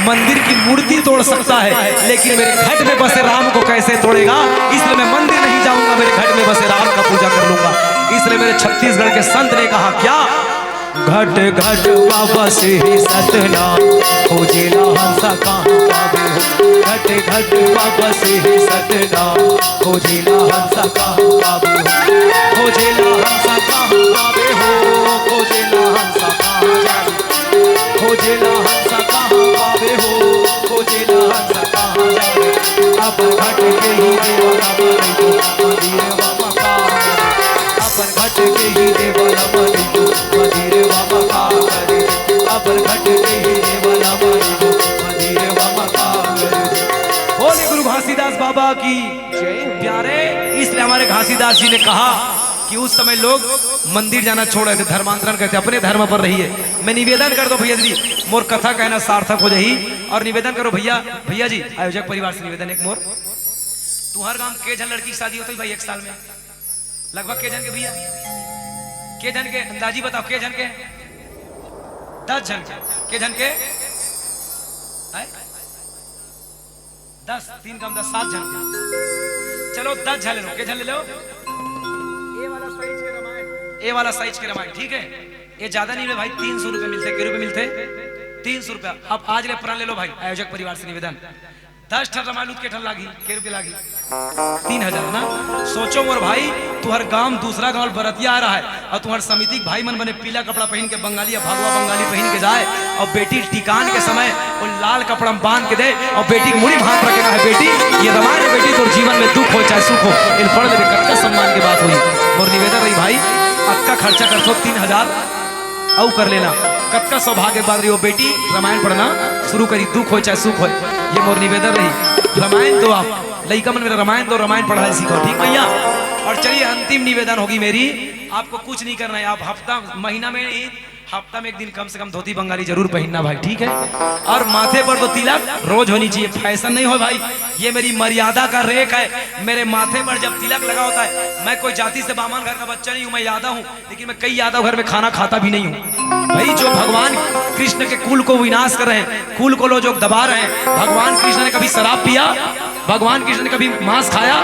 मंदिर की मूर्ति तोड़ सकता है लेकिन मेरे घट में बसे राम को कैसे तोड़ेगा इसलिए मैं मंदिर नहीं जाऊंगा मेरे घट में बसे राम का पूजा कर लूंगा। इसलिए मेरे छत्तीसगढ़ के संत ने कहा क्या घट घट वापस ही सतना खोजेला हंसा कहाँ पावे हो घट घट वापस ही सतना खोजेला हंसा कहाँ पावे हो खोजेला हंसा कहाँ पावे हो खोजेला हंसा कहाँ जावे खोजेला हंसा कहाँ पावे हो खोजेला हंसा कहाँ जावे अब घट के ही देवाला बने तो मंदिर बाबा का अपन घट के ही देवाला बने तो मंदिर बाबा का करे अपन घट के ही देवाला बने तो मंदिर बाबा का करे। बोले गुरु घासीदास बाबा की प्यारे। इसलिए हमारे घासीदास जी ने कहा कि उस समय लोग मंदिर जाना छोड़ रहे थे धर्मांतरण करते अपने धर्म पर रहिए। मैं निवेदन कर दो भैया जी मोर कथा कहना सार्थक हो जाही और निवेदन करो भैया जी आयोजक परिवार से निवेदन एक मोर तुम्हारे गांव के जन लड़की की शादी होती भाई 1 साल में लगभग के जन के भैया के जन के अंदाजी बताओ के जन के 10 जन के जन के 10 3 कम 10 7 जन चलो 10 जन ले लो के जन ले लो ए वाला साइज के रामायण ठीक है ये ज्यादा नहीं ले भाई 300 रुपए मिलते के रुपए मिलते 300 रुपया। अब आज ले प्रण ले लो भाई आयोजक परिवार से निवेदन 10 ठन रामायण के ठन लागी के रुपए लागी 3000 ना। सोचो मोर भाई तुहर गांव दूसरा गांव बरतिया आ रहा है और तुहर समिति भाई मन बने पीला कपड़ा पहन के बंगाली या भगवा बंगाली पहन के जाए और बेटी टिकान के समय वो लाल कपड़ा बांध के दे और बेटी की मुड़ी हाथ रखेगा है बेटी ये रामायण है बेटी तो जीवन में दुख हो चाहे सुख हो इन पढ़ दे कत्का सम्मान की बात हुई और निवेदन रही भाई अक्का खर्चा कर 3000 और कर लेना कतका सौभाग्य के बाद रही हो बेटी, रामायण पढ़ना शुरू करी, दुख हो चाहे सुख हो, ये मोर निवेदन रही। रामायण दो आप लइका मन, मेरा रामायण दो, रामायण पढ़ाई सीखो, ठीक भैया। और चलिए अंतिम निवेदन होगी मेरी, आपको कुछ नहीं करना है, आप हफ्ता महीना में हफ्ता में एक दिन कम से कम धोती बंगाली जरूर पहनना भाई, ठीक है। और माथे पर तो तिलक रोज होनी चाहिए, फैशन नहीं हो भाई, ये मेरी मर्यादा का रेख है। मेरे माथे पर जब तिलक लगा होता है, मैं कोई जाति से बामन घर का बच्चा नहीं हूँ, मैं यादव हूँ, लेकिन मैं कई यादव घर में खाना खाता भी नहीं हूँ भाई। जो भगवान कृष्ण के कुल को विनाश कर रहे हैं, कुल को लोग जो दबा रहे हैं, भगवान कृष्ण ने कभी शराब पिया, भगवान कृष्ण ने कभी मांस खाया?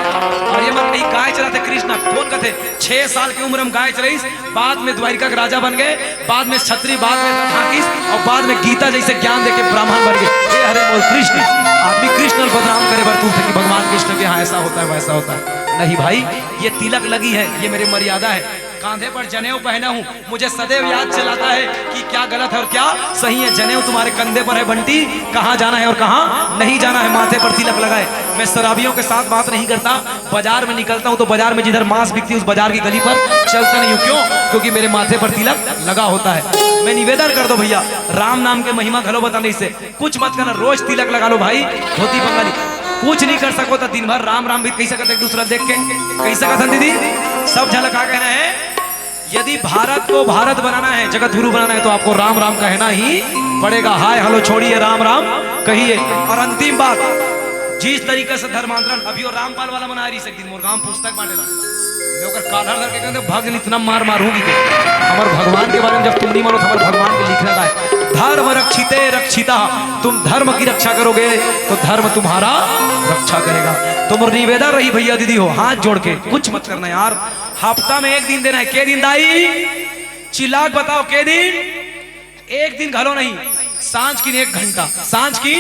और ये मत कहीं गाय चलाते कृष्ण, कौन कहते 6 साल की उम्र में गाय चलाई, बाद में द्वारिका के राजा बन गए, बाद में छत्री, बाद में ठाकिस, और बाद में गीता जैसे ज्ञान देके ब्राह्मण बन गए। ये हरे बोल कृष्ण, आदमी कृष्ण बदनाम करे बरतू थे कि भगवान कृष्ण के यहाँ ऐसा होता है वैसा होता है। नहीं भाई, ये तिलक लगी है, ये मेरी मर्यादा है। कांधे पर जनेऊ पहना हूँ, मुझे सदैव याद चलाता है कि क्या गलत है और क्या सही है। जनेऊ तुम्हारे कंधे पर है बंटी, कहाँ जाना है और कहाँ नहीं जाना है, माथे पर तिलक लगाए। मैं शराबियों के साथ बात नहीं करता, बाजार में निकलता हूँ तो बाजार में जिधर मांस बिकती है उस बाजार की गली पर चलता नहीं हूँ। क्यों? क्योंकि मेरे माथे पर तिलक लगा होता है। मैं निवेदन कर दो भैया, राम नाम के महिमा घलो बताने से कुछ मत करना, रोज तिलक लगा लो भाई, धोती बंगाली। कुछ नहीं कर सको तो दिन भर राम राम भी कही सकते, एक दूसरा देख के कही सकते दीदी, सब झलका कहना है। यदि भारत को भारत बनाना है, जगत गुरु बनाना है, तो आपको राम राम कहना ही पड़ेगा। हाय हेलो छोड़िए, राम राम कहिए। और अंतिम बात, जिस तरीके से धर्मांतरण अभी और रामपाल वाला मना रही सकती मुर्गाम पुस्तक बांटेला, कालर धर के कहते भगन इतना मार मारूंगी के हमारे भगवान के बारे में जब तुम नहीं मानो तो हमारे भगवान के लिखना है, धर्म रक्षिते रक्षिता, तुम धर्म की रक्षा करोगे तो धर्म तुम्हारा रक्षा करेगा। तुम निवेदन रही भैया दीदी हो, हाथ जोड़ के कुछ मत करना यार। हफ्ता में एक दिन देना है, के दिन दाई चिल्ला बताओ, के दिन? एक दिन घलो नहीं, सांझ की 1 घंटा, सांझ की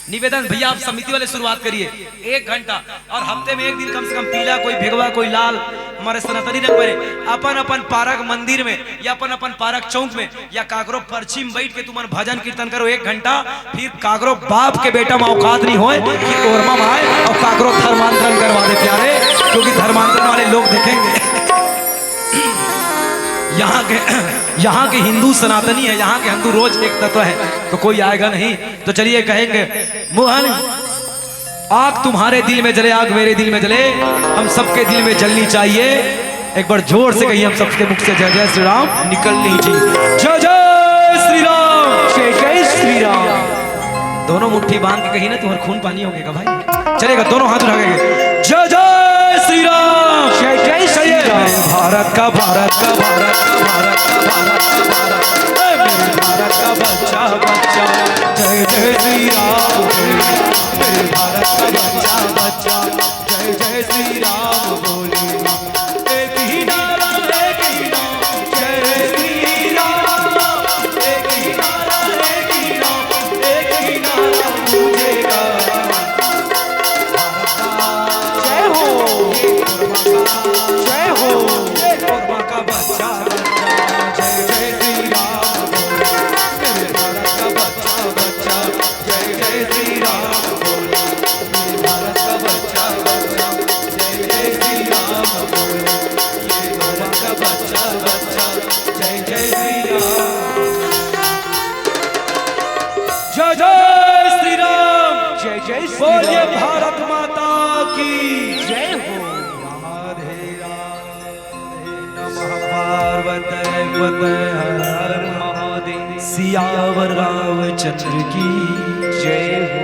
निवेदन भैया आप समिति वाले शुरुआत करिए 1 घंटा, और हफ्ते में एक दिन कम से कम पीला, कोई भिगवा, कोई लाल, हमारे सनातनी रंग पहने, अपन अपन पारक मंदिर में या अपन अपन पारक चौक में या कागरो पश्चिम बैठ के तुम भजन कीर्तन करो 1 घंटा। फिर कागरो बाप के बेटा में औकात नहीं होए कि कोरमा में आए और कागरो धर्मांतरण करवा दे प्यारे, क्योंकि धर्मांतरण वाले लोग देखेंगे यहाँ के हिंदू सनातनी है, यहाँ के हिंदू रोज एक तत्व है, तो कोई आएगा नहीं। तो चलिए कहेंगे, मोहन आग तुम्हारे दिल में जले, आग मेरे दिल में जले, हम सबके दिल में जलनी चाहिए। एक बार जोर से कहिए हम सबके मुख से, जय जय श्री राम निकलनी चाहिए। जय जय श्री राम, जय जय श्री राम। दोनों मुट्ठी बांध के कही ना, तुम्हारा खून पानी हो गएगा भाई। चलेगा, दोनों हाथ उठाएंगे, जय जय श्री राम, जय जय श्री राम। भारत का भारत का भारत का भारत का भारत का भारत, मेरे भारत का बच्चा बच्चा, जय जय श्री राम, मेरे भारत का बच्चा बच्चा, जय जय श्री राम बोले। एक ही नारा, एक ही नाम, जय श्री राम, एक ही नारा, एक ही नाम, एक ही नारा गूंजेगा। जय हो, जय हो, कोरमा का बच्चा बच्चा, जय जय श्री राम बोले। मेरे भारत का बच्चा बच्चा, जय जय श्री राम बोले। मेरे भारत का बच्चा बच्चा, जय जय श्री राम बोले। ये कोरमा का बच्चा बच्चा, जय जय श्री राम, जय जय श्री राम, जय जय बोलिए भारत माता की जय हो। पार्वती पते हर हर महादेव, सियावर रामचंद्र की जय हो।